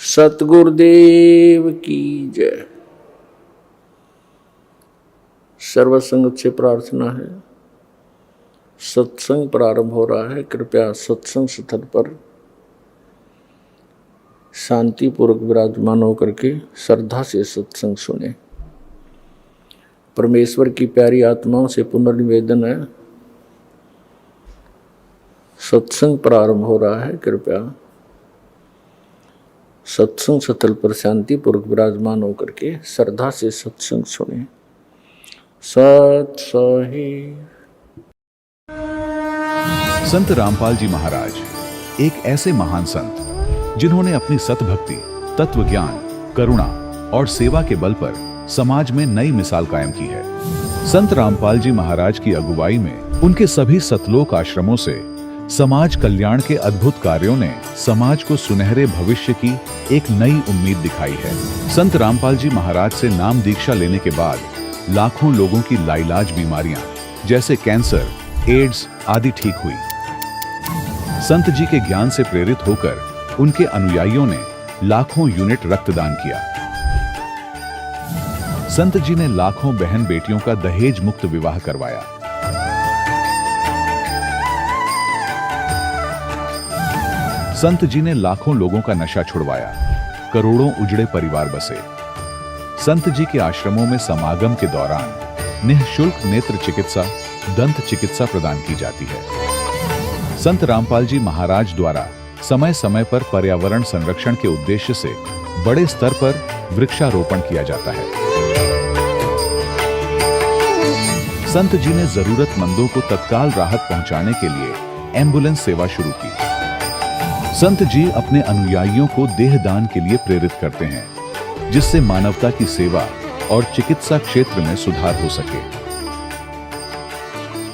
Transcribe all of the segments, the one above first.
सतगुरुदेव की जय। सर्वसंगत से प्रार्थना है, सत्संग प्रारंभ हो रहा है। कृपया सत्संग स्थल पर शांतिपूर्वक विराजमान होकर के श्रद्धा से सत्संग सुने। परमेश्वर की प्यारी आत्माओं से पुनर्निवेदन है, सत्संग प्रारंभ हो रहा है। कृपया सत्संग स्थल पर शांतिपूर्वक विराजमान होकर के श्रद्धा से सत्संग सुने। सत सही। संत रामपाल जी महाराज एक ऐसे महान संत जिन्होंने अपनी सतभक्ति, तत्व ज्ञान, करुणा और सेवा के बल पर समाज में नई मिसाल कायम की है। संत रामपाल जी महाराज की अगुवाई में उनके सभी सतलोक आश्रमों से समाज कल्याण के अद्भुत कार्यों ने समाज को सुनहरे भविष्य की एक नई उम्मीद दिखाई है। संत रामपाल जी महाराज से नाम दीक्षा लेने के बाद लाखों लोगों की लाइलाज बीमारियां जैसे कैंसर, एड्स आदि ठीक हुई। संत जी के ज्ञान से प्रेरित होकर उनके अनुयायियों ने लाखों यूनिट रक्तदान किया। संत जी ने लाखों बहन बेटियों का दहेज मुक्त विवाह करवाया। संत जी ने लाखों लोगों का नशा छुड़वाया, करोड़ों उजड़े परिवार बसे। संत जी के आश्रमों में समागम के दौरान निःशुल्क नेत्र चिकित्सा, दंत चिकित्सा प्रदान की जाती है। संत रामपाल जी महाराज द्वारा समय समय पर पर्यावरण संरक्षण के उद्देश्य से बड़े स्तर पर वृक्षारोपण किया जाता है। संत जी ने जरूरतमंदों को तत्काल राहत पहुंचाने के लिए एम्बुलेंस सेवा शुरू की। संत जी अपने अनुयायियों को देहदान के लिए प्रेरित करते हैं, जिससे मानवता की सेवा और चिकित्सा क्षेत्र में सुधार हो सके।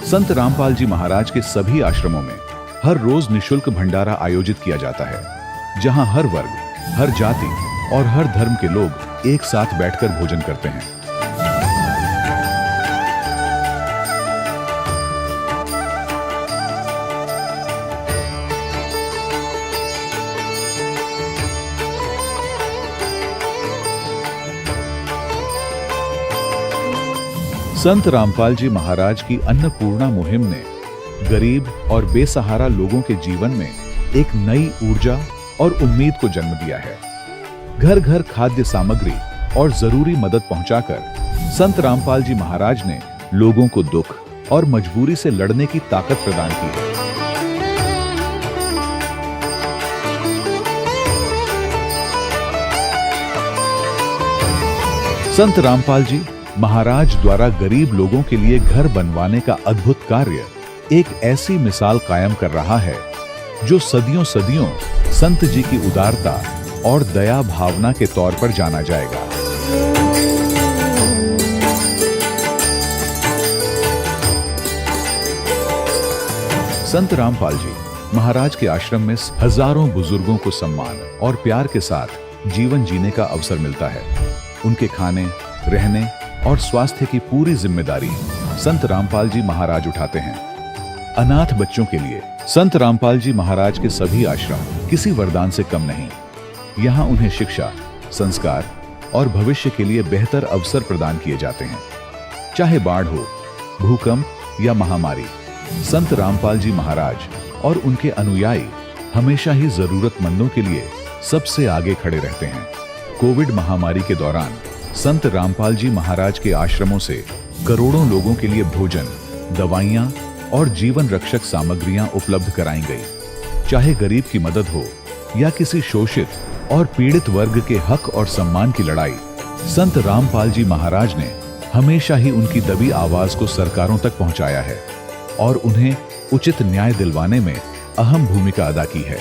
संत रामपाल जी महाराज के सभी आश्रमों में हर रोज निःशुल्क भंडारा आयोजित किया जाता है, जहां हर वर्ग, हर जाति और हर धर्म के लोग एक साथ बैठकर भोजन करते हैं। संत रामपाल जी महाराज की अन्नपूर्णा मुहिम ने गरीब और बेसहारा लोगों के जीवन में एक नई ऊर्जा और उम्मीद को जन्म दिया है। घर घर खाद्य सामग्री और जरूरी मदद पहुंचाकर संत रामपाल जी महाराज ने लोगों को दुख और मजबूरी से लड़ने की ताकत प्रदान की है। संत रामपाल जी महाराज द्वारा गरीब लोगों के लिए घर बनवाने का अद्भुत कार्य एक ऐसी मिसाल कायम कर रहा है जो सदियों सदियों संत जी की उदारता और दया भावना के तौर पर जाना जाएगा। संत रामपाल जी महाराज के आश्रम में हजारों बुजुर्गों को सम्मान और प्यार के साथ जीवन जीने का अवसर मिलता है। उनके खाने, रहने और स्वास्थ्य की पूरी जिम्मेदारी संत रामपाल जी महाराज उठाते हैं। अनाथ बच्चों के लिए संत रामपाल जी महाराज के सभी आश्रम किसी वरदान से कम नहीं। यहाँ उन्हें शिक्षा, संस्कार और भविष्य के लिए बेहतर अवसर प्रदान किए जाते हैं। चाहे बाढ़ हो, भूकंप या महामारी, संत रामपाल जी महाराज और उनके अनुयायी हमेशा ही जरूरतमंदों के लिए सबसे आगे खड़े रहते हैं। कोविड महामारी के दौरान संत रामपाल जी महाराज के आश्रमों से करोड़ों लोगों के लिए भोजन, दवाइयां और जीवन रक्षक सामग्रियां उपलब्ध कराई गई। चाहे गरीब की मदद हो या किसी शोषित और पीड़ित वर्ग के हक और सम्मान की लड़ाई, संत रामपाल जी महाराज ने हमेशा ही उनकी दबी आवाज को सरकारों तक पहुंचाया है और उन्हें उचित न्याय दिलवाने में अहम भूमिका अदा की है।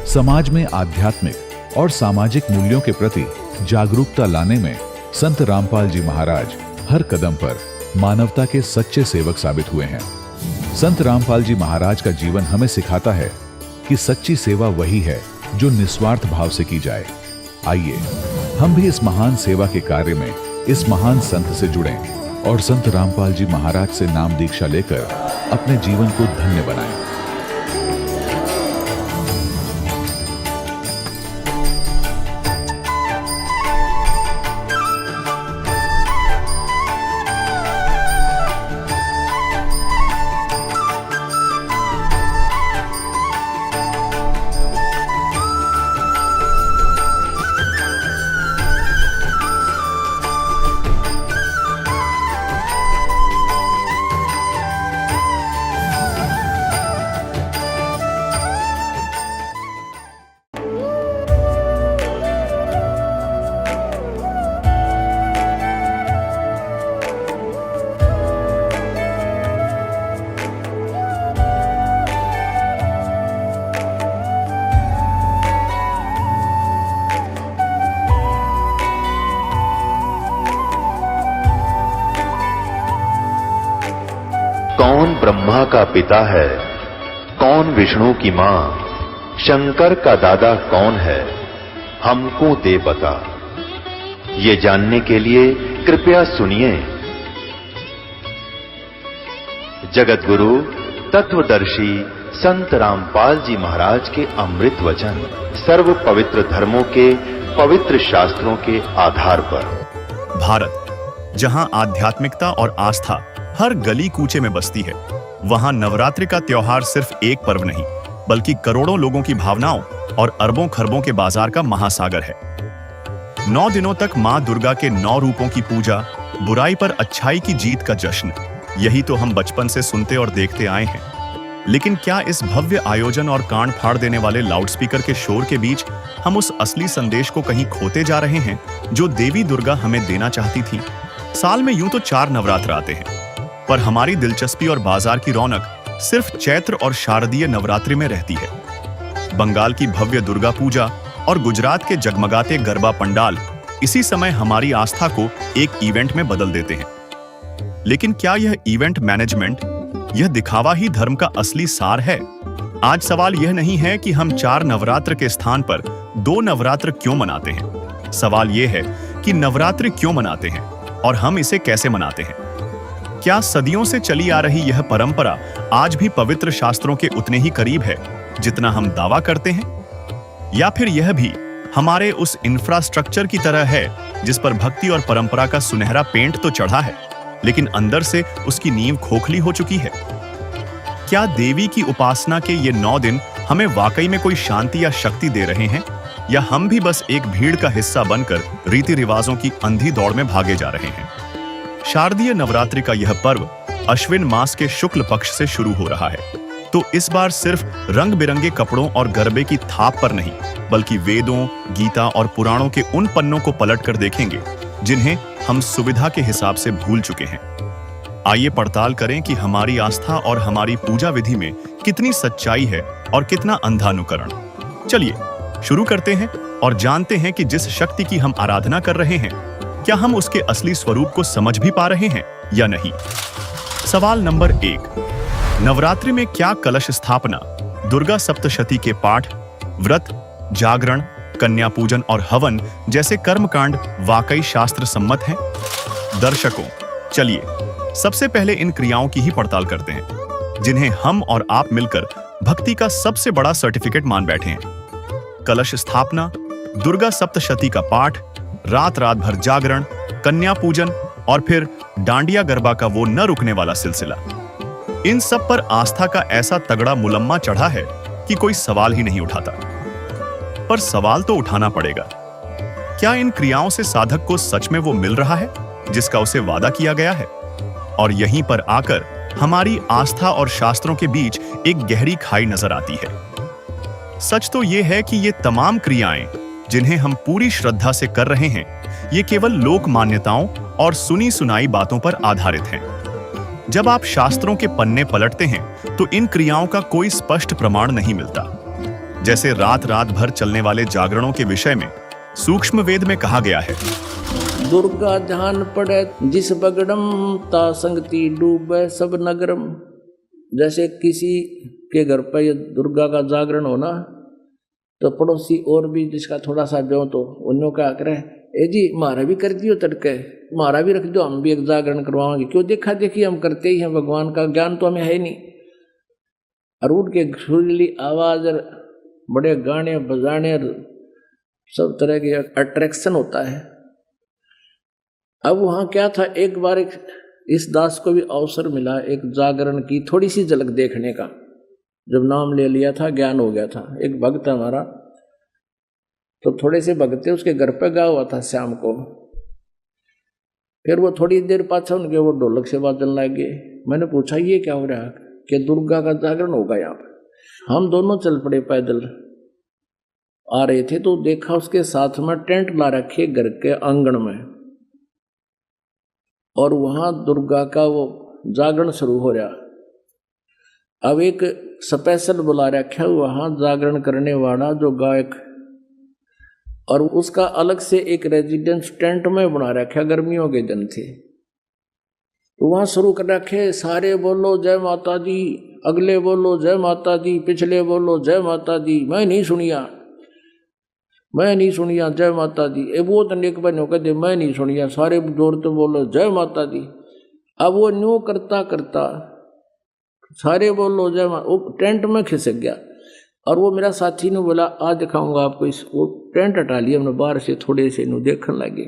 समाज में आध्यात्मिक और सामाजिक मूल्यों के प्रति जागरूकता लाने में संत रामपाल जी महाराज हर कदम पर मानवता के सच्चे सेवक साबित हुए हैं। संत रामपाल जी महाराज का जीवन हमें सिखाता है कि सच्ची सेवा वही है जो निस्वार्थ भाव से की जाए। आइए हम भी इस महान सेवा के कार्य में इस महान संत से जुड़ें और संत रामपाल जी महाराज से नाम दीक्षा लेकर अपने जीवन को धन्य बनाएं। ब्रह्मा का पिता है, कौन विष्णु की मां, शंकर का दादा कौन है, हमको दे बता। ये जानने के लिए कृपया सुनिए। जगत गुरु तत्वदर्शी संत रामपाल जी महाराज के अमृत वचन सर्व पवित्र धर्मों के पवित्र शास्त्रों के आधार पर। भारत, जहां आध्यात्मिकता और आस्था हर गली कूचे में बसती है, वहां नवरात्रि का त्योहार सिर्फ एक पर्व नहीं, बल्कि करोड़ों लोगों की भावनाओं और अरबों खरबों के बाजार का महासागर है। 9 दिनों तक मां दुर्गा के 9 रूपों की पूजा, बुराई पर अच्छाई की जीत का जश्न, यही तो हम बचपन से सुनते और देखते आए हैं। लेकिन क्या इस भव्य आयोजन और कान फाड़ देने वाले लाउडस्पीकर के शोर के बीच हम उस असली संदेश को कहीं खोते जा रहे हैं जो देवी दुर्गा हमें देना चाहती थी? साल में यूं तो 4 नवरात्र आते हैं, पर हमारी दिलचस्पी और बाजार की रौनक सिर्फ चैत्र और शारदीय नवरात्रि में रहती है। बंगाल की भव्य दुर्गा पूजा और गुजरात के जगमगाते गरबा पंडाल इसी समय हमारी आस्था को एक इवेंट में बदल देते हैं। लेकिन क्या यह इवेंट मैनेजमेंट, यह दिखावा ही धर्म का असली सार है? आज सवाल यह नहीं है कि हम 4 नवरात्र के स्थान पर 2 नवरात्र क्यों मनाते हैं। सवाल यह है कि नवरात्रि क्यों मनाते हैं और हम इसे कैसे मनाते हैं। क्या सदियों से चली आ रही यह परंपरा आज भी पवित्र शास्त्रों के उतने ही करीब है जितना हम दावा करते हैं, या फिर यह भी हमारे उस इंफ्रास्ट्रक्चर की तरह है जिस पर भक्ति और परंपरा का सुनहरा पेंट तो चढ़ा है, लेकिन अंदर से उसकी नींव खोखली हो चुकी है? क्या देवी की उपासना के ये 9 दिन हमें वाकई में कोई शांति या शक्ति दे रहे हैं, या हम भी बस एक भीड़ का हिस्सा बनकर रीति रिवाजों की अंधी दौड़ में भागे जा रहे हैं? शारदीय नवरात्रि का यह पर्व अश्विन मास के शुक्ल पक्ष से शुरू हो रहा है, तो इस बार सिर्फ रंग बिरंगे कपड़ों और गरबे की थाप पर नहीं, बल्कि वेदों, गीता और पुराणों के उन पन्नों को पलट कर देखेंगे जिन्हें हम सुविधा के हिसाब से भूल चुके हैं। आइए पड़ताल करें कि हमारी आस्था और हमारी पूजा विधि में कितनी सच्चाई है और कितना अंधा अनुकरण। चलिए शुरू करते हैं और जानते हैं कि जिस शक्ति की हम आराधना कर रहे हैं, क्या हम उसके असली स्वरूप को समझ भी पा रहे हैं या नहीं। सवाल नंबर 1, नवरात्रि में क्या कलश स्थापना, दुर्गा सप्तशती के पाठ, व्रत, जागरण, कन्या पूजन और हवन जैसे कर्मकांड वाकई शास्त्र सम्मत हैं? दर्शकों, चलिए सबसे पहले इन क्रियाओं की ही पड़ताल करते हैं जिन्हें हम और आप मिलकर भक्ति का सबसे बड़ा सर्टिफिकेट मान बैठे हैं। कलश स्थापना, दुर्गा सप्तशती का पाठ, रात रात भर जागरण, कन्या पूजन और फिर डांडिया गरबा का वो न रुकने वाला सिलसिला। इन सब पर आस्था का ऐसा तगड़ा मुलम्मा चढ़ा है कि कोई सवाल ही नहीं उठाता। पर सवाल तो उठाना पड़ेगा, क्या इन क्रियाओं से साधक को सच में वो मिल रहा है जिसका उसे वादा किया गया है? और यहीं पर आकर हमारी आस्था और शास्त्रों के बीच एक गहरी खाई नजर आती है। सच तो ये है कि ये तमाम क्रियाएं जिन्हें हम पूरी श्रद्धा से कर रहे हैं, ये केवल लोक मान्यताओं और सुनी सुनाई बातों पर आधारित हैं। जब आप शास्त्रों के पन्ने पलटते हैं तो इन क्रियाओं का कोई स्पष्ट प्रमाण नहीं मिलता। जैसे रात रात भर चलने वाले जागरणों के विषय में सूक्ष्म वेद में कहा गया है, दुर्गा ध्यान पड़े जिस बगड़म ता संगति डूबे सब नगरम। जैसे किसी के घर पर ये दुर्गा का जागरण होना, तो पड़ोसी और भी जिसका थोड़ा सा जो तो उन्होंने क्या करे, ए जी हमारा भी कर दियो तड़के, हमारा भी रख दो, हम भी एक जागरण करवाएंगे। क्यों देखा देखी हम करते ही हैं, भगवान का ज्ञान तो हमें है नहीं। और उठ के सुरीली आवाज और बड़े गाने बजाने सब तरह के अट्रैक्शन होता है। अब वहाँ क्या था, एक बार इस दास को भी अवसर मिला एक जागरण की थोड़ी सी झलक देखने का। जब नाम ले लिया था, ज्ञान हो गया था। एक भक्त हमारा, तो थोड़े से भगते उसके घर पे गा हुआ था शाम को। फिर वो थोड़ी देर पाछा उनके वो ढोलक से बाजन लग गए। मैंने पूछा ये क्या हो रहा है, कि दुर्गा का जागरण होगा यहाँ पर। हम दोनों चल पड़े, पैदल आ रहे थे, तो देखा उसके साथ में टेंट ला रखे घर के आंगन में, और वहां दुर्गा का वो जागरण शुरू हो रहा। अब एक स्पेशल बुला रखा वहां जागरण करने वाला जो गायक, और उसका अलग से एक रेजिडेंस टेंट में बना रखा, गर्मियों के दिन थे। तो वहां शुरू कर रखे, सारे बोलो जय माता दी, अगले बोलो जय माता दी, पिछले बोलो जय माता दी। मैं नहीं सुनिया जय माता दी। वो तो नेक बनो कहते मैं नहीं सुनिया, सारे जोर तो बोलो जय माता दी। अब वो न्यू करता करता सारे बोलो जय माता, वो टेंट में खिसक गया। और वो मेरा साथी ने बोला आज दिखाऊंगा आपको इस, वो टेंट हटा लिया हमने बाहर से, थोड़े से नु देखने लगे।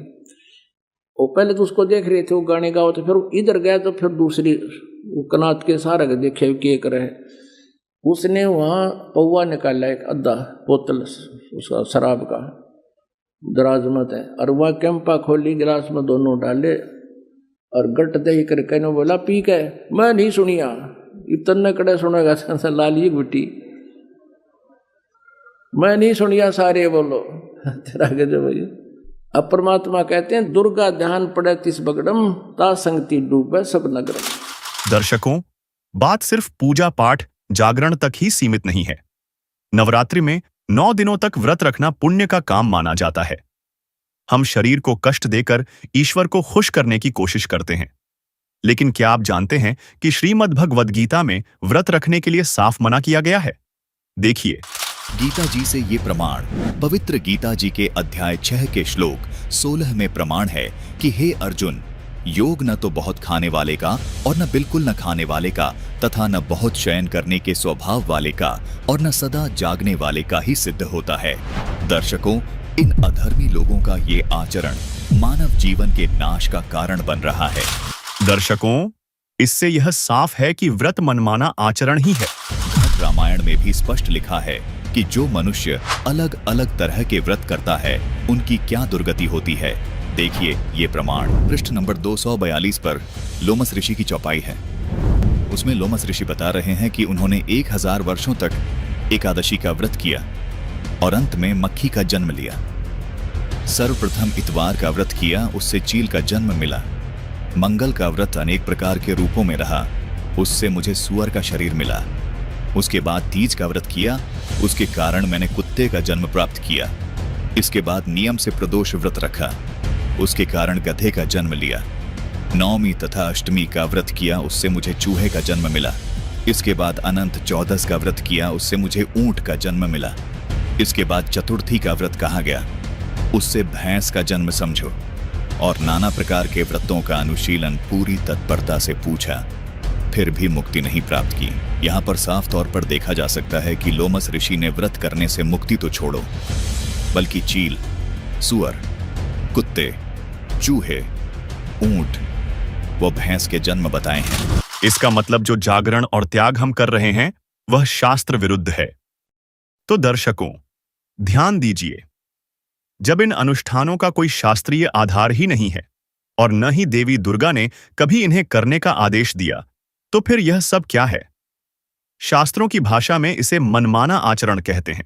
वो पहले तो उसको देख रहे थे, वो गाने गाओ, तो फिर इधर गया तो फिर दूसरी वो कनात के सारा के देखे के करे। उसने वहाँ पौवा निकाला एक आधा बोतल उसका शराब का, दराज मत है, और वह कैंपा खोली, गिलास में दोनों डाले और गट दही कर कहने बोला पी के। मैं नहीं सुनिया, इतने कड़े सुनेगा लाली गुटी, मैं नहीं सुनिया, सारे बोलो तेरा गजब भैया। अब परमात्मा कहते हैं दुर्गा ध्यान पड़े तिस बगड़म, ता संगति डूबे सब नगरम। दर्शकों, बात सिर्फ पूजा पाठ जागरण तक ही सीमित नहीं है। नवरात्रि में 9 दिनों तक व्रत रखना पुण्य का काम माना जाता है। हम शरीर को कष्ट देकर ईश्वर को खुश करने की कोशिश करते हैं, लेकिन क्या आप जानते हैं कि श्रीमद् भगवद गीता में व्रत रखने के लिए साफ मना किया गया है? देखिए, गीता जी से ये प्रमाण पवित्र गीता जी के अध्याय 6 के श्लोक 16 में प्रमाण है कि हे अर्जुन, योग न तो बहुत खाने वाले का और न बिल्कुल न खाने वाले का, तथा न बहुत शयन करने के स्वभाव वाले का और न सदा जागने वाले का ही सिद्ध होता है। दर्शकों, इन अधर्मी लोगों का ये आचरण मानव जीवन के नाश का कारण बन रहा है। दर्शकों, इससे यह साफ है कि व्रत मनमाना आचरण ही है। घट रामायण में भी स्पष्ट लिखा है कि जो मनुष्य अलग अलग तरह के व्रत करता है उनकी क्या दुर्गति होती है। देखिए ये प्रमाण पृष्ठ नंबर 242 पर लोमस ऋषि की चौपाई है। उसमें लोमस ऋषि बता रहे हैं कि उन्होंने 1000 वर्षों तक एकादशी का व्रत किया और अंत में मक्खी का जन्म लिया। सर्वप्रथम इतवार का व्रत किया, उससे चील का जन्म मिला। मंगल का व्रत अनेक प्रकार के रूपों में रहा, उससे मुझे सुअर का शरीर मिला। उसके बाद तीज का व्रत किया, उसके कारण मैंने कुत्ते का जन्म प्राप्त किया। इसके बाद नियम से प्रदोष व्रत रखा, उसके कारण गधे का जन्म लिया। नवमी तथा अष्टमी का व्रत किया, उससे मुझे चूहे का जन्म मिला। इसके बाद अनंत चौदस का व्रत किया, उससे मुझे ऊंट का जन्म मिला। इसके बाद चतुर्थी का व्रत कहा गया, उससे भैंस का जन्म समझो। और नाना प्रकार के व्रतों का अनुशीलन पूरी तत्परता से पूछा, फिर भी मुक्ति नहीं प्राप्त की। यहाँ पर साफ तौर पर देखा जा सकता है कि लोमस ऋषि ने व्रत करने से मुक्ति तो छोड़ो, बल्कि चील, सुअर, कुत्ते, चूहे, ऊंट व भैंस के जन्म बताए हैं। इसका मतलब जो जागरण और त्याग हम कर रहे हैं वह शास्त्र विरुद्ध है। तो दर्शकों, ध्यान दीजिए, जब इन अनुष्ठानों का कोई शास्त्रीय आधार ही नहीं है और न ही देवी दुर्गा ने कभी इन्हें करने का आदेश दिया, तो फिर यह सब क्या है? शास्त्रों की भाषा में इसे मनमाना आचरण कहते हैं।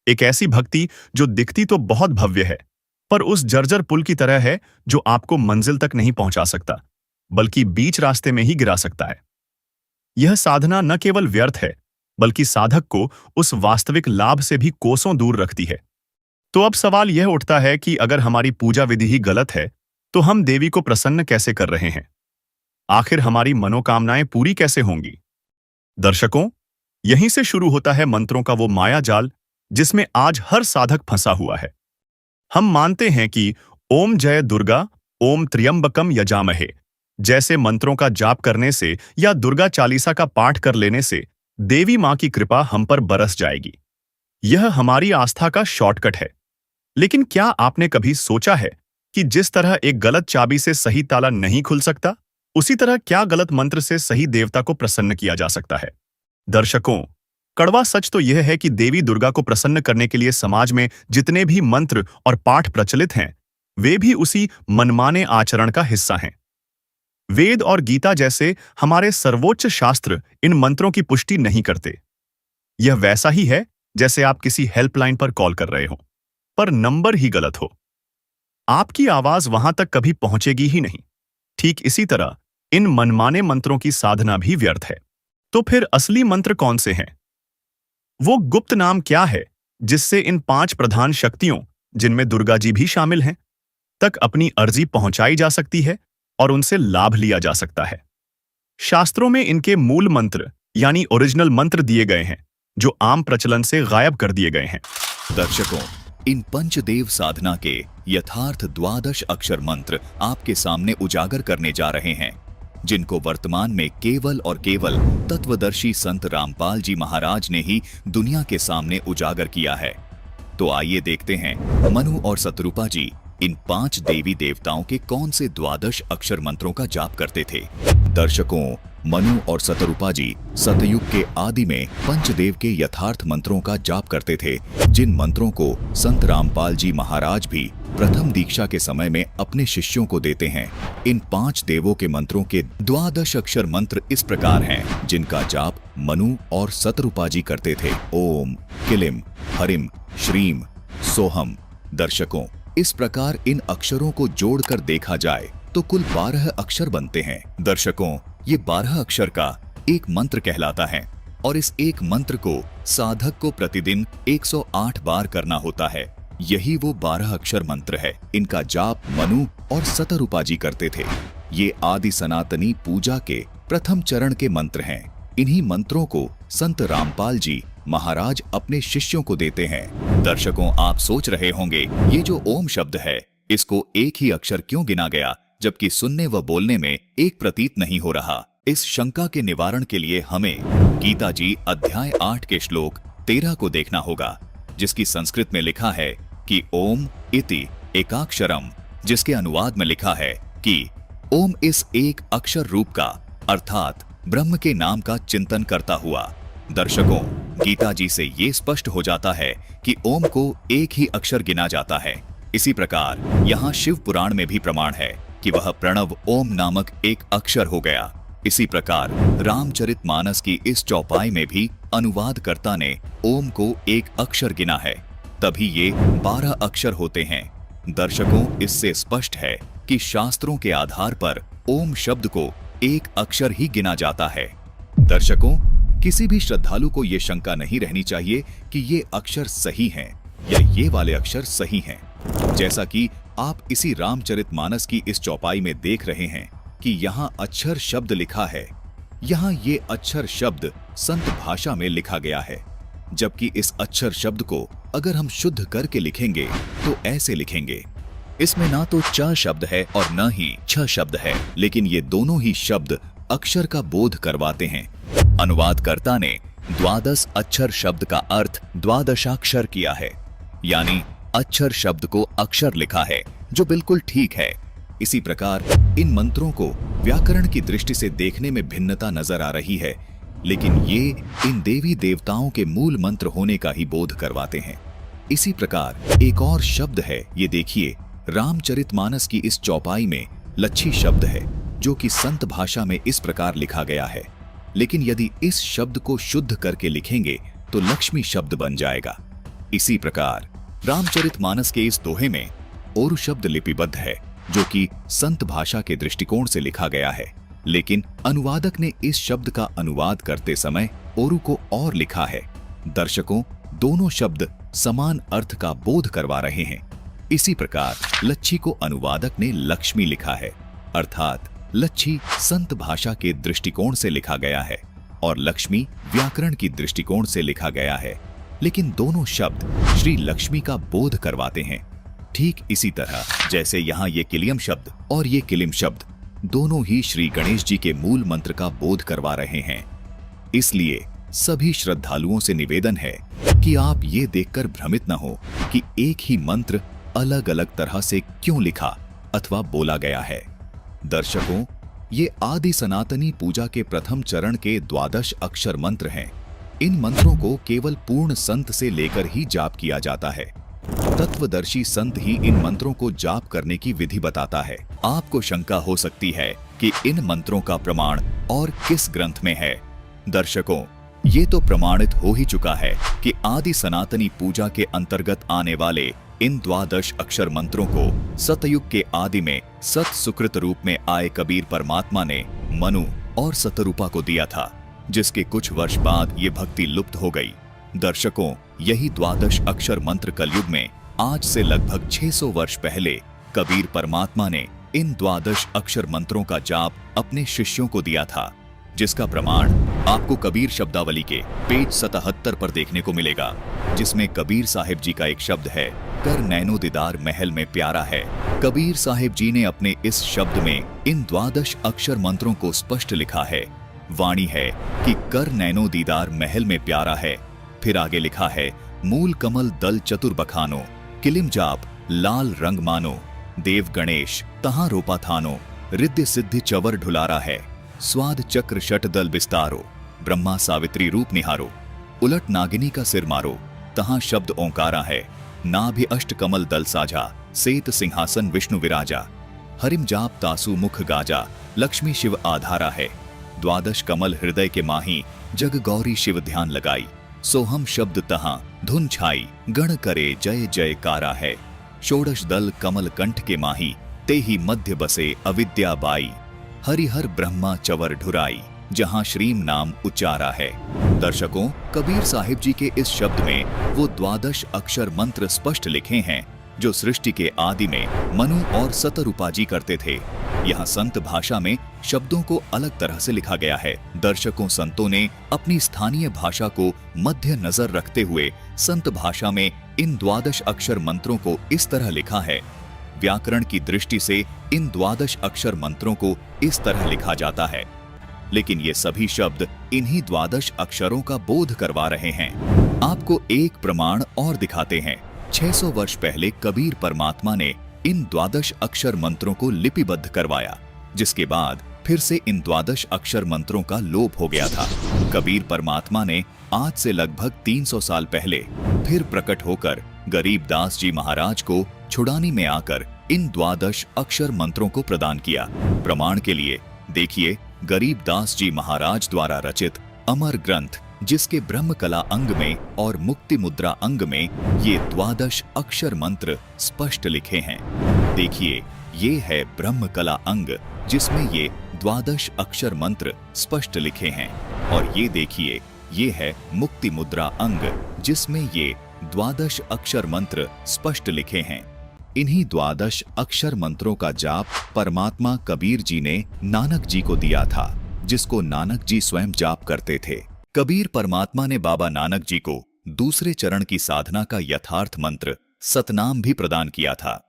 एक ऐसी भक्ति जो दिखती तो बहुत भव्य है, पर उस जर्जर पुल की तरह है जो आपको मंजिल तक नहीं पहुंचा सकता, बल्कि बीच रास्ते में ही गिरा सकता है। यह साधना न केवल व्यर्थ है, बल्कि साधक को उस वास्तविक लाभ से भी कोसों दूर रखती है। तो अब सवाल यह उठता है कि अगर हमारी पूजा विधि ही गलत है, तो हम देवी को प्रसन्न कैसे कर रहे हैं? आखिर हमारी मनोकामनाएं पूरी कैसे होंगी? दर्शकों, यहीं से शुरू होता है मंत्रों का वो माया जाल जिसमें आज हर साधक फंसा हुआ है। हम मानते हैं कि ओम जय दुर्गा, ओम त्र्यंबकम यजामहे जैसे मंत्रों का जाप करने से या दुर्गा चालीसा का पाठ कर लेने से देवी मां की कृपा हम पर बरस जाएगी। यह हमारी आस्था का शॉर्टकट है। लेकिन क्या आपने कभी सोचा है कि जिस तरह एक गलत चाबी से सही ताला नहीं खुल सकता, उसी तरह क्या गलत मंत्र से सही देवता को प्रसन्न किया जा सकता है? दर्शकों, कड़वा सच तो यह है कि देवी दुर्गा को प्रसन्न करने के लिए समाज में जितने भी मंत्र और पाठ प्रचलित हैं, वे भी उसी मनमाने आचरण का हिस्सा हैं। वेद और गीता जैसे हमारे सर्वोच्च शास्त्र इन मंत्रों की पुष्टि नहीं करते। यह वैसा ही है जैसे आप किसी हेल्पलाइन पर कॉल कर रहे हो, पर नंबर ही गलत हो। आपकी आवाज वहां तक कभी पहुंचेगी ही नहीं। ठीक इसी तरह इन मनमाने मंत्रों की साधना भी व्यर्थ है। तो फिर असली मंत्र कौन से हैं? वो गुप्त नाम क्या है जिससे इन 5 प्रधान शक्तियों, जिनमें दुर्गा जी भी शामिल हैं, तक अपनी अर्जी पहुंचाई जा सकती है और उनसे लाभ लिया जा सकता है। शास्त्रों में इनके मूल मंत्र यानी ओरिजिनल मंत्र दिए गए हैं, जो आम प्रचलन से गायब कर दिए गए हैं। दर्शकों, इन पंचदेव साधना के यथार्थ 12 अक्षर मंत्र आपके सामने उजागर करने जा रहे हैं, जिनको वर्तमान में केवल और केवल तत्वदर्शी संत रामपाल जी महाराज ने ही दुनिया के सामने उजागर किया है। तो आइए देखते हैं मनु और शतरूपा जी इन 5 देवी देवताओं के कौन से 12 अक्षर मंत्रों का जाप करते थे। दर्शकों, मनु और शतरूपा जी सतयुग के आदि में पंचदेव के यथार्थ मंत्रों का जाप करते थे, जिन मंत्रों को संत रामपाल जी महाराज भी प्रथम दीक्षा के समय में अपने शिष्यों को देते हैं। इन 5 देवों के मंत्रों के 12 अक्षर मंत्र इस प्रकार हैं, जिनका जाप मनु और शतरूपा जी करते थे। ओम, किलिम, हरिम, श्रीम, सोहम। दर्शकों, इस प्रकार इन अक्षरों को जोड़कर देखा जाए तो कुल 12 अक्षर बनते हैं। दर्शकों, ये 12 अक्षर का एक मंत्र कहलाता है और इस एक मंत्र को साधक को प्रतिदिन 108 बार करना होता है। यही वो 12 अक्षर मंत्र है। इनका जाप मनु और शतरूपा जी करते थे। ये आदि सनातनी पूजा के प्रथम चरण के मंत्र हैं। इन्हीं मंत्रों को संत रामपाल जी महाराज अपने शिष्यों को देते हैं। दर्शकों, आप सोच रहे होंगे ये जो ओम शब्द है, इसको एक ही अक्षर क्यों गिना गया, जबकि सुनने व बोलने में एक प्रतीत नहीं हो रहा। इस शंका के निवारण के लिए हमें गीता जी अध्याय 8 के श्लोक 13 को देखना होगा, जिसकी संस्कृत में लिखा है कि ओम इति एकाक्षरम, जिसके अनुवाद में लिखा है कि ओम इस एक अक्षर रूप का अर्थात ब्रह्म के नाम का चिंतन करता हुआ। दर्शकों, गीता जी से ये स्पष्ट हो जाता है कि ओम को एक ही अक्षर गिना जाता है। इसी प्रकार यहाँ शिव पुराण में भी प्रमाण है कि वह प्रणव ओम नामक एक अक्षर हो गया। इसी प्रकार रामचरितमानस की इस चौपाई में भी अनुवादकर्ता ने ओम को एक अक्षर गिना है, तभी ये 12 अक्षर होते हैं। दर्शकों, इससे स्पष्ट है कि शास्त्रों के आधार पर ओम शब्द को एक अक्षर ही गिना जाता है। दर्शकों, किसी भी श्रद्धालु को ये शंका नहीं रहनी चाहिए कि ये अक्षर सही हैं या ये वाले अक्षर सही हैं। जैसा कि आप इसी रामचरितमानस की इस चौपाई में देख रहे हैं कि यहाँ अक्षर शब्द लिखा है, यहाँ ये अक्षर शब्द संत भाषा में लिखा गया है, जबकि इस अक्षर शब्द को अगर हम शुद्ध करके लिखेंगे तो ऐसे लिखेंगे। इसमें ना तो च शब्द है और न ही छ शब्द है, लेकिन ये दोनों ही शब्द अक्षर का बोध करवाते हैं। अनुवादकर्ता ने 12 अक्षर शब्द का अर्थ द्वादशाक्षर किया है, यानी अक्षर शब्द को अक्षर लिखा है, जो बिल्कुल ठीक है। इसी प्रकार इन मंत्रों को व्याकरण की दृष्टि से देखने में भिन्नता नजर आ रही है, लेकिन ये इन देवी देवताओं के मूल मंत्र होने का ही बोध करवाते हैं। इसी प्रकार एक और शब्द है, ये देखिए, रामचरितमानस की इस चौपाई में लच्छी शब्द है, जो कि संत भाषा में इस प्रकार लिखा गया है, लेकिन यदि इस शब्द को शुद्ध करके लिखेंगे तो लक्ष्मी शब्द बन जाएगा। इसी प्रकार रामचरितमानस के इस दोहे में ओरु शब्द लिपिबद्ध है, जो कि संत भाषा के दृष्टिकोण से लिखा गया है, लेकिन अनुवादक ने इस शब्द का अनुवाद करते समय ओरु को और लिखा है। दर्शकों, दोनों शब्द समान अर्थ का बोध करवा रहे हैं। इसी प्रकार लच्छी को अनुवादक ने लक्ष्मी लिखा है, अर्थात लच्छी संत भाषा के दृष्टिकोण से लिखा गया है और लक्ष्मी व्याकरण की दृष्टिकोण से लिखा गया है, लेकिन दोनों शब्द श्री लक्ष्मी का बोध करवाते हैं। ठीक इसी तरह जैसे यहाँ ये किलियम शब्द और ये किलिम शब्द दोनों ही श्री गणेश जी के मूल मंत्र का बोध करवा रहे हैं। इसलिए सभी श्रद्धालुओं से निवेदन है कि आप ये देखकर भ्रमित न हो कि एक ही मंत्र अलग अलग तरह से क्यों लिखा अथवा बोला गया है। दर्शकों, ये आदि सनातनी पूजा के प्रथम चरण के 12 अक्षर मंत्र हैं। इन मंत्रों को केवल पूर्ण संत से लेकर ही जाप किया जाता है। तत्वदर्शी संत ही इन मंत्रों को जाप करने की विधि बताता है। आपको शंका हो सकती है कि इन मंत्रों का प्रमाण और किस ग्रंथ में है। दर्शकों, ये तो प्रमाणित हो ही चुका है कि आदि सनातनी पूजा के अंतर्गत आने वाले इन 12 अक्षर मंत्रों को सतयुग के आदि में सत सुकृत रूप में आए कबीर परमात्मा ने मनु और शतरूपा को दिया था, जिसके कुछ वर्ष बाद ये भक्ति लुप्त हो गई। दर्शकों, यही 12 अक्षर मंत्र कलयुग में आज से लगभग 600 वर्ष पहले कबीर परमात्मा ने इन द्वादश अक्षर मंत्रों का जाप अपने शिष्यों को दिया था, जिसका प्रमाण आपको कबीर शब्दावली के पेज 77 पर देखने को मिलेगा, जिसमें कबीर साहिब जी का एक शब्द है, कर नैनो दीदार महल में प्यारा है। कबीर साहिब जी ने अपने इस शब्द में इन द्वादश अक्षर मंत्रों को स्पष्ट लिखा है। वाणी है कि कर नैनो दीदार महल में प्यारा है। फिर आगे लिखा है, मूल कमल दल चतुर बखानो, किलिम जाप लाल रंग मानो, देव गणेश तहां रोपा थानो, रिद्धि सिद्धि चवर ढुलारा है, स्वाद चक्र शट दल बिस्तारो, ब्रह्मा सावित्री रूप निहारो, उलट नागिनी का सिर मारो, तहां शब्द ओंकारा है, नाभि अष्ट कमल दल साझा, सेत सिंहासन विष्णु विराजा, हरिम जाप तासु मुख गाजा, लक्ष्मी शिव आधारा है, द्वादश कमल हृदय के माही, जग गौरी शिव ध्यान लगाई, सोहम शब्द तहां धुन छाई, गण करे जय जयकारा है, षोडश दल कमल कंठ के माही, ते ही मध्य बसे अविद्या बाई, हरिहर ब्रह्मा चवर ढुराई, जहां श्रीम नाम उच्चारा है। दर्शकों, कबीर साहिब जी के इस शब्द में वो द्वादश अक्षर मंत्र स्पष्ट लिखे हैं जो सृष्टि के आदि में मनु और सतरूपाजी करते थे। यहाँ संत भाषा में शब्दों को अलग तरह से लिखा गया है। दर्शकों, संतों ने अपनी स्थानीय भाषा को मध्य नजर रखते हुए संत भाषा में इन द्वादश अक्षर मंत्रों को इस तरह लिखा है। व्याकरण की दृष्टि से इन द्वादश अक्षर मंत्रों को इस तरह लिखा जाता है, लेकिन ये सभी शब्द इन्हीं द्वादश अक्षरों का बोध करवा रहे हैं। आपको एक प्रमाण और दिखाते हैं। 600 वर्ष पहले कबीर परमात्मा ने इन द्वादश अक्षर मंत्रों को लिपिबद्ध करवाया, जिसके बाद फिर से इन द्वादश अक्षर मंत्रों का लोप हो गया था। कबीर परमात्मा ने आज से लगभग 300 साल पहले फिर प्रकट होकर गरीबदास जी महाराज को छुड़ानी में आकर इन द्वादश अक्षर मंत्रों को प्रदान किया। प्रमाण के लिए देखिए गरीबदास जी महाराज द्वारा रचित अमर ग्रंथ, जिसके ब्रह्म कला अंग में और मुक्ति मुद्रा अंग में ये द्वादश अक्षर मंत्र स्पष्ट लिखे हैं। देखिए, ये है ब्रह्म कला अंग जिसमें ये द्वादश अक्षर मंत्र स्पष्ट लिखे हैं, और ये देखिए, ये है मुक्ति मुद्रा अंग जिसमें ये द्वादश अक्षर मंत्र स्पष्ट लिखे हैं। इन्हीं द्वादश अक्षर मंत्रों का जाप परमात्मा कबीर जी ने नानक जी को दिया था, जिसको नानक जी स्वयं जाप करते थे। कबीर परमात्मा ने बाबा नानक जी को दूसरे चरण की साधना का यथार्थ मंत्र सतनाम भी प्रदान किया था,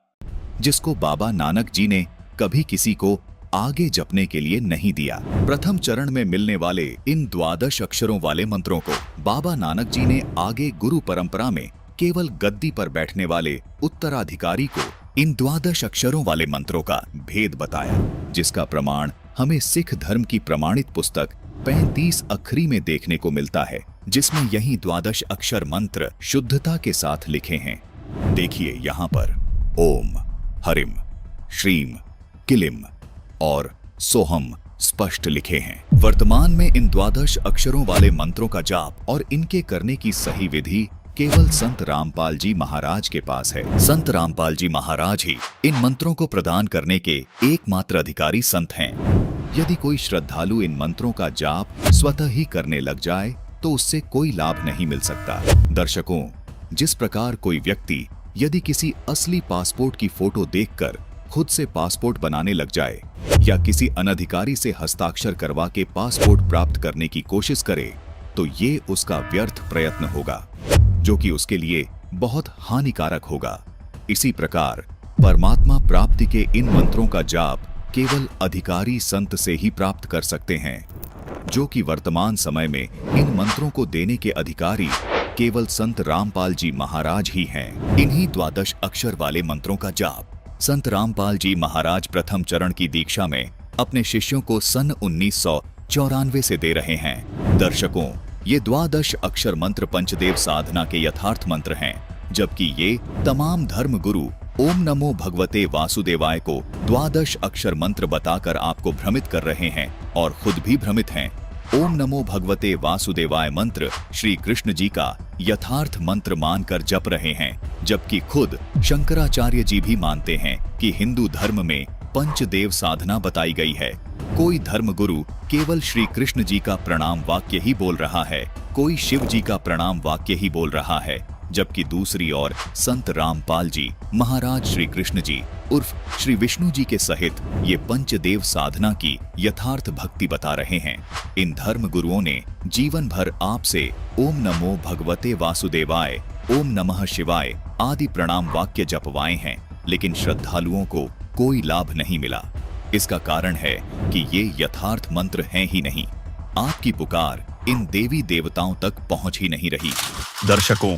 जिसको बाबा नानक जी ने कभी किसी को आगे जपने के लिए नहीं दिया। प्रथम चरण में मिलने वाले इन द्वादश अक्षरों वाले मंत्रों को बाबा नानक जी ने आगे गुरु परंपरा में केवल गद्दी पर बैठने वाले उत्तराधिकारी को इन द्वादश अक्षरों वाले मंत्रों का भेद बताया, जिसका प्रमाण हमें सिख धर्म की प्रमाणित पुस्तक 35 अखरी में देखने को मिलता है, जिसमें यही द्वादश अक्षर मंत्र शुद्धता के साथ लिखे हैं। देखिए यहाँ पर ओम, हरिम, श्रीम, किलिम और सोहम स्पष्ट लिखे हैं। वर्तमान में इन द्वादश अक्षरों वाले मंत्रों का जाप और इनके करने की सही विधि केवल संत रामपाल जी महाराज के पास है। संत रामपाल जी महाराज ही इन मंत्रों को प्रदान करने के एकमात्र अधिकारी संत हैं। यदि कोई श्रद्धालु इन मंत्रों का जाप स्वतः ही करने लग जाए तो उससे कोई लाभ नहीं मिल सकता। दर्शकों, जिस प्रकार कोई व्यक्ति यदि किसी असली पासपोर्ट की फोटो देखकर खुद से पासपोर्ट बनाने लग जाए या किसी अनधिकारी से हस्ताक्षर करवा के पासपोर्ट प्राप्त करने की कोशिश करे, तो ये उसका व्यर्थ प्रयत्न होगा, जो कि उसके लिए बहुत हानिकारक होगा। इसी प्रकार परमात्मा प्राप्ति के इन मंत्रों का जाप केवल अधिकारी संत से ही प्राप्त कर सकते हैं, जो कि वर्तमान समय में इन मंत्रों को देने के अधिकारी केवल संत रामपाल जी महाराज ही हैं। इन्हीं द्वादश अक्षर वाले मंत्रों का जाप संत रामपाल जी महाराज प्रथम चरण की दीक्षा में अपने शिष्यों को सन 1994 से दे रहे हैं। दर्शकों, ये द्वादश अक्षर मंत्र पंचदेव साधना के यथार्थ मंत्र हैं, जबकि ये तमाम धर्म गुरु ओम नमो भगवते वासुदेवाय को द्वादश अक्षर मंत्र बताकर आपको भ्रमित कर रहे हैं और खुद भी भ्रमित हैं। ओम नमो भगवते वासुदेवाय मंत्र श्री कृष्ण जी का यथार्थ मंत्र मानकर जप रहे हैं, जबकि खुद शंकराचार्य जी भी मानते हैं कि हिंदू धर्म में पंचदेव साधना बताई गई है। कोई धर्म गुरु केवल श्री कृष्ण जी का प्रणाम वाक्य ही बोल रहा है, कोई शिव जी का प्रणाम वाक्य ही बोल रहा है, जबकि दूसरी ओर संत रामपाल जी महाराज श्री कृष्ण जी उर्फ श्री विष्णु जी के सहित ये पंचदेव साधना की यथार्थ भक्ति बता रहे हैं। इन धर्म गुरुओं ने जीवन भर आपसे ओम नमो भगवते वासुदेवाय, ओम नमः शिवाय आदि प्रणाम वाक्य जपवाए हैं, लेकिन श्रद्धालुओं को कोई लाभ नहीं मिला। इसका कारण है कि ये यथार्थ मंत्र हैं ही नहीं। आपकी पुकार इन देवी देवताओं तक पहुंच ही नहीं रही। दर्शकों,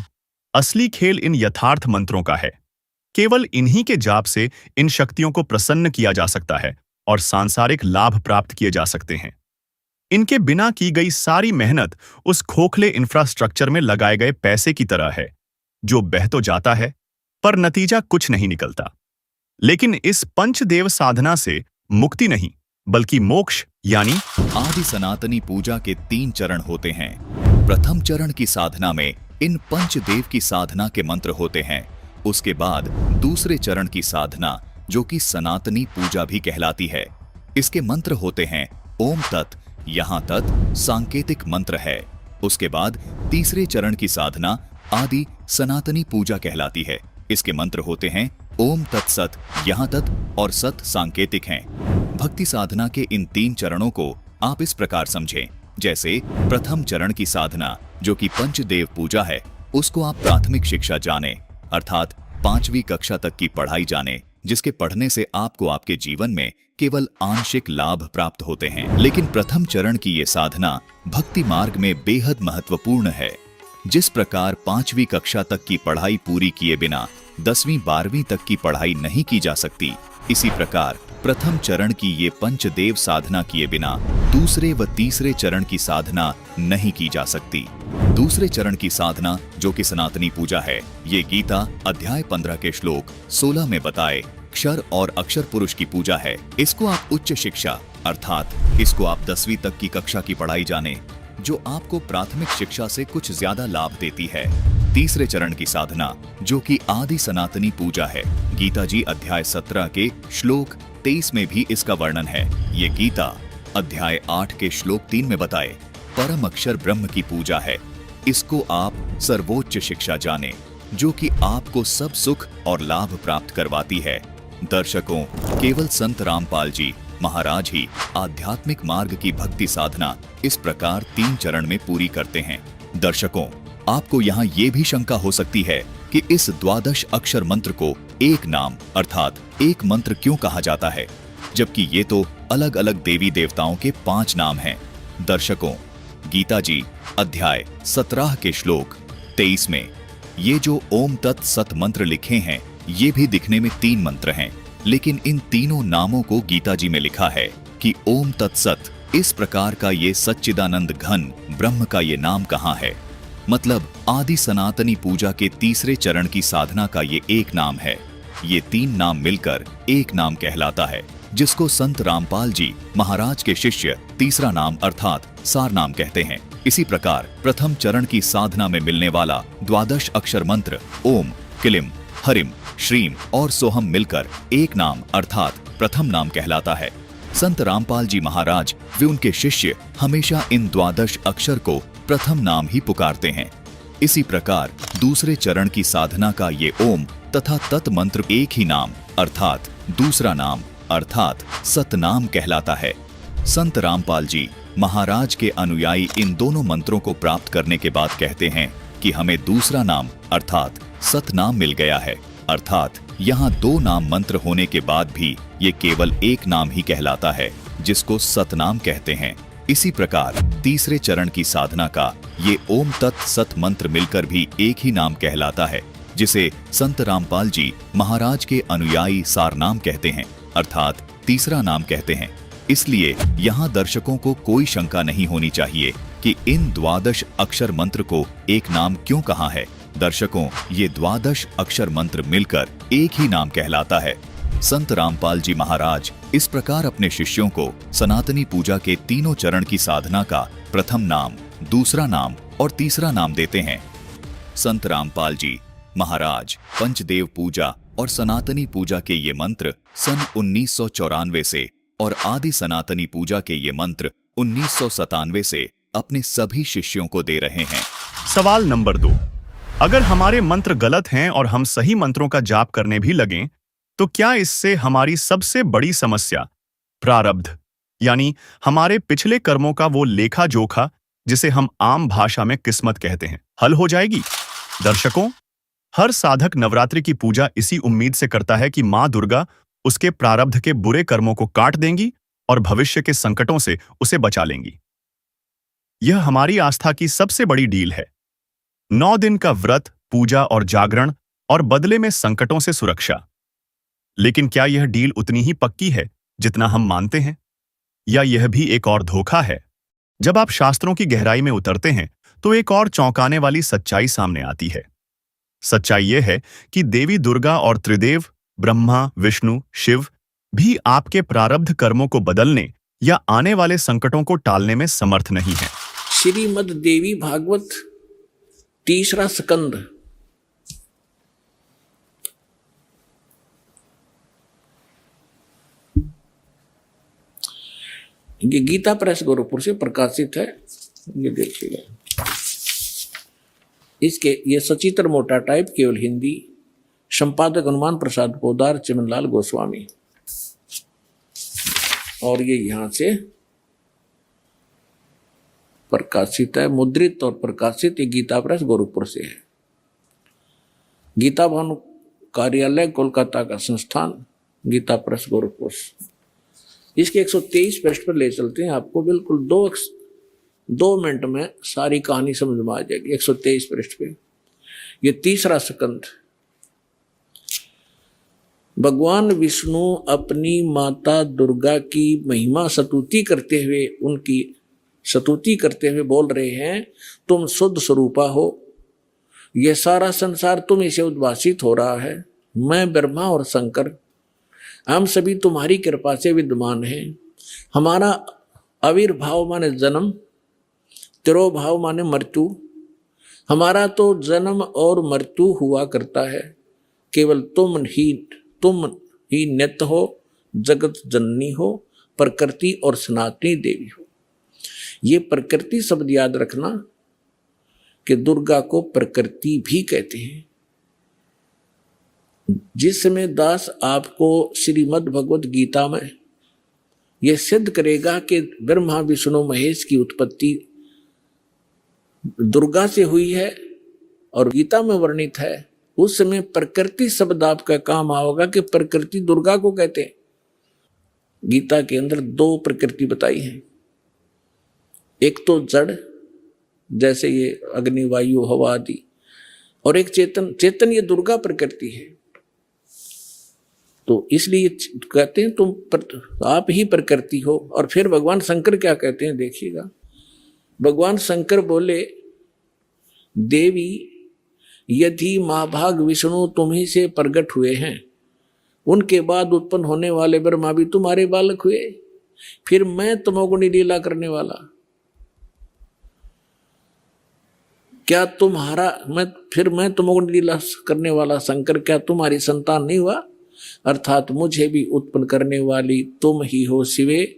असली खेल इन यथार्थ मंत्रों का है। केवल इन्हीं के जाप से इन शक्तियों को प्रसन्न किया जा सकता है और सांसारिक लाभ प्राप्त किए जा सकते हैं। इनके बिना की गई सारी मेहनत उस खोखले इंफ्रास्ट्रक्चर में लगाए गए पैसे की तरह है, जो बह तो जाता है पर नतीजा कुछ नहीं निकलता। लेकिन इस पंचदेव साधना से मुक्ति नहीं बल्कि मोक्ष यानी आदि सनातनी पूजा के 3 चरण होते हैं। प्रथम चरण की साधना में इन पंचदेव की साधना के मंत्र होते हैं। उसके बाद दूसरे चरण की साधना, जो कि सनातनी पूजा भी कहलाती है, इसके मंत्र होते हैं ओम तत्, यहाँ तत् सांकेतिक मंत्र है। उसके बाद तीसरे चरण की साधना आदि सनातनी पूजा कहलाती है। इसके मंत्र होते हैं ओम तत्सत, यहाँ तत् और सत सांकेतिक हैं। भक्ति साधना के इन 3 चरणों को आप इस प्रकार समझें, जैसे प्रथम चरण की साधना जो कि पंचदेव पूजा है, उसको आप प्राथमिक शिक्षा जाने, अर्थात 5वीं कक्षा तक की पढ़ाई जाने, जिसके पढ़ने से आपको आपके जीवन में केवल आंशिक लाभ प्राप्त होते हैं। लेकिन प्रथम चरण की ये साधना भक्ति मार्ग में बेहद महत्वपूर्ण है। जिस प्रकार 5वीं कक्षा तक की पढ़ाई पूरी किए बिना 10वीं 12वीं तक की पढ़ाई नहीं की जा सकती, इसी प्रकार प्रथम चरण की ये पंचदेव साधना किए बिना दूसरे व तीसरे चरण की साधना नहीं की जा सकती। दूसरे चरण की साधना जो कि सनातनी पूजा है, ये गीता अध्याय 15 के श्लोक 16 में बताए क्षर और अक्षर पुरुष की पूजा है। इसको आप उच्च शिक्षा अर्थात इसको आप 10वीं तक की कक्षा की पढ़ाई जाने, जो आपको प्राथमिक शिक्षा से कुछ ज्यादा लाभ देती है। तीसरे चरण की साधना जो कि आदि सनातनी पूजा है, गीता जी अध्याय 17 के श्लोक 23 में भी इसका वर्णन है। ये गीता अध्याय 8 के श्लोक 3 में बताए परम अक्षर ब्रह्म की पूजा है। इसको आप सर्वोच्च शिक्षा जाने, जो कि आपको सब सुख और लाभ प्राप्त करवाती है। दर्शकों, केवल संत रामपाल जी महाराज ही आध्यात्मिक मार्ग की भक्ति साधना इस प्रकार 3 चरण में पूरी करते हैं। दर्शकों, आपको यहाँ ये भी शंका हो सकती है कि इस 12 अक्षर मंत्र को एक नाम अर्थात एक मंत्र क्यों कहा जाता है, जबकि ये तो अलग अलग देवी देवताओं के 5 नाम हैं। दर्शकों, गीता जी अध्याय 17 के श्लोक 23 में ये जो ओम तत् सत मंत्र लिखे हैं, ये भी दिखने में 3 मंत्र हैं, लेकिन इन तीनों नामों को गीता जी में लिखा है कि ओम तत्सत। इस प्रकार का ये सच्चिदानंद घन ब्रह्म का ये नाम कहाँ है? मतलब आदि सनातनी पूजा के तीसरे चरण की साधना का ये एक नाम है। ये 3 नाम मिलकर एक नाम कहलाता है, जिसको संत रामपाल जी महाराज के शिष्य तीसरा नाम अर्थात सार नाम कहते हैं। इसी प्रकार प्रथम चरण की साधना में मिलने वाला 12 अक्षर मंत्र ओम, किलिम, हरिम, श्रीम और सोहम मिलकर एक नाम अर्थात प्रथम नाम कहलाता है। संत रामपाल जी महाराज वे उनके शिष्य हमेशा इन 12 अक्षर को प्रथम नाम ही पुकारते हैं। इसी प्रकार दूसरे चरण की साधना का ये ओम तथा तत् मंत्र एक ही नाम अर्थात दूसरा नाम अर्थात सतनाम कहलाता है। संत रामपाल जी महाराज के अनुयायी इन दोनों मंत्रों को प्राप्त करने के बाद कहते हैं कि हमें दूसरा नाम अर्थात सतनाम मिल गया है, अर्थात यहाँ 2 नाम मंत्र होने के बाद भी ये केवल एक नाम ही कहलाता है, जिसको सतनाम कहते हैं। इसी प्रकार तीसरे चरण की साधना का ये ओम तत् सत मंत्र मिलकर भी एक ही नाम कहलाता है, जिसे संत रामपाल जी महाराज के अनुयायी सारनाम कहते हैं, अर्थात तीसरा नाम कहते हैं। इसलिए यहाँ दर्शकों को कोई शंका नहीं होनी चाहिए कि इन 12 अक्षर मंत्र को एक नाम क्यों कहा है। दर्शकों, ये 12 अक्षर मंत्र मिलकर एक ही नाम कहलाता है। संत रामपाल जी महाराज इस प्रकार अपने शिष्यों को सनातनी पूजा के तीनों चरण की साधना का प्रथम नाम, दूसरा नाम और तीसरा नाम देते हैं। संत रामपाल जी महाराज पंचदेव पूजा और सनातनी पूजा के ये मंत्र सन 1994 से और आदि सनातनी पूजा के ये मंत्र 1997 से अपने सभी शिष्यों को दे रहे हैं। सवाल नंबर 2, अगर हमारे मंत्र गलत हैं और हम सही मंत्रों का जाप करने भी लगें, तो क्या इससे हमारी सबसे बड़ी समस्या प्रारब्ध यानी हमारे पिछले कर्मों का वो लेखा जोखा जिसे हम आम भाषा में किस्मत कहते हैं, हल हो जाएगी? दर्शकों, हर साधक नवरात्रि की पूजा इसी उम्मीद से करता है कि मां दुर्गा उसके प्रारब्ध के बुरे कर्मों को काट देंगी और भविष्य के संकटों से उसे बचा लेंगी। यह हमारी आस्था की सबसे बड़ी डील है। 9 दिन का व्रत, पूजा और जागरण, और बदले में संकटों से सुरक्षा। लेकिन क्या यह डील उतनी ही पक्की है जितना हम मानते हैं, या यह भी एक और धोखा है? जब आप शास्त्रों की गहराई में उतरते हैं तो एक और चौंकाने वाली सच्चाई सामने आती है। सच्चाई यह है कि देवी दुर्गा और त्रिदेव ब्रह्मा, विष्णु, शिव भी आपके प्रारब्ध कर्मों को बदलने या आने वाले संकटों को टालने में समर्थ नहीं है। श्रीमद् देवी भागवत 3रा स्कंद। ये गीता प्रेस गोरखपुर से प्रकाशित है। ये देखिएगा, इसके ये सचित्र मोटा टाइप, केवल हिंदी, संपादक हनुमान प्रसाद पोदार, चिमनलाल गोस्वामी। और ये यहां से प्रकाशित है, मुद्रित और प्रकाशित। ये गीता प्रेस गोरखपुर से है। गीता भवन कार्यालय कोलकाता का संस्थान, गीता प्रेस गोरखपुर। इसके 123 पृष्ठ पर ले चलते हैं आपको। बिल्कुल 2 मिनट में सारी कहानी समझ में आ जाएगी। 123 पृष्ठ पे ये 3रा स्कंद। भगवान विष्णु अपनी माता दुर्गा की महिमा स्तुति करते हुए, उनकी स्तुति करते हुए बोल रहे हैं, तुम शुद्ध स्वरूपा हो, यह सारा संसार तुम इसे उद्भासित हो रहा है। मैं ब्रह्मा और शंकर, हम सभी तुम्हारी कृपा से विद्यमान हैं। हमारा आविर्भाव माने जन्म, तिरोभाव माने मृत्यु। हमारा तो जन्म और मृत्यु हुआ करता है, केवल तुम ही नित्य हो, जगत जननी हो, प्रकृति और सनातनी देवी हो। ये प्रकृति शब्द याद रखना कि दुर्गा को प्रकृति भी कहते हैं। जिस समय दास आपको श्रीमद् भगवत गीता में यह सिद्ध करेगा कि ब्रह्मा विष्णु महेश की उत्पत्ति दुर्गा से हुई है और गीता में वर्णित है, उस समय प्रकृति शब्द आपका काम आओगा कि प्रकृति दुर्गा को कहते हैं। गीता के अंदर 2 प्रकृति बताई है। एक तो जड़, जैसे ये अग्नि, वायु, हवा आदि, और एक चेतन। चेतन ये दुर्गा प्रकृति है। तो इसलिए कहते हैं तुम आप ही प्रकृति हो। और फिर भगवान शंकर क्या कहते हैं, देखिएगा। भगवान शंकर बोले, देवी यदि महाभाग विष्णु तुम्ही से प्रकट हुए हैं, उनके बाद उत्पन्न होने वाले ब्रह्मा भी तुम्हारे बालक हुए, फिर मैं तमोगुणी लीला करने वाला, क्या मैं तमोगुणी लीला करने वाला शंकर क्या तुम्हारी संतान नहीं हुआ? अर्थात मुझे भी उत्पन्न करने वाली तुम ही हो शिवे।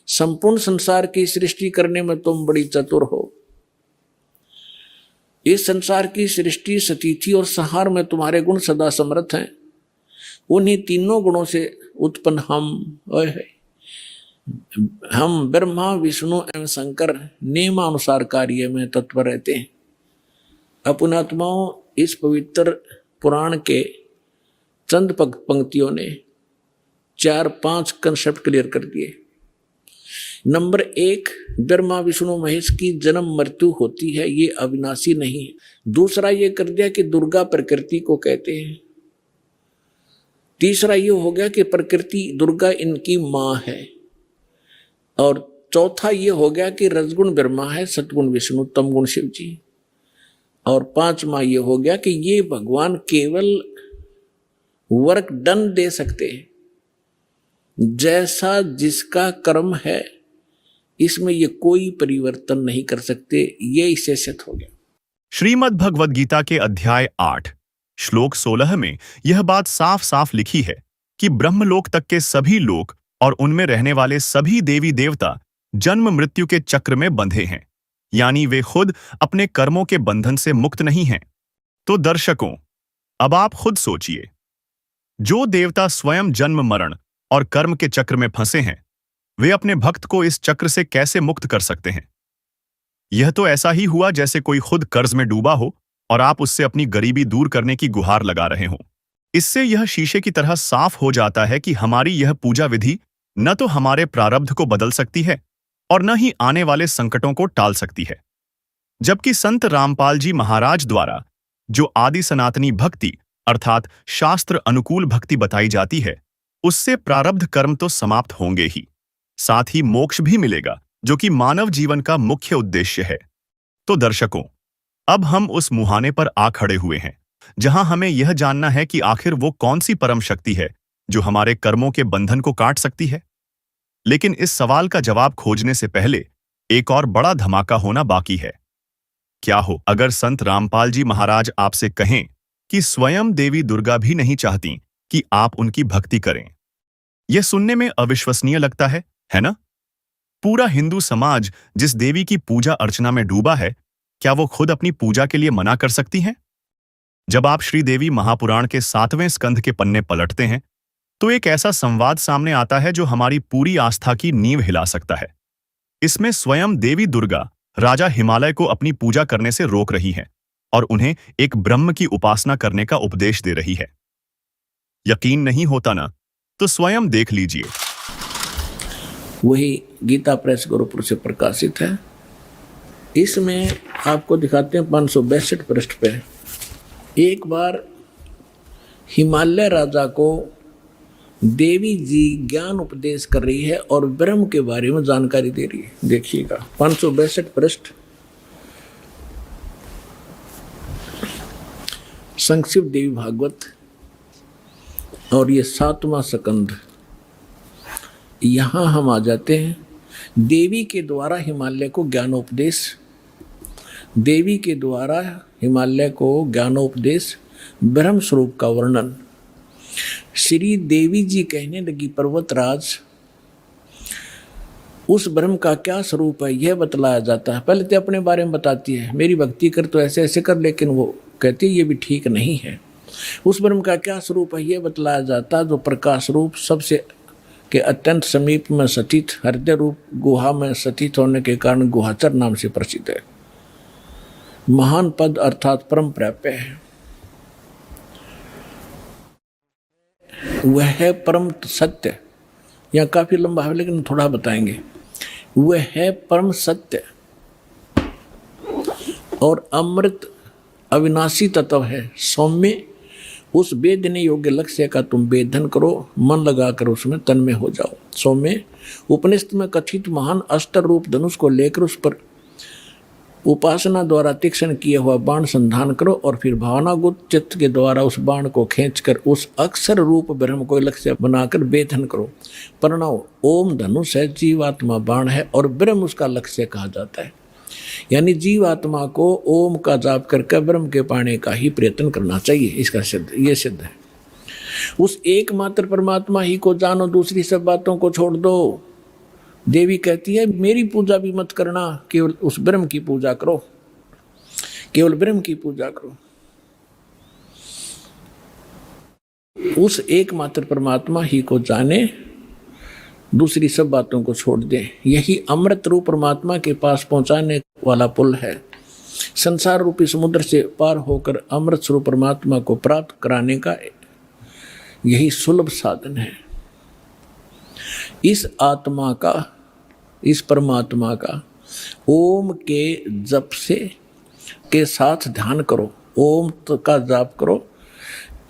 संपूर्ण संसार की सृष्टि करने में तुम बड़ी चतुर हो। इस संसार की सृष्टि, स्थिति और संहार में तुम्हारे गुण सदा समर्थ हैं। उन्हीं तीनों गुणों से उत्पन्न हम ब्रह्मा, विष्णु एवं शंकर नियमानुसार कार्य में तत्पर रहते हैं। अपनात्माओं, इस पवित्र पुराण के चंद पंक्तियों ने 4-5 कंसेप्ट क्लियर कर दिए। नंबर 1, ब्रह्मा विष्णु महेश की जन्म मृत्यु होती है, ये अविनाशी नहीं है। दूसरा ये कर दिया कि दुर्गा प्रकृति को कहते हैं। तीसरा ये हो गया कि प्रकृति दुर्गा इनकी मां है। और चौथा ये हो गया कि रजगुण ब्रह्मा है, सतगुण विष्णु, तमगुण शिव जी। और 5वां ये हो गया कि ये भगवान केवल वर्क डन दे सकते हैं, जैसा जिसका कर्म है, इसमें ये कोई परिवर्तन नहीं कर सकते। ये इससे सिद्ध हो गया। श्रीमद् भगवद गीता के अध्याय 8 श्लोक 16 में यह बात साफ साफ लिखी है कि ब्रह्मलोक तक के सभी लोक और उनमें रहने वाले सभी देवी देवता जन्म मृत्यु के चक्र में बंधे हैं, यानी वे खुद अपने कर्मों के बंधन से मुक्त नहीं हैं। तो दर्शकों, अब आप खुद सोचिए, जो देवता स्वयं जन्म मरण और कर्म के चक्र में फंसे हैं, वे अपने भक्त को इस चक्र से कैसे मुक्त कर सकते हैं? यह तो ऐसा ही हुआ जैसे कोई खुद कर्ज में डूबा हो और आप उससे अपनी गरीबी दूर करने की गुहार लगा रहे हो। इससे यह शीशे की तरह साफ हो जाता है कि हमारी यह पूजा विधि न तो हमारे प्रारब्ध को बदल सकती है और न ही आने वाले संकटों को टाल सकती है। जबकि संत रामपाल जी महाराज द्वारा जो आदि सनातनी भक्ति अर्थात शास्त्र अनुकूल भक्ति बताई जाती है, उससे प्रारब्ध कर्म तो समाप्त होंगे ही, साथ ही मोक्ष भी मिलेगा, जो कि मानव जीवन का मुख्य उद्देश्य है। तो दर्शकों, अब हम उस मुहाने पर आ खड़े हुए हैं जहां हमें यह जानना है कि आखिर वो कौन सी परम शक्ति है जो हमारे कर्मों के बंधन को काट सकती है। लेकिन इस सवाल का जवाब खोजने से पहले एक और बड़ा धमाका होना बाकी है। क्या हो अगर संत रामपाल जी महाराज आपसे कहें कि स्वयं देवी दुर्गा भी नहीं चाहती कि आप उनकी भक्ति करें? यह सुनने में अविश्वसनीय लगता है ना? पूरा हिंदू समाज जिस देवी की पूजा अर्चना में डूबा है, क्या वो खुद अपनी पूजा के लिए मना कर सकती हैं? जब आप श्रीदेवी महापुराण के 7वें स्कंध के पन्ने पलटते हैं, तो एक ऐसा संवाद सामने आता है जो हमारी पूरी आस्था की नींव हिला सकता है। इसमें स्वयं देवी दुर्गा राजा हिमालय को अपनी पूजा करने से रोक रही हैं और उन्हें एक ब्रह्म की उपासना करने का उपदेश दे रही है। यकीन नहीं होता ना? तो स्वयं देख लीजिए। वही गीता प्रेस गोरखपुर से प्रकाशित है। इसमें आपको दिखाते हैं 562 पृष्ठ पे। एक बार हिमालय राजा को देवी जी ज्ञान उपदेश कर रही है और ब्रह्म के बारे में जानकारी दे रही है। देखिएगा 562 पृष्ठ, संक्षिप्त देवी भागवत, और ये 7वां स्कंध। यहाँ हम आ जाते हैं। देवी के द्वारा हिमालय को ज्ञानोपदेश, देवी के द्वारा हिमालय को ज्ञानोपदेश, ब्रह्म स्वरूप का वर्णन। श्री देवी जी कहने लगी, पर्वतराज, उस ब्रह्म का क्या स्वरूप है यह बतलाया जाता है। पहले तो अपने बारे में बताती है, मेरी भक्ति कर तो ऐसे ऐसे कर, लेकिन वो कहती है ये भी ठीक नहीं है। उस ब्रह्म का क्या स्वरूप है यह बतलाया जाता है, जो प्रकाश रूप सबसे के अत्यंत समीप में स्थित, हृदय रूप गुहा में स्थित होने के कारण गुहाचर नाम से प्रसिद्ध है। महान पद अर्थात परम प्राप्य है। वह है परम सत्य। यह काफी लंबा है लेकिन थोड़ा बताएंगे। वह है परम सत्य और अमृत अविनाशी तत्व है। सौम्य, उस वेदने योग्य लक्ष्य का तुम वेदन करो, मन लगाकर उसमें तन्मय हो जाओ। सौम्य, उपनिषद में कथित महान अस्त्र रूप धनुष को लेकर उस पर उपासना द्वारा तीक्ष्ण किया हुआ बाण संधान करो और फिर भावनागुत चित्त के द्वारा उस बाण को खींचकर उस अक्षर रूप ब्रह्म को लक्ष्य बनाकर वेदन करो। प्रणव, ओम धनुष है, जीवात्मा बाण है और ब्रह्म उसका लक्ष्य कहा जाता है। यानी जीवात्मा को ओम का जाप करके ब्रह्म के पाने का ही प्रयत्न करना चाहिए। इसका सिद्ध, ये सिद्ध है। उस एकमात्र परमात्मा ही को जानो, दूसरी सब बातों को छोड़ दो। देवी कहती है मेरी पूजा भी मत करना, केवल उस ब्रह्म की पूजा करो, केवल ब्रह्म की पूजा करो। उस एकमात्र परमात्मा ही को जाने, दूसरी सब बातों को छोड़ दे। यही अमृत रूप परमात्मा के पास पहुंचाने वाला पुल है। संसार रूपी समुद्र से पार होकर अमृत स्वरूप परमात्मा को प्राप्त कराने का यही सुलभ साधन है। इस आत्मा का, इस परमात्मा का ओम के जप से के साथ ध्यान करो। ओम का जाप करो।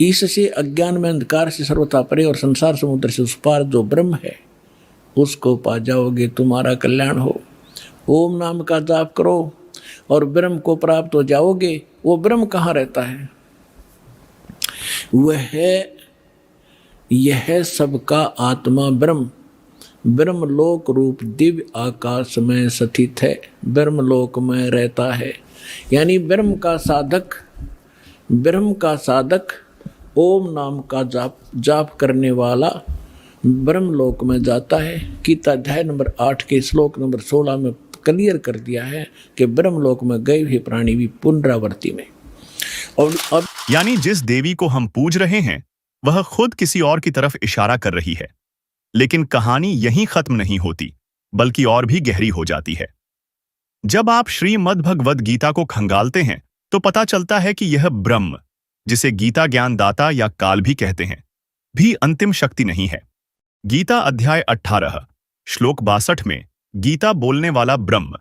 इससे अज्ञान में अंधकार से सर्वथा परे और संसार समुद्र से उस पार जो ब्रह्म है उसको पा जाओगे, तुम्हारा कल्याण हो। ओम नाम का जाप करो और ब्रह्म को प्राप्त हो जाओगे। वो ब्रह्म कहाँ रहता है? वह है, यह सबका आत्मा ब्रह्म, ब्रह्मलोक रूप दिव्य आकाश में स्थित है, ब्रह्मलोक में रहता है। यानी ब्रह्म का साधक ओम नाम का जाप करने वाला ब्रह्मलोक में जाता है। गीता अध्याय नंबर 8 के श्लोक नंबर 16 में क्लियर कर दिया है कि ब्रह्मलोक में गए हुए प्राणी भी पुनरावृत्ति में। और अब यानी जिस देवी को हम पूज रहे हैं वह खुद किसी और की तरफ इशारा कर रही है। लेकिन कहानी यहीं खत्म नहीं होती, बल्कि और भी गहरी हो जाती है। जब आप श्रीमद् भगवद गीता को खंगालते हैं तो पता चलता है कि यह ब्रह्म, जिसे गीता ज्ञान दाता या काल भी कहते हैं, भी अंतिम शक्ति नहीं है। गीता अध्याय 18 श्लोक 62 में गीता बोलने वाला ब्रह्म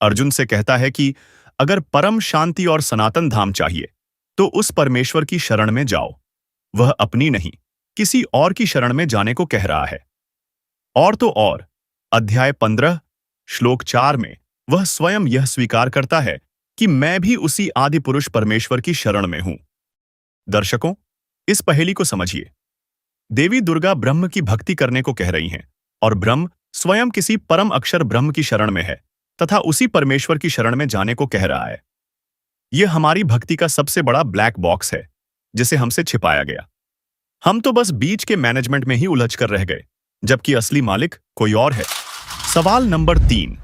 अर्जुन से कहता है कि अगर परम शांति और सनातन धाम चाहिए तो उस परमेश्वर की शरण में जाओ। वह अपनी नहीं, किसी और की शरण में जाने को कह रहा है। और तो और अध्याय 15 श्लोक 4 में वह स्वयं यह स्वीकार करता है कि मैं भी उसी आदि पुरुष परमेश्वर की शरण में हूं। दर्शकों, इस पहेली को समझिए। देवी दुर्गा ब्रह्म की भक्ति करने को कह रही हैं और ब्रह्म स्वयं किसी परम अक्षर ब्रह्म की शरण में है तथा उसी परमेश्वर की शरण में जाने को कह रहा है। यह हमारी भक्ति का सबसे बड़ा ब्लैक बॉक्स है जिसे हमसे छिपाया गया। हम तो बस बीच के मैनेजमेंट में ही उलझ कर रह गए, जबकि असली मालिक कोई और है। सवाल नंबर 3,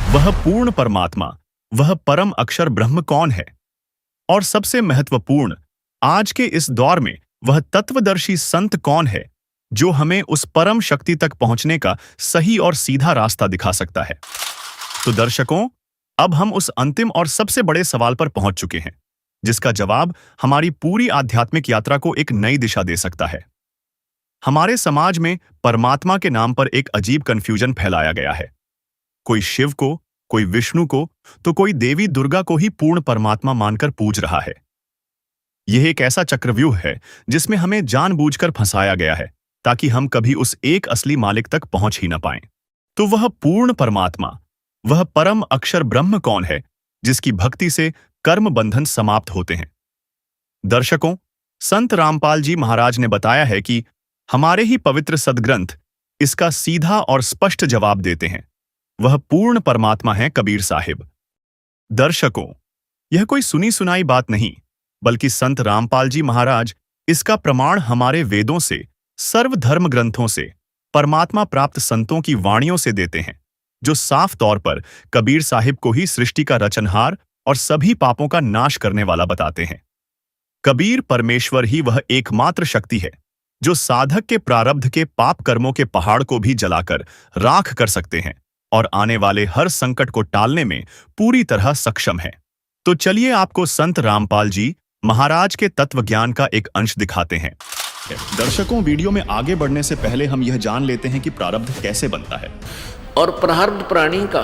वह पूर्ण परमात्मा, वह परम अक्षर ब्रह्म कौन है? और सबसे महत्वपूर्ण, आज के इस दौर में वह तत्वदर्शी संत कौन है जो हमें उस परम शक्ति तक पहुंचने का सही और सीधा रास्ता दिखा सकता है? तो दर्शकों, अब हम उस अंतिम और सबसे बड़े सवाल पर पहुंच चुके हैं जिसका जवाब हमारी पूरी आध्यात्मिक यात्रा को एक नई दिशा दे सकता है। हमारे समाज में परमात्मा के नाम पर एक अजीब कंफ्यूजन फैलाया गया है। कोई शिव को, कोई विष्णु को, तो कोई देवी दुर्गा को ही पूर्ण परमात्मा मानकर पूज रहा है। यह एक ऐसा चक्रव्यूह है जिसमें हमें जानबूझकर फंसाया गया है ताकि हम कभी उस एक असली मालिक तक पहुंच ही न पाएं। तो वह पूर्ण परमात्मा, वह परम अक्षर ब्रह्म कौन है जिसकी भक्ति से कर्म बंधन समाप्त होते हैं? दर्शकों, संत रामपाल जी महाराज ने बताया है कि हमारे ही पवित्र सदग्रंथ इसका सीधा और स्पष्ट जवाब देते हैं। वह पूर्ण परमात्मा है कबीर साहिब। दर्शकों, यह कोई सुनी सुनाई बात नहीं, बल्कि संत रामपाल जी महाराज इसका प्रमाण हमारे वेदों से, सर्वधर्म ग्रंथों से, परमात्मा प्राप्त संतों की वाणियों से देते हैं, जो साफ तौर पर कबीर साहिब को ही सृष्टि का रचनहार और सभी पापों का नाश करने वाला बताते हैं। कबीर परमेश्वर ही वह एकमात्र शक्ति है जो साधक के प्रारब्ध के पाप कर्मों के पहाड़ को भी जलाकर राख कर सकते हैं और आने वाले हर संकट को टालने में पूरी तरह सक्षम है। तो चलिए आपको संत रामपाल जी महाराज के तत्व ज्ञान का एक अंश दिखाते हैं। दर्शकों, वीडियो में आगे बढ़ने से पहले हम यह जान लेते हैं कि प्रारब्ध कैसे बनता है और प्रारब्ध प्राणी का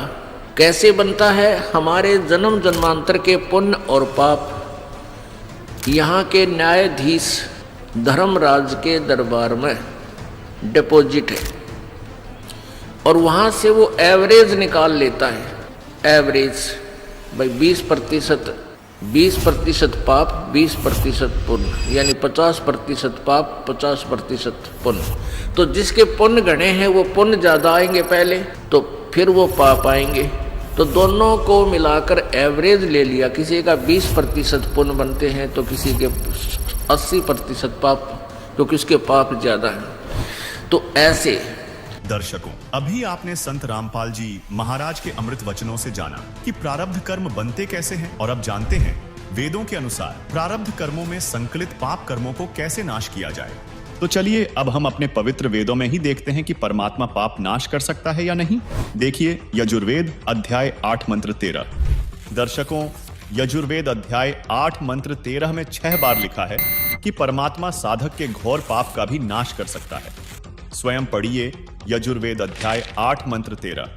कैसे बनता है। हमारे जन्म जन्मांतर के पुण्य और पाप यहाँ के न्यायाधीश धर्मराज के दरबार में डिपॉजिट है और वहाँ से वो एवरेज निकाल लेता है। एवरेज भाई 20% पाप 20% पुण्य, यानी 50% पाप 50% पुण्य। तो जिसके पुण्य गणे हैं वो पुण्य ज़्यादा आएंगे पहले, तो फिर वो पाप आएंगे। तो दोनों को मिलाकर एवरेज ले लिया। किसी का 20% पुण्य बनते हैं तो किसी के 80% पाप, क्योंकि उसके पाप ज़्यादा हैं। तो ऐसे दर्शकों, अभी आपने संत रामपाल जी महाराज के अमृत वचनों से जाना कि प्रारब्ध कर्म बनते कैसे हैं, और अब जानते हैं वेदों के अनुसार प्रारब्ध कर्मों में संकलित पाप कर्मों को कैसे नाश किया जाए। तो चलिए अब हम अपने पवित्र वेदों में ही देखते हैं कि परमात्मा पाप नाश कर सकता है या नहीं। देखिए यजुर्वेद अध्याय 8 मंत्र 13। दर्शकों, यजुर्वेद अध्याय 8 मंत्र 13 में 6 बार लिखा है कि परमात्मा साधक के घोर पाप का भी नाश कर सकता है। स्वयं पढ़िए यजुर्वेद अध्याय 8 मंत्र 13,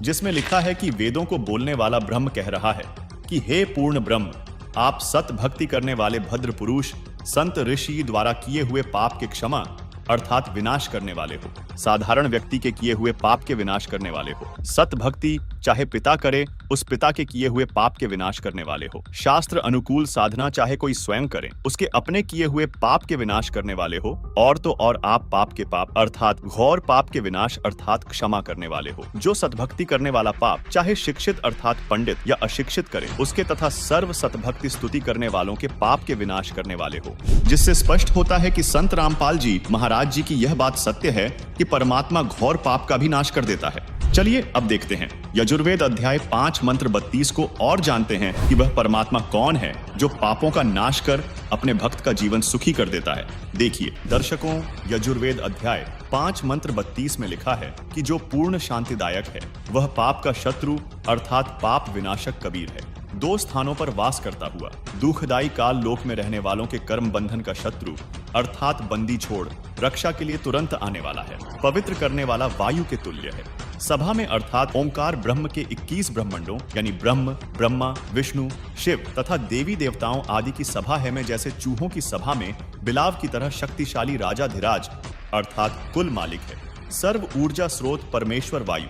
जिसमें लिखा है कि वेदों को बोलने वाला ब्रह्म कह रहा है कि हे पूर्ण ब्रह्म, आप सत भक्ति करने वाले भद्र पुरुष संत ऋषि द्वारा किए हुए पाप के क्षमा अर्थात विनाश करने वाले हो, साधारण व्यक्ति के किए हुए पाप के विनाश करने वाले हो। सत भक्ति चाहे पिता करे, उस पिता के किए हुए पाप के विनाश करने वाले हो। शास्त्र अनुकूल साधना चाहे कोई स्वयं करे, उसके अपने किए हुए पाप के विनाश करने वाले हो। और तो और आप पाप के पाप अर्थात घोर पाप के विनाश अर्थात क्षमा करने वाले हो। जो सतभक्ति करने वाला पाप चाहे शिक्षित अर्थात पंडित या अशिक्षित करे, उसके तथा सर्व सतभक्ति स्तुति करने वालों के पाप के विनाश करने वाले हो। जिससे स्पष्ट होता है कि संत रामपाल जी महाराज जी की यह बात सत्य है कि परमात्मा घोर पाप का भी नाश कर देता है। चलिए अब देखते हैं यजुर्वेद अध्याय 5 मंत्र 32 को और जानते हैं कि वह परमात्मा कौन है जो पापों का नाश कर अपने भक्त का जीवन सुखी कर देता है। देखिए दर्शकों, यजुर्वेद अध्याय 5 मंत्र 32 में लिखा है कि जो पूर्ण शांतिदायक है वह पाप का शत्रु अर्थात पाप विनाशक कबीर है। 2 स्थानों पर वास करता हुआ दुखदायी काल लोक में रहने वालों के कर्म बंधन का शत्रु अर्थात बंदी छोड़ रक्षा के लिए तुरंत आने वाला है। पवित्र करने वाला वायु के तुल्य है। सभा में अर्थात ओंकार ब्रह्म के 21 ब्रह्मंडों यानी ब्रह्म, ब्रह्मा, विष्णु, शिव तथा देवी देवताओं आदि की सभा है में जैसे चूहों की सभा में बिलाव की तरह शक्तिशाली राजाधिराज अर्थात कुल मालिक है। सर्व ऊर्जा स्रोत परमेश्वर वायु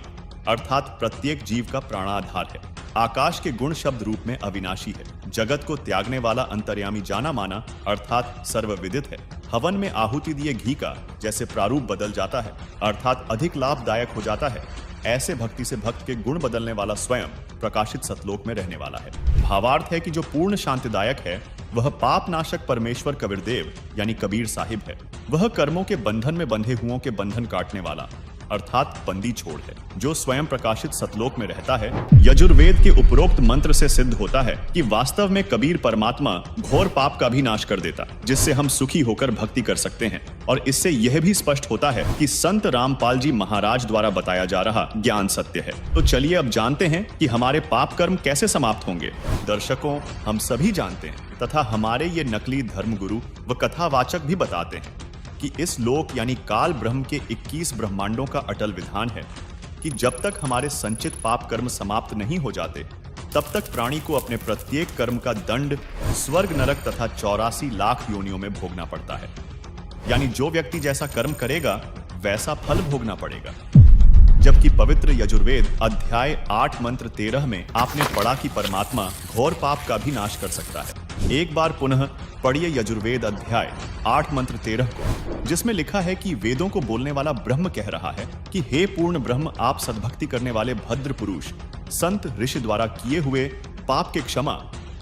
अर्थात प्रत्येक जीव का प्राणाधार है। आकाश के गुण शब्द रूप में अविनाशी है। जगत को त्यागने वाला अंतर्यामी जाना माना अर्थात सर्वविदित है। हवन में आहुति दिए घी का जैसे प्रारूप बदल जाता है अर्थात अधिक लाभदायक हो जाता है, ऐसे भक्ति से भक्त के गुण बदलने वाला स्वयं प्रकाशित सतलोक में रहने वाला है। भावार्थ है कि जो पूर्ण शांतिदायक है वह पाप नाशक परमेश्वर कबीरदेव यानी कबीर साहिब है। वह कर्मों के बंधन में बंधे हुओं के बंधन काटने वाला अर्थात बंदी छोड़ है जो स्वयं प्रकाशित सतलोक में रहता है। यजुर्वेद के उपरोक्त मंत्र से सिद्ध होता है कि वास्तव में कबीर परमात्मा घोर पाप का भी नाश कर देता, जिससे हम सुखी होकर भक्ति कर सकते हैं। और इससे यह भी स्पष्ट होता है कि संत रामपाल जी महाराज द्वारा बताया जा रहा ज्ञान सत्य है। तो चलिए अब जानते हैं कि हमारे पाप कर्म कैसे समाप्त होंगे। दर्शकों, हम सभी जानते हैं तथा हमारे ये नकली धर्मगुरु व कथावाचक भी बताते हैं कि इस लोक यानी काल ब्रह्म के 21 ब्रह्मांडों का अटल विधान है कि जब तक हमारे संचित पाप कर्म समाप्त नहीं हो जाते तब तक प्राणी को अपने प्रत्येक कर्म का दंड स्वर्ग नरक तथा 84 लाख योनियों में भोगना पड़ता है। यानी जो व्यक्ति जैसा कर्म करेगा वैसा फल भोगना पड़ेगा। जबकि पवित्र यजुर्वेद अध्याय 8 मंत्र 13 में आपने पढ़ा कि परमात्मा घोर पाप का भी नाश कर सकता है। एक बार पुनः पढ़िए यजुर्वेद अध्याय 8 मंत्र 13 को, जिसमें लिखा है कि वेदों को बोलने वाला ब्रह्म कह रहा है कि हे पूर्ण ब्रह्म, आप सद्भक्ति करने वाले भद्र पुरुष संत ऋषि द्वारा किए हुए पाप के क्षमा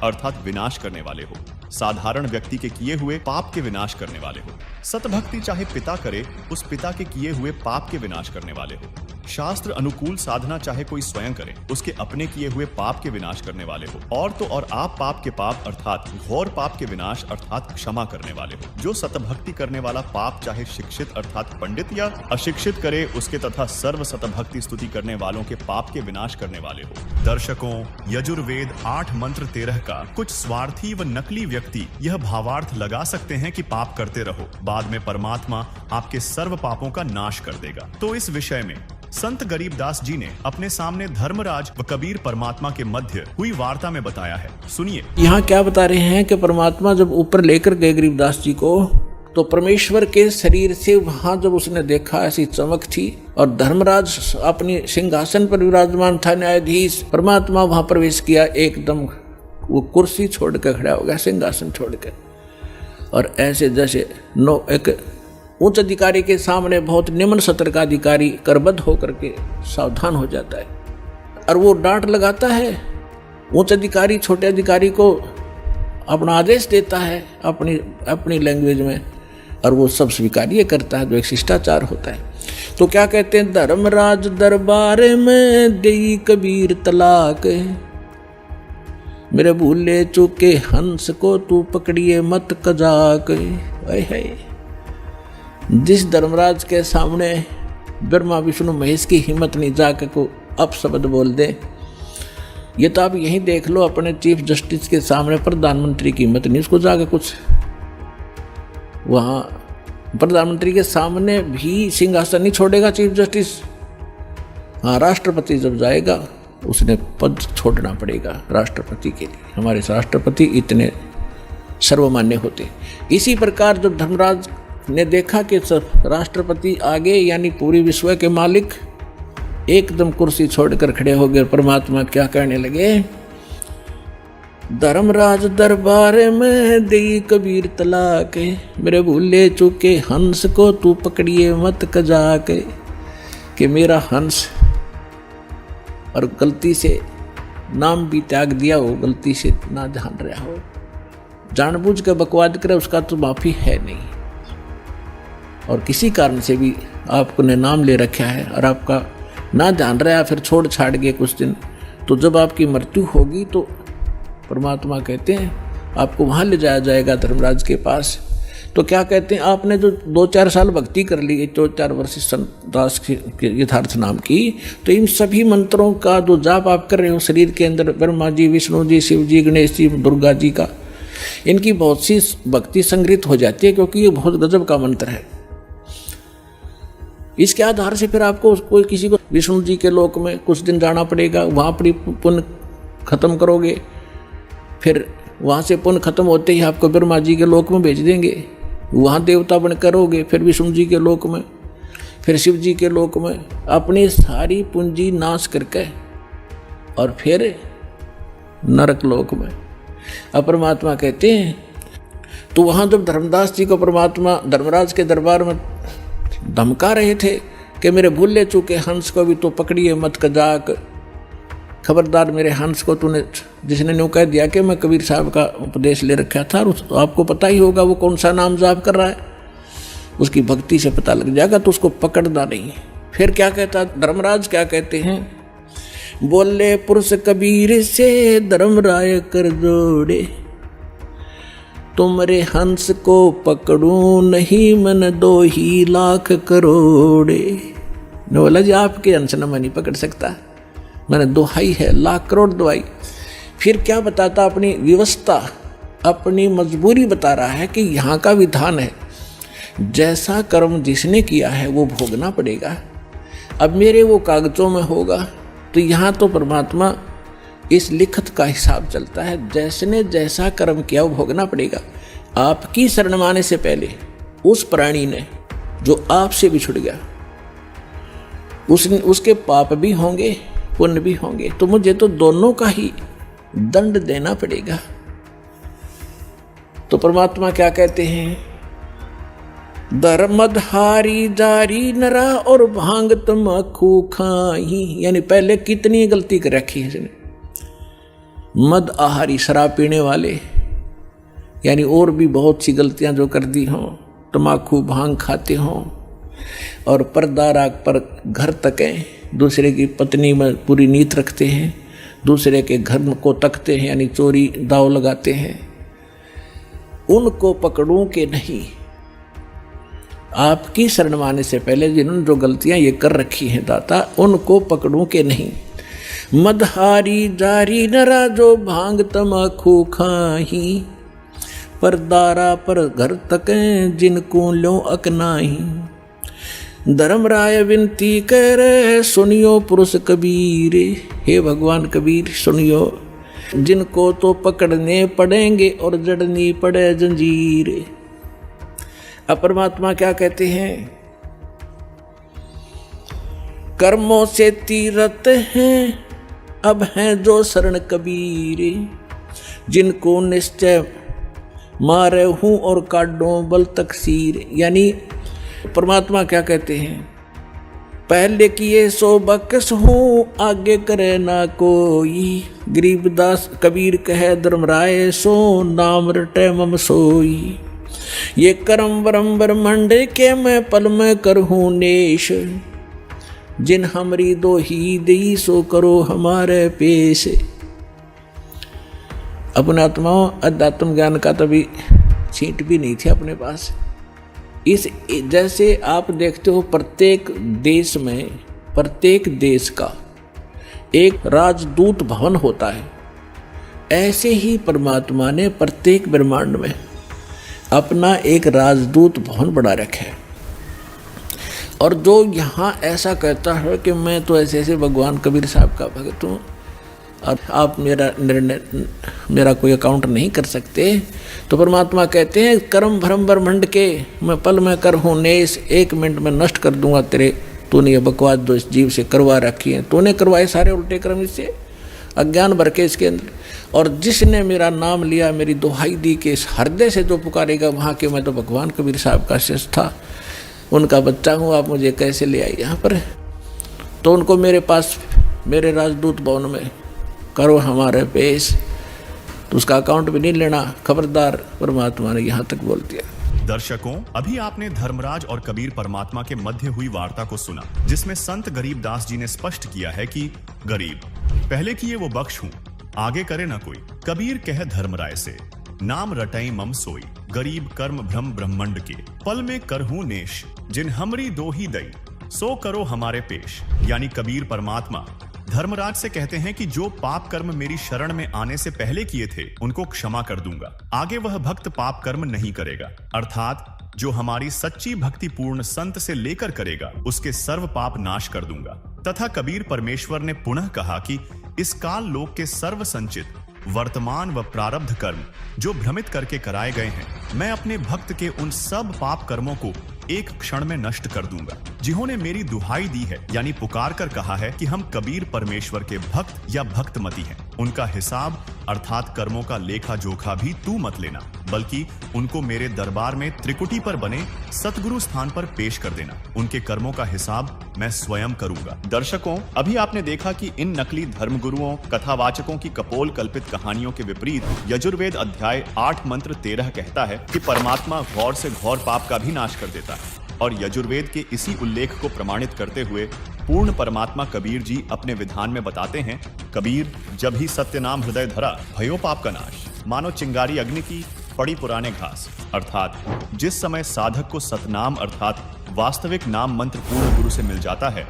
अर्थात विनाश करने वाले हो, साधारण व्यक्ति के किए हुए पाप के विनाश करने वाले हो। सतभक्ति चाहे पिता करे, उस पिता के किए हुए पाप के विनाश करने वाले हो। शास्त्र अनुकूल साधना चाहे कोई स्वयं करे, उसके अपने किए हुए पाप के विनाश करने वाले हो। और तो और आप पाप के पाप अर्थात घोर पाप के विनाश अर्थात क्षमा करने वाले हो। जो सतभक्ति करने वाला पाप चाहे शिक्षित अर्थात पंडित या अशिक्षित करे, उसके तथा सर्व सतभक्ति स्तुति करने वालों के पाप के विनाश करने वाले हो। दर्शकों, यजुर्वेद 8 मंत्र 13 का कुछ स्वार्थी व नकली व्यक्ति यह भावार्थ लगा सकते हैं कि पाप करते रहो, बाद में परमात्मा आपके सर्व पापों का नाश कर देगा। तो इस विषय में संत गरीबदास जी ने अपने सामने धर्मराज व कबीर परमात्मा के मध्य हुई वार्ता में बताया है। सुनिए। यहाँ क्या बता रहे हैं कि परमात्मा जब ऊपर लेकर गए गरीबदास जी को, तो परमेश्वर के शरीर से वहां जब उसने देखा ऐसी चमक थी और धर्मराज अपनी सिंहासन पर विराजमान था, न्यायाधीश, परमात्मा वहां प्रवेश किया, एकदम वो कुर्सी छोड़ कर खड़ा हो गया, सिंहासन छोड़ कर, और ऐसे जैसे एक उच्च अधिकारी के सामने बहुत निम्न सत्र का अधिकारी करबद्ध होकर के सावधान हो जाता है और वो डांट लगाता है। उच्च अधिकारी छोटे अधिकारी को अपना आदेश देता है अपनी लैंग्वेज में और वो सब स्वीकार्य करता है, जो एक शिष्टाचार होता है। तो क्या कहते हैं, धर्मराज दरबार में देई कबीर तलाक, मेरे भूले चूके हंस को तू पकड़िए मत कजाक। है जिस धर्मराज के सामने ब्रह्मा विष्णु महेश की हिम्मत नहीं जाकर को अपशब्द बोल दे, ये तो आप यहीं देख लो, अपने चीफ जस्टिस के सामने प्रधानमंत्री की हिम्मत नहीं, उसको जाकर कुछ वहाँ प्रधानमंत्री के सामने भी सिंहासन नहीं छोड़ेगा चीफ जस्टिस। हाँ, राष्ट्रपति जब जाएगा उसने पद छोड़ना पड़ेगा राष्ट्रपति के लिए। हमारे राष्ट्रपति इतने सर्वमान्य होते। इसी प्रकार जब धर्मराज ने देखा कि राष्ट्रपति आगे यानी पूरी विश्व के मालिक एकदम कुर्सी छोड़कर खड़े हो गए, परमात्मा क्या कहने लगे, धर्मराज दरबार में देई कबीर तलाक, मेरे भूले चूके हंस को तू पकड़िए मत कजाक, कि मेरा हंस और गलती से नाम भी त्याग दिया हो, गलती से ना ध्यान रहा हो, जानबूझ कर बकवाद करे, उसका तो माफी है नहीं। और किसी कारण से भी आपने नाम ले रखा है और आपका ना ध्यान रहा फिर छोड़ छाड़ गए कुछ दिन, तो जब आपकी मृत्यु होगी तो परमात्मा कहते हैं आपको वहाँ ले जाया जाएगा धर्मराज के पास। तो क्या कहते हैं, आपने जो 2-4 साल भक्ति कर ली, 2-4 वर्ष संतदास के यथार्थ नाम की, तो इन सभी मंत्रों का जो जाप आप कर रहे हो शरीर के अंदर, ब्रह्मा जी, विष्णु जी, शिव जी, गणेश जी, दुर्गा जी का, इनकी बहुत सी भक्ति संग्रहित हो जाती है, क्योंकि ये बहुत गजब का मंत्र है। इसके आधार से फिर आपको कोई किसी को विष्णु जी के लोक में कुछ दिन जाना पड़ेगा, वहाँ अपनी पुण्य खत्म करोगे, फिर वहाँ से पुण्य खत्म होते ही आपको ब्रह्मा जी के लोक में भेज देंगे, वहाँ देवता बन करोगे, फिर विष्णु जी के लोक में, फिर शिव जी के लोक में, अपनी सारी पूंजी नाश करके और फिर नरक लोक में। अब परमात्मा कहते हैं, तो वहाँ जब धर्मदास जी को परमात्मा धर्मराज के दरबार में धमका रहे थे कि मेरे भूले चूके हंस को भी तो पकड़िए मत कजाक, खबरदार मेरे हंस को तूने, जिसने न्यू कह दिया कि मैं कबीर साहब का उपदेश ले रखा था, और आपको पता ही होगा वो कौन सा नाम जाप कर रहा है, उसकी भक्ति से पता लग जाएगा, तो उसको पकड़ना नहीं। फिर क्या कहता धर्मराज, क्या कहते हैं, बोले पुरुष कबीर से धर्मराय कर जोड़े, तुमरे हंस को पकड़ूं नहीं मन 2 ही लाख करोड़े। ने बोला जी आपके हंस न मैं नहीं पकड़ सकता, मैंने दोहाई है, लाख करोड़ दोहाई। फिर क्या बताता, अपनी व्यवस्था, अपनी मजबूरी बता रहा है कि यहाँ का विधान है, जैसा कर्म जिसने किया है वो भोगना पड़ेगा। अब मेरे वो कागजों में होगा, तो यहाँ तो परमात्मा इस लिखत का हिसाब चलता है, जैसने जैसा कर्म किया वो भोगना पड़ेगा। आपकी शरण माने से पहले उस प्राणी ने जो आपसे बिछुड़ गया, उसके पाप भी होंगे, पुण्य भी होंगे, तो मुझे तो दोनों का ही दंड देना पड़ेगा। तो परमात्मा क्या कहते हैं, धर्मधारी जारी नरा और भांग तमाकू खाई, यानी पहले कितनी गलती कर रखी है इसने। मद आहारी शराब पीने वाले, यानी और भी बहुत सी गलतियां जो कर दी हों, तमाकू भांग खाते हों, और पर्दा राग पर घर तकें, दूसरे की पत्नी में पूरी नीयत रखते हैं, दूसरे के घर को तकते हैं, यानी चोरी दाव लगाते हैं, उनको पकड़ूं के नहीं। आपकी शरण माने से पहले जिन्होंने जो गलतियां ये कर रखी हैं दाता, उनको पकड़ूं के नहीं। मदहारी जारी नरा जो भांग तमाकू खाही, परदारा पर घर तकें जिनको लो अकनाही। धर्मराय विनती करे सुनियो पुरुष कबीर, हे भगवान कबीर सुनियो, जिनको तो पकड़ने पड़ेंगे और जड़नी पड़े जंजीर। अब परमात्मा क्या कहते हैं, कर्मों से तीरथ हैं अब हैं जो शरण कबीर, जिनको निश्चय मारे हूं और काटो बल तकसीर। यानी परमात्मा क्या कहते हैं, पहले किए सो बकस हूँ आगे करे ना कोई, गरीबदास कबीर कहे धर्मराय सो नाम रटे मम सोई। ये करम वरम ब्रह्मंड के मैं पल में करहूँ नेश, जिन हमरी दो ही दई सो करो हमारे पेश। अपने आत्माओं अध्यात्म ज्ञान का तभी छींट भी नहीं थी अपने पास। इस जैसे आप देखते हो प्रत्येक देश में, प्रत्येक देश का एक राजदूत भवन होता है, ऐसे ही परमात्मा ने प्रत्येक ब्रह्मांड में अपना एक राजदूत भवन बना रखा है। और जो यहाँ ऐसा कहता है कि मैं तो ऐसे ऐसे भगवान कबीर साहब का भक्त हूँ और आप मेरा निर्णय, मेरा कोई अकाउंट नहीं कर सकते, तो परमात्मा कहते हैं कर्म भ्रम ब्रह्मंड के मैं पल में कर हूँ नेश, 1 मिनट में नष्ट कर दूंगा तेरे, तूने ये बकवास जो इस जीव से करवा रखी है, तूने करवाए सारे उल्टे कर्म इससे, अज्ञान भर के इसके अंदर। और जिसने मेरा नाम लिया, मेरी दुहाई दी के इस हृदय से जो पुकारेगा वहाँ के, मैं तो भगवान कबीर साहब का शिष्य था, उनका बच्चा हूँ, आप मुझे कैसे ले आए यहाँ पर। तो उनको मेरे पास, मेरे राजदूत भवन में करो हमारे पेश, तो उसका अकाउंट भी नहीं लेना, खबरदार, परमात्मा ने यहाँ तक बोल दिया। दर्शकों, अभी आपने धर्मराज और कबीर परमात्मा के मध्य हुई वार्ता को सुना, जिसमें संत गरीबदास जी ने स्पष्ट किया है कि गरीब, पहले किए वो बख्श हूं, आगे करे ना कोई। कबीर कह धर्मराय से, नाम रटई मम सोई, गरीब कर्म भ्रम ब्रह्मंड के, पल में करहूं नेश, जिन हमरी दो ही दई, सो करो हमारे पेश। यानी कबीर परमात्मा धर्मराज से कहते हैं कि जो पाप कर्म मेरी शरण में आने से पहले किए थे उनको क्षमा कर दूंगा, आगे वह भक्त पाप कर्म नहीं करेगा। अर्थात जो हमारी सच्ची भक्ति पूर्ण संत से लेकर करेगा उसके सर्व पाप नाश कर दूंगा। तथा कबीर परमेश्वर ने पुनः कहा कि इस काल लोक के सर्व संचित वर्तमान व प्रारब्ध कर्म जो भ्रमित करके कराए गए हैं, मैं अपने भक्त के उन सब पाप कर्मों को एक क्षण में नष्ट कर दूंगा। जिन्होंने मेरी दुहाई दी है, यानी पुकार कर कहा है कि हम कबीर परमेश्वर के भक्त या भक्तमती हैं, उनका हिसाब अर्थात कर्मों का लेखा जोखा भी तू मत लेना, बल्कि उनको मेरे दरबार में त्रिकुटी पर बने सतगुरु स्थान पर पेश कर देना। उनके कर्मों का हिसाब मैं स्वयं करूंगा। दर्शकों, अभी आपने देखा कि इन नकली धर्मगुरुओं कथावाचकों की कपोल कल्पित कहानियों के विपरीत यजुर्वेद अध्याय 8 मंत्र 13 कहता है कि परमात्मा घौर से घौर पाप का भी नाश कर देता है। और यजुर्वेद के इसी उल्लेख को प्रमाणित करते हुए पूर्ण परमात्मा कबीर जी अपने विधान में बताते हैं, कबीर जब ही सत्य नाम हृदय धरा, भयो पाप का नाश, मानो चिंगारी अग्नि की पड़ी पुराने घास। अर्थात जिस समय साधक को सतनाम अर्थात वास्तविक नाम मंत्र पूर्ण गुरु से मिल जाता है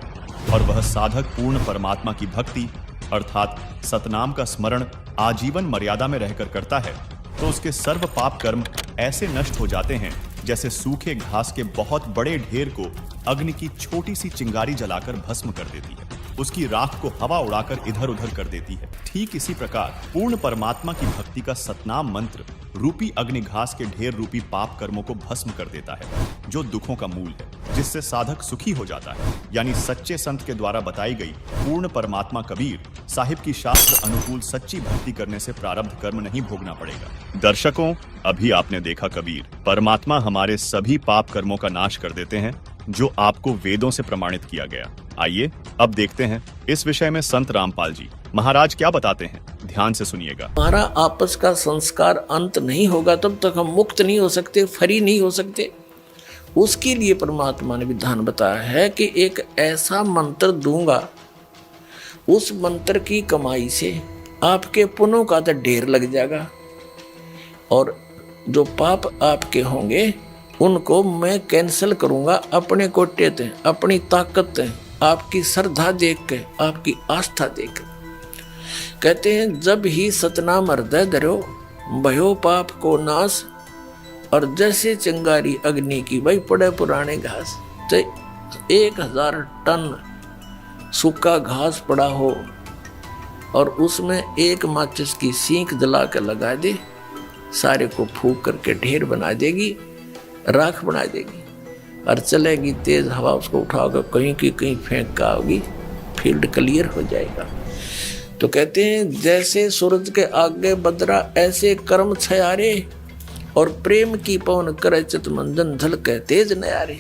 और वह साधक पूर्ण परमात्मा की भक्ति अर्थात सतनाम का स्मरण आजीवन मर्यादा में रहकर करता है, तो उसके सर्व पाप कर्म ऐसे नष्ट हो जाते हैं जैसे सूखे घास के बहुत बड़े ढेर को अग्नि की छोटी सी चिंगारी जलाकर भस्म कर देती है, उसकी राख को हवा उड़ाकर इधर उधर कर देती है। ठीक इसी प्रकार पूर्ण परमात्मा की भक्ति का सतनाम मंत्र रूपी अग्नि घास के ढेर रूपी पाप कर्मों को भस्म कर देता है, जो दुखों का मूल है, जिससे साधक सुखी हो जाता है। यानी सच्चे संत के द्वारा बताई गई पूर्ण परमात्मा कबीर साहिब की शास्त्र अनुकूल सच्ची भक्ति करने से प्रारब्ध कर्म नहीं भोगना पड़ेगा। दर्शकों, अभी आपने देखा कबीर परमात्मा हमारे सभी पाप कर्मों का नाश कर देते हैं, जो आपको वेदों से प्रमाणित किया गया। आइए अब देखते हैं इस विषय में संत रामपाल जी महाराज क्या बताते हैं, ध्यान से सुनिएगा। हमारा आपस का संस्कार अंत नहीं होगा तब तक हम मुक्त नहीं हो सकते, फ्री नहीं हो सकते। उसके लिए परमात्मा ने विधान बताया है कि एक ऐसा मंत्र दूंगा, उस मंत्र की कमाई से आपके पुण्यों का तो ढेर लग जाएगा और जो पाप आपके होंगे उनको मैं कैंसिल करूंगा। अपने कोटे ते, अपनी ताकत ते, आपकी श्रद्धा देख के, आपकी आस्था देख के। कहते हैं जब ही सतनाम हृदय धरो, भयो पाप को नाश, और जैसे चिंगारी अग्नि की वही पड़े पुराने घास। तो 1000 टन सूखा घास पड़ा हो और उसमें एक माचिस की सीख जला कर लगा दे, सारे को फूंक करके ढेर बना देगी, राख बना देगी और चलेगी तेज हवा, उसको उठाकर कहीं की कहीं फेंक का होगी, फील्ड क्लियर हो जाएगा। तो कहते हैं जैसे सूरज के आगे बदरा ऐसे कर्म छयारे, और प्रेम की पवन करे चित मंजन झलके तेज नयारे।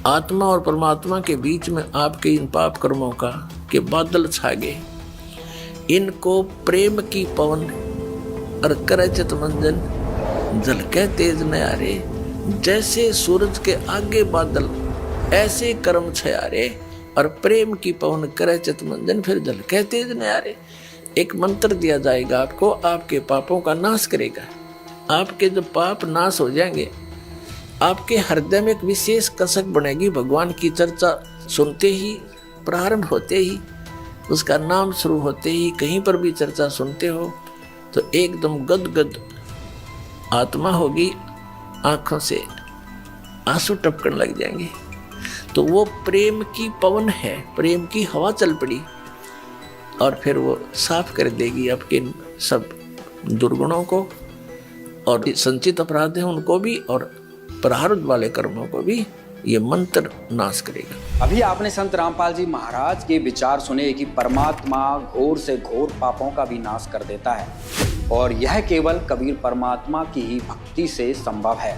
आत्मा और परमात्मा के बीच में आपके इन पाप कर्मों का के बादल छा गए, इनको प्रेम की पवन और करे चित मंजन झलके तेज नयारे। जैसे सूरज के आगे बादल ऐसे कर्म छयारे, और प्रेम की पवन करे चित मंजन फिर झलके तेज नयारे। एक मंत्र दिया जाएगा आपको, आपके पापों का नाश करेगा। आपके जो पाप नाश हो जाएंगे, आपके हृदय में एक विशेष कसक बनेगी। भगवान की चर्चा सुनते ही, प्रारंभ होते ही, उसका नाम शुरू होते ही, कहीं पर भी चर्चा सुनते हो तो एकदम गदगद आत्मा होगी, आंखों से आंसू टपकने लग जाएंगे। तो वो प्रेम की पवन है, प्रेम की हवा चल पड़ी और फिर वो साफ कर देगी आपके सब दुर्गुणों को, और संचित अपराध हैं उनको भी, और प्रारब्ध वाले कर्मों को भी ये मंत्र नाश करेगा। अभी आपने संत रामपाल जी महाराज के विचार सुने कि परमात्मा घोर से घोर पापों का भी नाश कर देता है, और यह केवल कबीर परमात्मा की ही भक्ति से संभव है।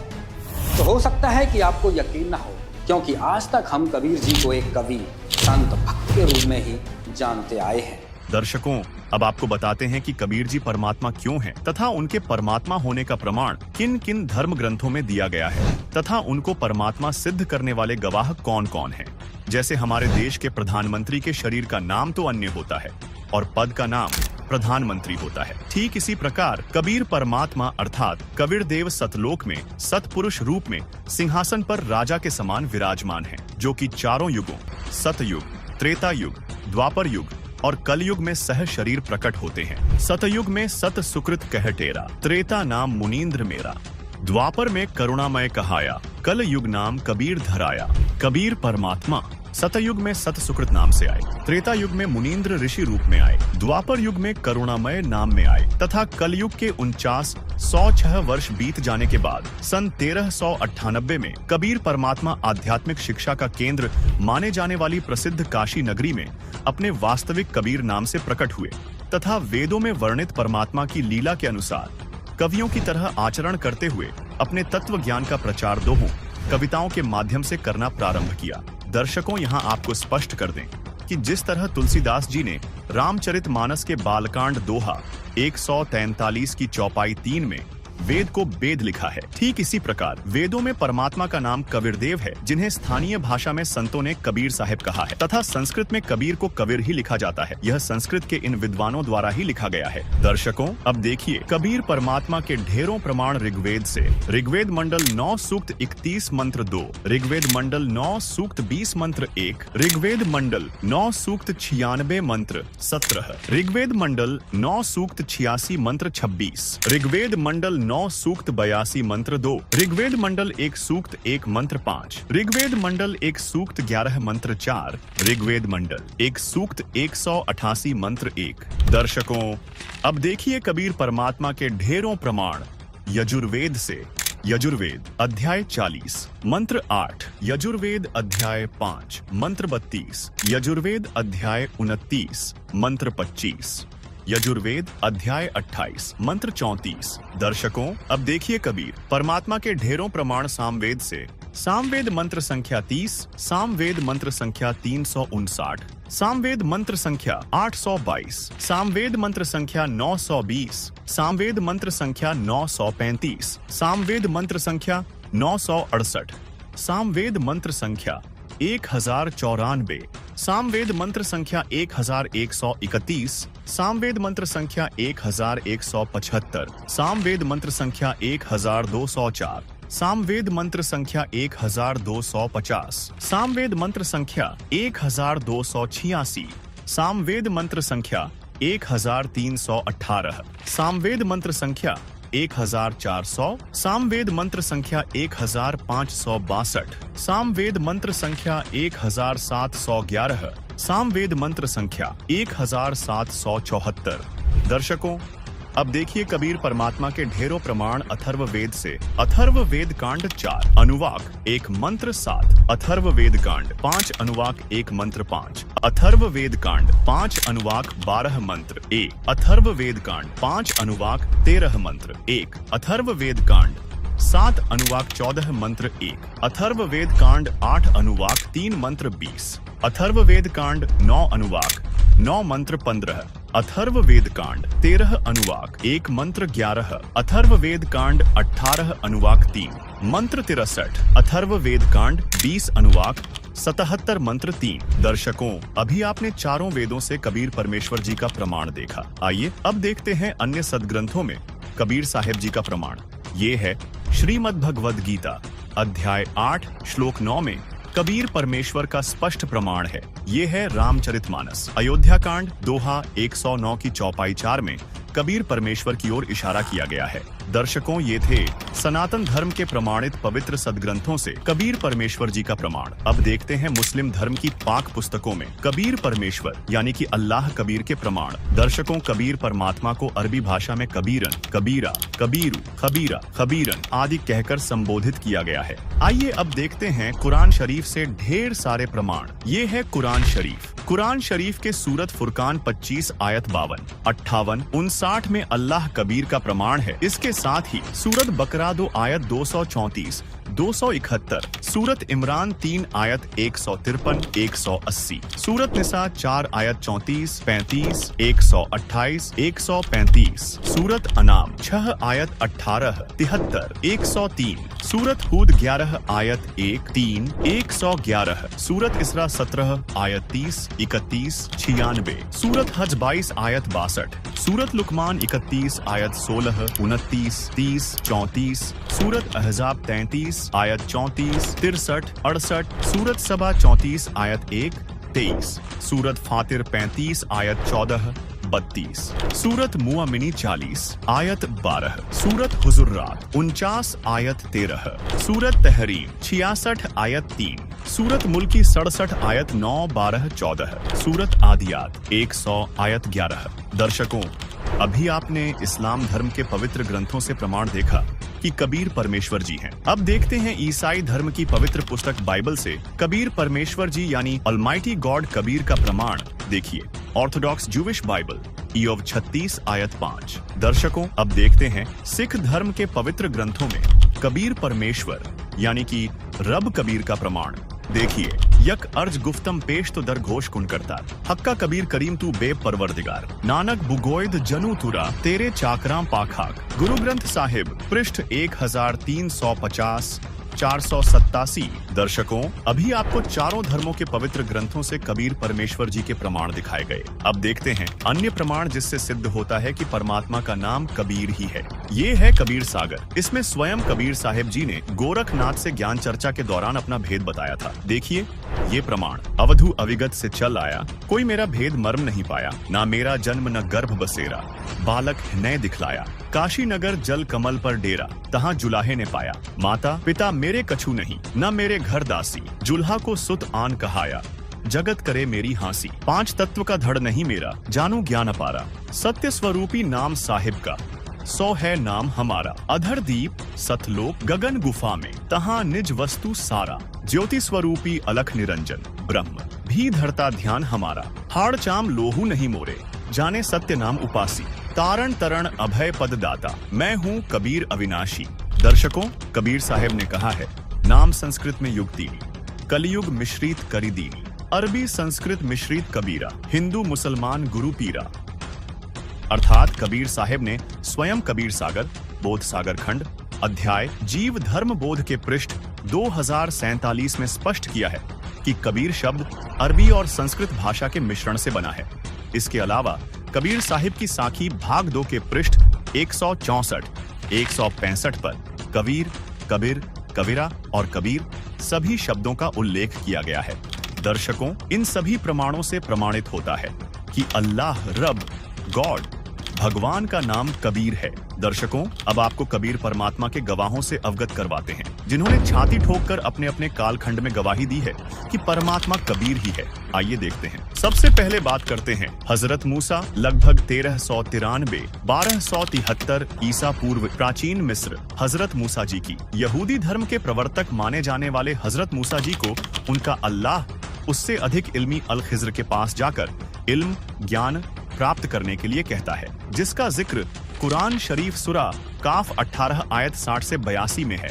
तो हो सकता है कि आपको यकीन न हो, क्योंकि आज तक हम कबीर जी को एक कवि, संत, भक्त के रूप में ही जानते आए हैं। दर्शकों, अब आपको बताते हैं कि कबीर जी परमात्मा क्यों हैं तथा उनके परमात्मा होने का प्रमाण किन किन धर्म ग्रंथों में दिया गया है तथा उनको परमात्मा सिद्ध करने वाले गवाह कौन कौन हैं। जैसे हमारे देश के प्रधानमंत्री के शरीर का नाम तो अन्य होता है और पद का नाम प्रधानमंत्री होता है, ठीक इसी प्रकार कबीर परमात्मा अर्थात कबीर देव सतलोक में सतपुरुष रूप में सिंहासन पर राजा के समान विराजमान हैं, जो कि चारों युगों सतयुग, त्रेता युग, द्वापर युग और कलयुग में सह शरीर प्रकट होते हैं। सतयुग में सत सुकृत कह टेरा, त्रेता नाम मुनींद्र मेरा, द्वापर में करुणामय कहाया, कल युग नाम कबीर धराया। कबीर परमात्मा सतयुग में सत सुकृत नाम से आए, त्रेता युग में मुनींद्र ऋषि रूप में आए, द्वापर युग में करुणामय नाम में आए तथा कलयुग के 49,106 वर्ष बीत जाने के बाद सन 1398 में कबीर परमात्मा आध्यात्मिक शिक्षा का केंद्र माने जाने वाली प्रसिद्ध काशी नगरी में अपने वास्तविक कबीर नाम से प्रकट हुए तथा वेदों में वर्णित परमात्मा की लीला के अनुसार कवियों की तरह आचरण करते हुए अपने तत्व ज्ञान का प्रचार दोहों कविताओं के माध्यम से करना प्रारंभ किया। दर्शकों, यहाँ आपको स्पष्ट कर दें कि जिस तरह तुलसीदास जी ने रामचरितमानस के बालकांड दोहा 143 की चौपाई 3 में वेद को वेद लिखा है, ठीक इसी प्रकार वेदों में परमात्मा का नाम कबीरदेव है, जिन्हें स्थानीय भाषा में संतों ने कबीर साहिब कहा है तथा संस्कृत में कबीर को कबीर ही लिखा जाता है। यह संस्कृत के इन विद्वानों द्वारा ही लिखा गया है। दर्शकों, अब देखिए कबीर परमात्मा के ढेरों प्रमाण ऋग्वेद से। ऋग्वेद मंडल 9 सूक्त 31 मंत्र 2, ऋग्वेद मंडल 9 सूक्त 20 मंत्र 1, ऋग्वेद मंडल 9 सूक्त 96 मंत्र 17, ऋग्वेद मंडल 9 सूक्त 86 मंत्र 26, ऋग्वेद मंडल 9 सूक्त 82 मंत्र 2, ऋग्वेद मंडल 1 सूक्त 1 मंत्र 5, ऋग्वेद मंडल 1 सूक्त 11 मंत्र 4, ऋग्वेद मंडल 1 सूक्त 188 मंत्र 1। दर्शकों, अब देखिए कबीर परमात्मा के ढेरों प्रमाण यजुर्वेद से। यजुर्वेद अध्याय 40 मंत्र 8, यजुर्वेद अध्याय 5 मंत्र 32, यजुर्वेद अध्याय 29 मंत्र 25, यजुर्वेद अध्याय 28 मंत्र 34। दर्शकों, अब देखिए कबीर परमात्मा के ढेरों प्रमाण सामवेद से। सामवेद मंत्र संख्या 30, सामवेद मंत्र संख्या 359, सामवेद मंत्र संख्या 822, सामवेद मंत्र संख्या 920, सामवेद मंत्र संख्या 935, सामवेद मंत्र संख्या 968, सामवेद मंत्र संख्या 1094, सामवेद मंत्र संख्या 1131, सामवेद मंत्र संख्या 1175, सामवेद मंत्र संख्या 1204, सामवेद मंत्र संख्या 1250, सामवेद मंत्र संख्या 1286, सामवेद मंत्र संख्या 1318, सामवेद मंत्र संख्या 1400, सामवेद मंत्र संख्या 1562, सामवेद मंत्र संख्या 1711, सामवेद मंत्र संख्या 1774। दर्शकों, अब देखिए कबीर परमात्मा के ढेरों प्रमाण अथर्ववेद से। अथर्ववेद कांड 4 अनुवाक 1 मंत्र 7, अथर्ववेद कांड 5 अनुवाक 1 मंत्र 5, अथर्ववेद कांड 5 अनुवाक 12 मंत्र 1, अथर्ववेद कांड 5 अनुवाक 13 मंत्र 1, अथर्ववेद कांड 7 अनुवाक 14 मंत्र 1, अथर्ववेद कांड 8 अनुवाक 3 मंत्र 20, अथर्ववेद कांड 9 अनुवाक 9 मंत्र 15, अथर्ववेद कांड 13 अनुवाक 1 मंत्र 11, अथर्ववेद कांड 18 अनुवाक 3 मंत्र 63, अथर्ववेद कांड 20 अनुवाक 77 मंत्र 3। दर्शकों, अभी आपने चारों वेदों से कबीर परमेश्वर जी का प्रमाण देखा। आइए अब देखते हैं अन्य सदग्रंथों में कबीर साहिब जी का प्रमाण। ये है श्रीमद् भगवद गीता अध्याय 8 श्लोक 9 में कबीर परमेश्वर का स्पष्ट प्रमाण है। ये है रामचरितमानस अयोध्या कांड दोहा 109 की चौपाई 4 में कबीर परमेश्वर की ओर इशारा किया गया है। दर्शकों, ये थे सनातन धर्म के प्रमाणित पवित्र सदग्रंथों से कबीर परमेश्वर जी का प्रमाण। अब देखते हैं मुस्लिम धर्म की पाक पुस्तकों में कबीर परमेश्वर यानी कि अल्लाह कबीर के प्रमाण। दर्शकों, कबीर परमात्मा को अरबी भाषा में कबीरन, कबीरा, कबीरू, खबीरा, खबीरन आदि कहकर संबोधित किया गया है। आइए अब देखते हैं कुरान शरीफ से ढेर सारे प्रमाण। ये है कुरान शरीफ। कुरान शरीफ के सूरत फुरकान 25 आयत 52, 58, 59 में अल्लाह कबीर का प्रमाण है। इसके साथ ही सूरत बकरा 2 आयत 234 271, सूरत इमरान 3 आयत 153, 180, सूरत निसा 4 आयत 34, 35, 128, 135, सूरत अनाम 6 आयत 18, 73, 103, सूरत हूद 11 आयत 1, 3, 111, सूरत इसरा 17 आयत 30, 31, 96, सूरत हज 22 आयत 62, सूरत लुकमान 31 आयत 16, 29, 30, 34, सूरत अहजाब 33 आयत 34, 63, 68, सूरत सबा 34 आयत 1, 23, सूरत फातिर 35 आयत 14, 32, सूरत मुअमिनी 40 आयत 12, सूरत हुजुर्रात 49 आयत 13, सूरत तहरीम 66 आयत 3, सूरत मुल्की 67 आयत 9, 12, 14, सूरत आदियात 100 आयत 11। दर्शकों, अभी आपने इस्लाम धर्म के पवित्र ग्रंथों से प्रमाण देखा कि कबीर परमेश्वर जी हैं। अब देखते हैं ईसाई धर्म की पवित्र पुस्तक बाइबल से कबीर परमेश्वर जी यानी ऑलमाइटी गॉड कबीर का प्रमाण देखिए। ऑर्थोडॉक्स जूविश बाइबल ईयोब 36 आयत 5। दर्शकों, अब देखते हैं सिख धर्म के पवित्र ग्रंथों में कबीर परमेश्वर यानी कि रब कबीर का प्रमाण देखिए। यक अर्ज गुफ्तम पेश तो दर घोष कुन करता, हक्का कबीर करीम तू बेब परवरदिगार, नानक बुगोयद जनु तुरा तेरे चाकराम पाखाक। गुरु ग्रंथ साहिब पृष्ठ 1350 487। दर्शकों, अभी आपको चारों धर्मों के पवित्र ग्रंथों से कबीर परमेश्वर जी के प्रमाण दिखाए गए। अब देखते हैं अन्य प्रमाण जिससे सिद्ध होता है कि परमात्मा का नाम कबीर ही है। ये है कबीर सागर। इसमें स्वयं कबीर साहिब जी ने गोरखनाथ से ज्ञान चर्चा के दौरान अपना भेद बताया था। देखिए ये प्रमाण। अवधु अविगत से चल आया, कोई मेरा भेद मर्म नहीं पाया, ना मेरा जन्म न गर्भ बसेरा, बालक नए दिखलाया। काशी नगर जल कमल पर डेरा, तहाँ जुलाहे ने पाया, माता पिता मेरे कछु नहीं, न मेरे घर दासी, जुल्हा को सुत आन कहाया, जगत करे मेरी हांसी। 5 तत्व का धड़ नहीं मेरा, जानू ज्ञान अपारा, सत्य स्वरूपी नाम साहिब का, 100 है नाम हमारा। अधर दीप सतलोक गगन गुफा में, तहाँ निज वस्तु सारा, ज्योति स्वरूपी अलख निरंजन, ब्रह्म भी धरता ध्यान हमारा। हाड़ चाम लोहू नहीं मोरे, जाने सत्य नाम उपासी, तारण तरण अभय पद दाता, मैं हूँ कबीर अविनाशी। दर्शकों, कबीर साहिब ने कहा है, नाम संस्कृत में युगदीनी, कलयुग मिश्रित करीदीनी, अरबी संस्कृत मिश्रित कबीरा, हिंदू मुसलमान गुरु पीरा। अर्थात कबीर साहिब ने स्वयं कबीर सागर, बोध सागर खंड, अध्याय जीव धर्म बोध के पृष्ठ 2047 में स्पष्ट किया है कि कबीर शब्द अरबी और संस्कृत भाषा के मिश्रण से बना है। इसके अलावा कबीर साहिब की साखी भाग 2 के पृष्ठ 164, 165 पर कबीर, कबीर, कबीरा और कबीर सभी शब्दों का उल्लेख किया गया है। दर्शकों, इन सभी प्रमाणों से प्रमाणित होता है कि अल्लाह रब गॉड भगवान का नाम कबीर है। दर्शकों, अब आपको कबीर परमात्मा के गवाहों से अवगत करवाते हैं, जिन्होंने छाती ठोककर अपने अपने कालखंड में गवाही दी है कि परमात्मा कबीर ही है। आइए देखते हैं। सबसे पहले बात करते हैं हजरत मूसा लगभग 1393 1273 ईसा पूर्व प्राचीन मिस्र हजरत मूसा जी की। यहूदी धर्म के प्रवर्तक माने जाने वाले हजरत मूसा जी को उनका अल्लाह उससे अधिक इल्मी अल खिज्र के पास जाकर इल्म ज्ञान प्राप्त करने के लिए कहता है, जिसका जिक्र कुरान शरीफ सुरा काफ 18 आयत 60 से 82 में है।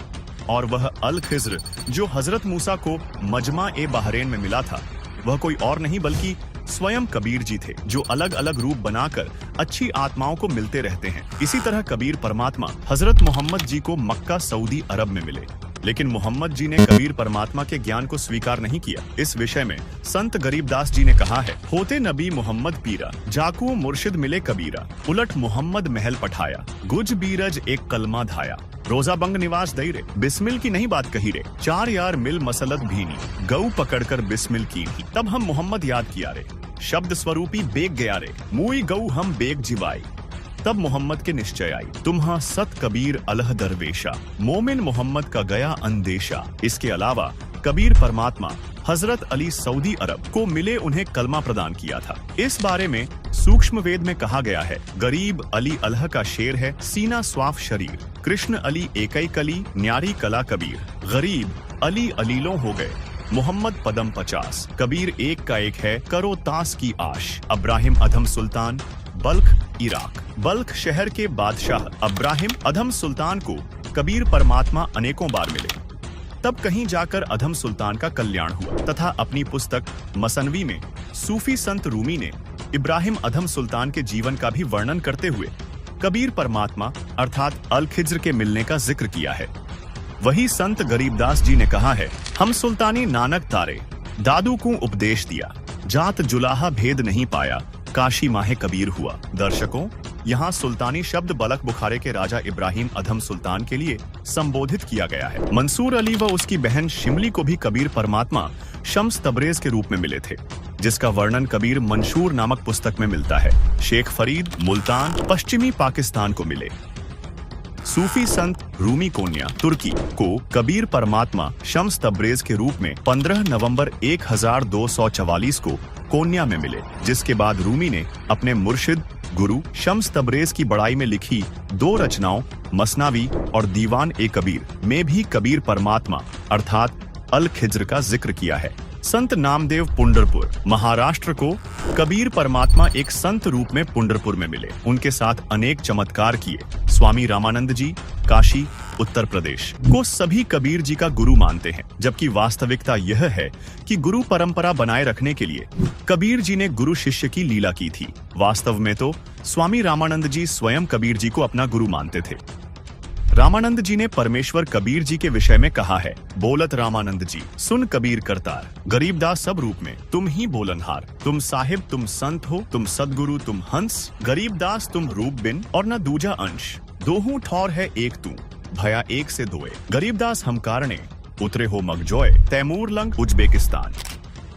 और वह अल खिज्र जो हजरत मूसा को मजमा ए बहरेन में मिला था, वह कोई और नहीं बल्कि स्वयं कबीर जी थे, जो अलग अलग रूप बनाकर अच्छी आत्माओं को मिलते रहते हैं। इसी तरह कबीर परमात्मा हजरत मोहम्मद जी को मक्का सऊदी अरब में मिले, लेकिन मोहम्मद जी ने कबीर परमात्मा के ज्ञान को स्वीकार नहीं किया। इस विषय में संत गरीबदास जी ने कहा है, होते नबी मोहम्मद पीरा, जाकू मुर्शिद मिले कबीरा, उलट मोहम्मद महल पठाया, गुज बीरज एक कलमा धाया, रोजा बंग निवास दई रे, बिस्मिल की नहीं बात कही रे, 4 यार मिल मसलत भीनी, गऊ पकड़कर बिस्मिल की, तब हम मोहम्मद याद किया रे, शब्द स्वरूपी बेग गया रे, मुई गऊ हम बेग जिवाई, तब मोहम्मद के निश्चय आई, तुम्हा सत कबीर अलह दरवेशा, मोमिन मोहम्मद का गया अंदेशा। इसके अलावा कबीर परमात्मा हजरत अली सऊदी अरब को मिले, उन्हें कलमा प्रदान किया था। इस बारे में सूक्ष्म वेद में कहा गया है, गरीब अली अलह का शेर है, सीना स्वाफ शरीर, कृष्ण अली एकई कली, न्यारी कला कबीर, गरीब अली अलीलों हो गए, मोहम्मद पदम 50, कबीर एक का एक है, करो तास की आश। अब्राहिम अधम सुल्तान, बल्ख इराक। बल्ख शहर के बादशाह अब्राहिम अधम सुल्तान को कबीर परमात्मा अनेकों बार मिले। तब कहीं जाकर अधम सुल्तान का कल्याण हुआ तथा अपनी पुस्तक मसनवी में सूफी संत रूमी ने इब्राहिम अधम सुल्तान के जीवन का भी वर्णन करते हुए कबीर परमात्मा अर्थात अल खिज्र के मिलने का जिक्र किया है। वही संत गरीबदास जी ने कहा है, हम सुल्तानी नानक तारे दादू को उपदेश दिया, जात जुलाहा भेद नहीं पाया, काशी माहे कबीर हुआ। दर्शकों, यहाँ सुल्तानी शब्द बलख बुखारे के राजा इब्राहिम अधम सुल्तान के लिए संबोधित किया गया है। मंसूर अली व उसकी बहन शिमली को भी कबीर परमात्मा शम्स तबरेज के रूप में मिले थे, जिसका वर्णन कबीर मंशूर नामक पुस्तक में मिलता है। शेख फरीद मुल्तान पश्चिमी पाकिस्तान को मिले। सूफी संत रूमी कोन्या तुर्की को कबीर परमात्मा शम्स तबरेज के रूप में 15 नवंबर 1244 को कोन्या में मिले, जिसके बाद रूमी ने अपने मुर्शिद गुरु शम्स तबरेज की बड़ाई में लिखी 2 रचनाओं मसनावी और दीवान ए कबीर में भी कबीर परमात्मा अर्थात अल खिज्र का जिक्र किया है। संत नामदेव पुंडरपुर महाराष्ट्र को कबीर परमात्मा एक संत रूप में पुंडरपुर में मिले। उनके साथ अनेक चमत्कार किए। स्वामी रामानंद जी काशी उत्तर प्रदेश को सभी कबीर जी का गुरु मानते हैं, जबकि वास्तविकता यह है कि गुरु परंपरा बनाए रखने के लिए कबीर जी ने गुरु शिष्य की लीला की थी। वास्तव में तो स्वामी रामानंद जी स्वयं कबीर जी को अपना गुरु मानते थे। रामानंद जी ने परमेश्वर कबीर जी के विषय में कहा है, बोलत रामानंद जी सुन कबीर करतार, गरीबदास सब रूप में तुम ही बोलनहार, तुम साहिब तुम संत हो, तुम सदगुरु तुम हंस, गरीबदास तुम रूप बिन और न दूजा अंश, दोहू ठौर है एक तू, भया एक से दोए, गरीबदास हम कारणे उतरे हो मगजोय, तैमूर लंग उज्बेकिस्तान,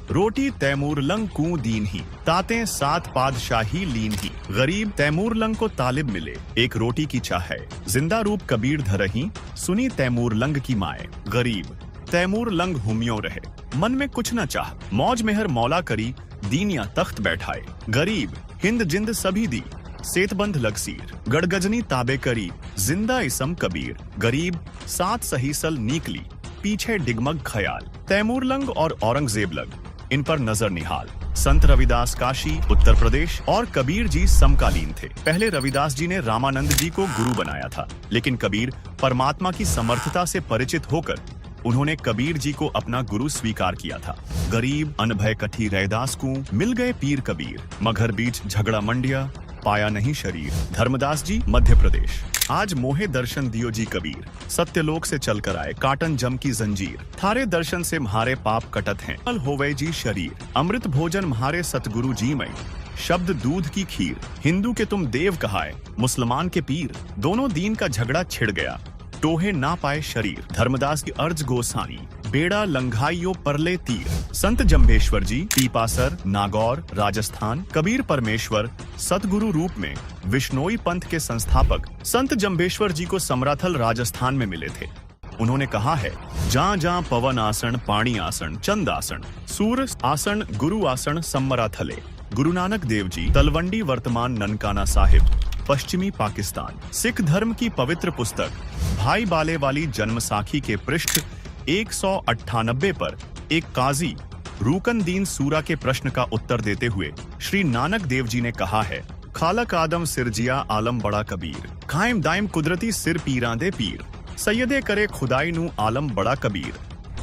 रोटी तैमूर लंग कू दीन ही, ताते 7 पादशाही लीन ही, गरीब तैमूर लंग को तालिब मिले, एक रोटी की चाह है, जिंदा रूप कबीर धरही, सुनी तैमूर लंग की माए, गरीब तैमूर लंग हुमियों रहे, मन में कुछ न चाह, मौज मेहर मौला करी, दीनिया तख्त बैठाए, गरीब हिंद जिंद सभी दी, सेतबंद लगसीर, गड़गजनी ताबे करी, जिंदा इसम कबीर, गरीब 7 सहीसल नीकली, पीछे डिगमग खयाल, तैमूर लंग और औरंगजेब लग, इन पर नजर निहाल। संत रविदास काशी उत्तर प्रदेश और कबीर जी समकालीन थे। पहले रविदास जी ने रामानंद जी को गुरु बनाया था, लेकिन कबीर परमात्मा की समर्थता से परिचित होकर उन्होंने कबीर जी को अपना गुरु स्वीकार किया था। गरीब अनभय कठी रैदास को मिल गए पीर कबीर, मगर बीच झगड़ा मंडिया पाया नहीं शरीर। धर्मदास जी मध्य प्रदेश। आज मोहे दर्शन दियो जी कबीर, सत्यलोक से चलकर आए काटन जम की जंजीर, थारे दर्शन से म्हारे पाप कटत हैं, कल होवे जी शरीर, अमृत भोजन म्हारे सतगुरु जी मई, शब्द दूध की खीर, हिंदू के तुम देव कहाए, मुसलमान के पीर, दोनों दीन का झगड़ा छिड़ गया, टोहे ना पाए शरीर। धर्मदास की अर्ज गोसानी, बेड़ा लंघाइयो परले तीर। संत जम्भेश्वर जी पीपासर नागौर राजस्थान। कबीर परमेश्वर सतगुरु रूप में विश्नोई पंथ के संस्थापक संत जम्भेश्वर जी को समराथल राजस्थान में मिले थे। उन्होंने कहा है, जहाँ जहाँ पवन आसन पाणी आसन चंद आसन सूर आसन गुरु आसन समराथले। गुरु नानक देव जी तलवंडी वर्तमान ननकाना साहिब पश्चिमी पाकिस्तान। सिख धर्म की पवित्र पुस्तक भाई बाले वाली जन्म साखी के पृष्ठ 198 पर एक काजी रूकन दीन सूरा के प्रश्न का उत्तर देते हुए श्री नानक देव जी ने कहा है, खालक आदम सिरजिया आलम बड़ा कबीर, कायम दायम कुदरती सिर पीरा दे पीर, सैयदे करे खुदाई नू आलम बड़ा कबीर।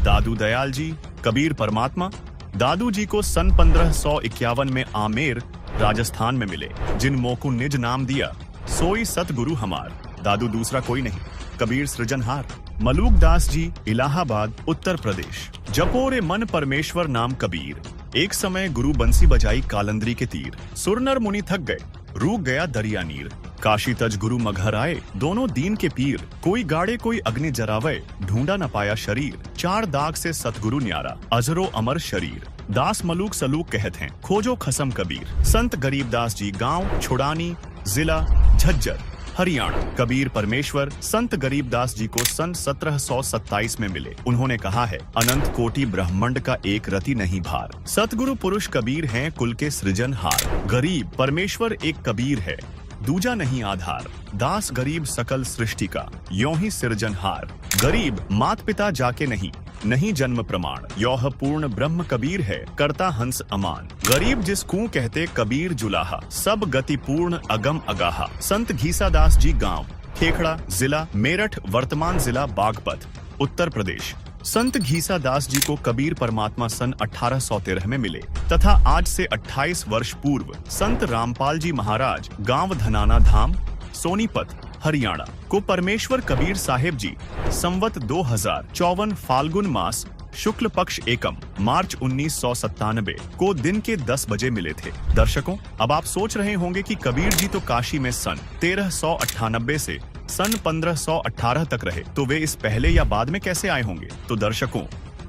दादू दयाल जी कबीर परमात्मा दादू जी को सन 1551 में आमेर राजस्थान में मिले। जिन मोकू निज नाम दिया सोई सतगुरु हमार, दादू दूसरा कोई नहीं कबीर सृजनहार। मलूक दास जी इलाहाबाद उत्तर प्रदेश। जपोरे मन परमेश्वर नाम कबीर, एक समय गुरु बंसी बजाई कालंदरी के तीर, सुरनर मुनि थक गए रूक गया दरिया नीर, काशी तज गुरु मघर आए दोनों दीन के पीर, कोई गाड़े कोई अग्नि जरावे ढूंढा न पाया शरीर, 4 दाग से सतगुरु न्यारा अजरो अमर शरीर। दास मलूक सलूक कहते हैं खोजो खसम कबीर। संत गरीबदास जी गांव छुड़ानी जिला झज्जर हरियाणा। कबीर परमेश्वर संत गरीबदास जी को सन 1727 में मिले। उन्होंने कहा है, अनंत कोटि ब्रह्मांड का एक रति नहीं भार, सतगुरु पुरुष कबीर हैं कुल के सृजनहार। गरीब परमेश्वर एक कबीर है दूजा नहीं आधार, दास गरीब सकल सृष्टि का यों ही सृजनहार। गरीब मात पिता जाके नहीं जन्म प्रमाण, यौह पूर्ण ब्रह्म कबीर है करता हंस अमान। गरीब जिसको कहते कबीर जुलाहा, सब गति पूर्ण अगम अगाहा। संत घीसादास जी गांव खेखड़ा जिला मेरठ वर्तमान जिला बागपत उत्तर प्रदेश। संत घीसा दास जी को कबीर परमात्मा सन 1813 में मिले तथा आज से 28 वर्ष पूर्व संत रामपाल जी महाराज गांव धनाना धाम सोनीपत हरियाणा को परमेश्वर कबीर साहेब जी संवत 2054 फाल्गुन मास शुक्ल पक्ष एकम मार्च 1997 को दिन के 10 बजे मिले थे। दर्शकों, अब आप सोच रहे होंगे कि कबीर जी तो काशी में सन 1398 से सन 1518 तक रहे, तो वे इस पहले या बाद में कैसे आए होंगे? तो दर्शकों,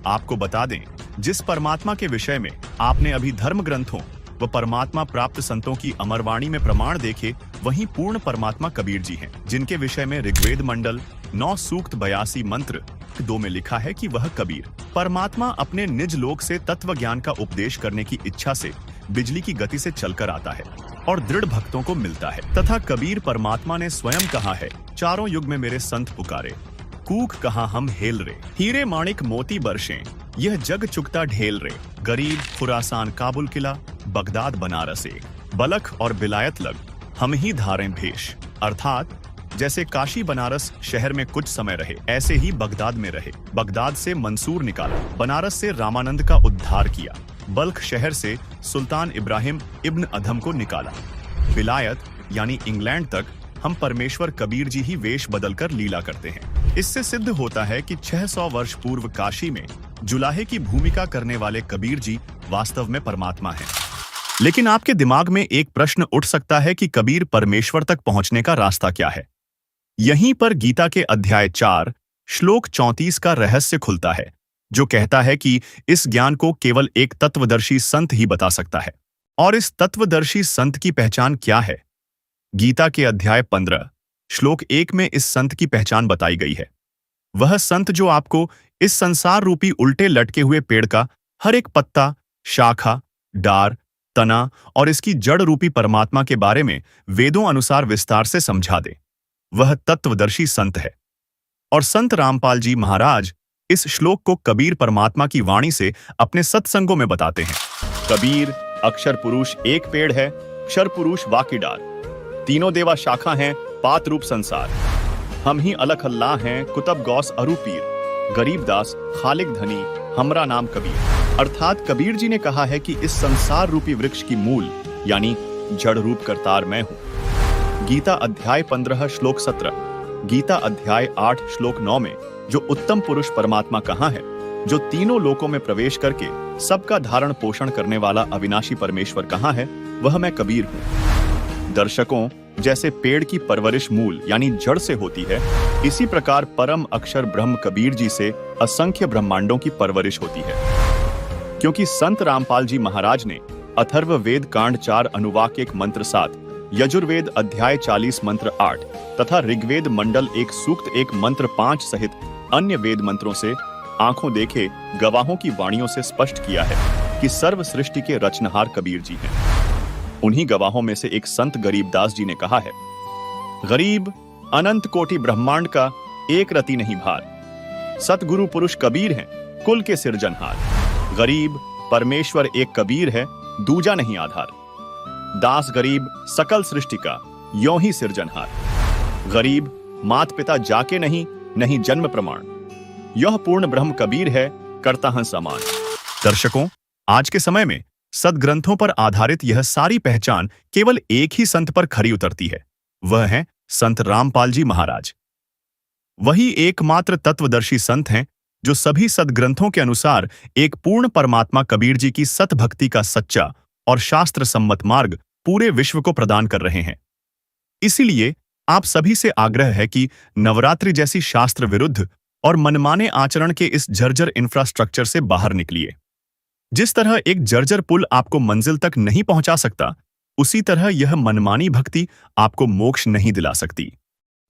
आपको बता दें, जिस परमात्मा के विषय में आपने अभी धर्म ग्रंथों व परमात्मा प्राप्त संतों की अमरवाणी में प्रमाण देखे, वही पूर्ण परमात्मा कबीर जी हैं, जिनके विषय में ऋग्वेद मंडल 9 सूक्त 82 मंत्र 2 में लिखा है कि वह कबीर परमात्मा अपने निज लोक से तत्व ज्ञान का उपदेश करने की इच्छा से बिजली की गति से चलकर आता है और दृढ़ भक्तों को मिलता है। तथा कबीर परमात्मा ने स्वयं कहा है, चारों युग में मेरे संत पुकारे, कूक कहा हम हेल रे, हीरे माणिक मोती बरसें, यह जग चुकता ढेल रे, गरीब खुरासान काबुल किला, बगदाद बनारस एक, बलख और बिलायत लग, हम ही धारें भेष। अर्थात जैसे काशी बनारस शहर में कुछ समय रहे, ऐसे ही बगदाद में रहे। बगदाद से मंसूर निकाला, बनारस से रामानंद का उद्धार किया, बल्ख शहर से सुल्तान इब्राहिम इब्न अधम को निकाला, बिलायत यानी इंग्लैंड तक हम परमेश्वर कबीर जी ही वेश बदलकर लीला करते हैं। इससे सिद्ध होता है कि 600 वर्ष पूर्व काशी में जुलाहे की भूमिका करने वाले कबीर जी वास्तव में परमात्मा हैं। लेकिन आपके दिमाग में एक प्रश्न उठ सकता है कि कबीर परमेश्वर तक पहुंचने का रास्ता क्या है? यहीं पर गीता के अध्याय 4 श्लोक 34 का रहस्य खुलता है, जो कहता है कि इस ज्ञान को केवल एक तत्वदर्शी संत ही बता सकता है। और इस तत्वदर्शी संत की पहचान क्या है? गीता के अध्याय 15 श्लोक 1 में इस संत की पहचान बताई गई है। वह संत जो आपको इस संसार रूपी उल्टे लटके हुए पेड़ का हर एक पत्ता, शाखा, डार, तना और इसकी जड़ रूपी परमात्मा के बारे में वेदों अनुसार विस्तार से समझा दे, वह तत्वदर्शी संत है। और संत रामपाल जी महाराज इस श्लोक को कबीर परमात्मा की वाणी से अपने सत्संगों में बताते हैं। कबीर अक्षर पुरुष एक पेड़ है, क्षर पुरुष वाकी डार, तीनों देवा शाखा हैं, पात रूप संसार, हम ही अलख अल्लाह हैं, कुतब गौस अरु पीर, गरीब दास खालिक धनी, हमरा नाम कबीर। अर्थात कबीर जी ने कहा है कि इस संसार रूपी वृक्ष की मूल यानी जड़ रूप करतार मैं हूं। गीता अध्याय 15 श्लोक 17, गीता अध्याय 8 श्लोक 9 में जो उत्तम पुरुष परमात्मा कहाँ है, जो तीनों लोकों में प्रवेश करके सबका धारण पोषण करने वाला अविनाशी परमेश्वर कहाँ है, वह मैं कबीर हूं। दर्शकों, जैसे पेड़ की परवरिश मूल यानी जड़ से होती है, इसी प्रकार परम अक्षर ब्रह्म कबीर जी से असंख्य ब्रह्मांडों की परवरिश होती है। क्योंकि संत रामपाल जी महाराज ने अथर्व वेद कांड 4 अनुवाक 1 मंत्र 7, यजुर्वेद अध्याय 40 मंत्र 8 तथा ऋग्वेद मंडल 1 सूक्त 1 मंत्र 5 सहित अन्य वेद मंत्रों से आंखों देखे गवाहों की वाणियों से स्पष्ट किया है कि सर्व सृष्टि के रचनहार कबीर जी हैं। उन्हीं गवाहों में से एक संत गरीबदास जी ने कहा है, गरीब अनंत कोटि ब्रह्मांड का एक रति नहीं भार, सतगुरु पुरुष कबीर हैं कुल के सिरजनहार। गरीब परमेश्वर एक कबीर है, दूजा नहीं आधार, दास गरीब सकल सृष्टि का यों ही सिरजनहार। गरीब मात पिता जाके नहीं, नहीं जन्म प्रमाण, यह पूर्ण ब्रह्म कबीर है करता हं समान। दर्शकों, आज के समय में सदग्रंथों पर आधारित यह सारी पहचान केवल एक ही संत पर खरी उतरती है, वह है संत रामपाल जी महाराज। वही एकमात्र तत्वदर्शी संत हैं जो सभी सदग्रंथों के अनुसार एक पूर्ण परमात्मा कबीर जी की सत भक्ति का सच्चा और शास्त्र सम्मत मार्ग पूरे विश्व को प्रदान कर रहे हैं। इसीलिए आप सभी से आग्रह है कि नवरात्रि जैसी शास्त्र विरुद्ध और मनमाने आचरण के इस जर्जर इंफ्रास्ट्रक्चर से बाहर निकलिए। जिस तरह एक जर्जर पुल आपको मंजिल तक नहीं पहुंचा सकता, उसी तरह यह मनमानी भक्ति आपको मोक्ष नहीं दिला सकती।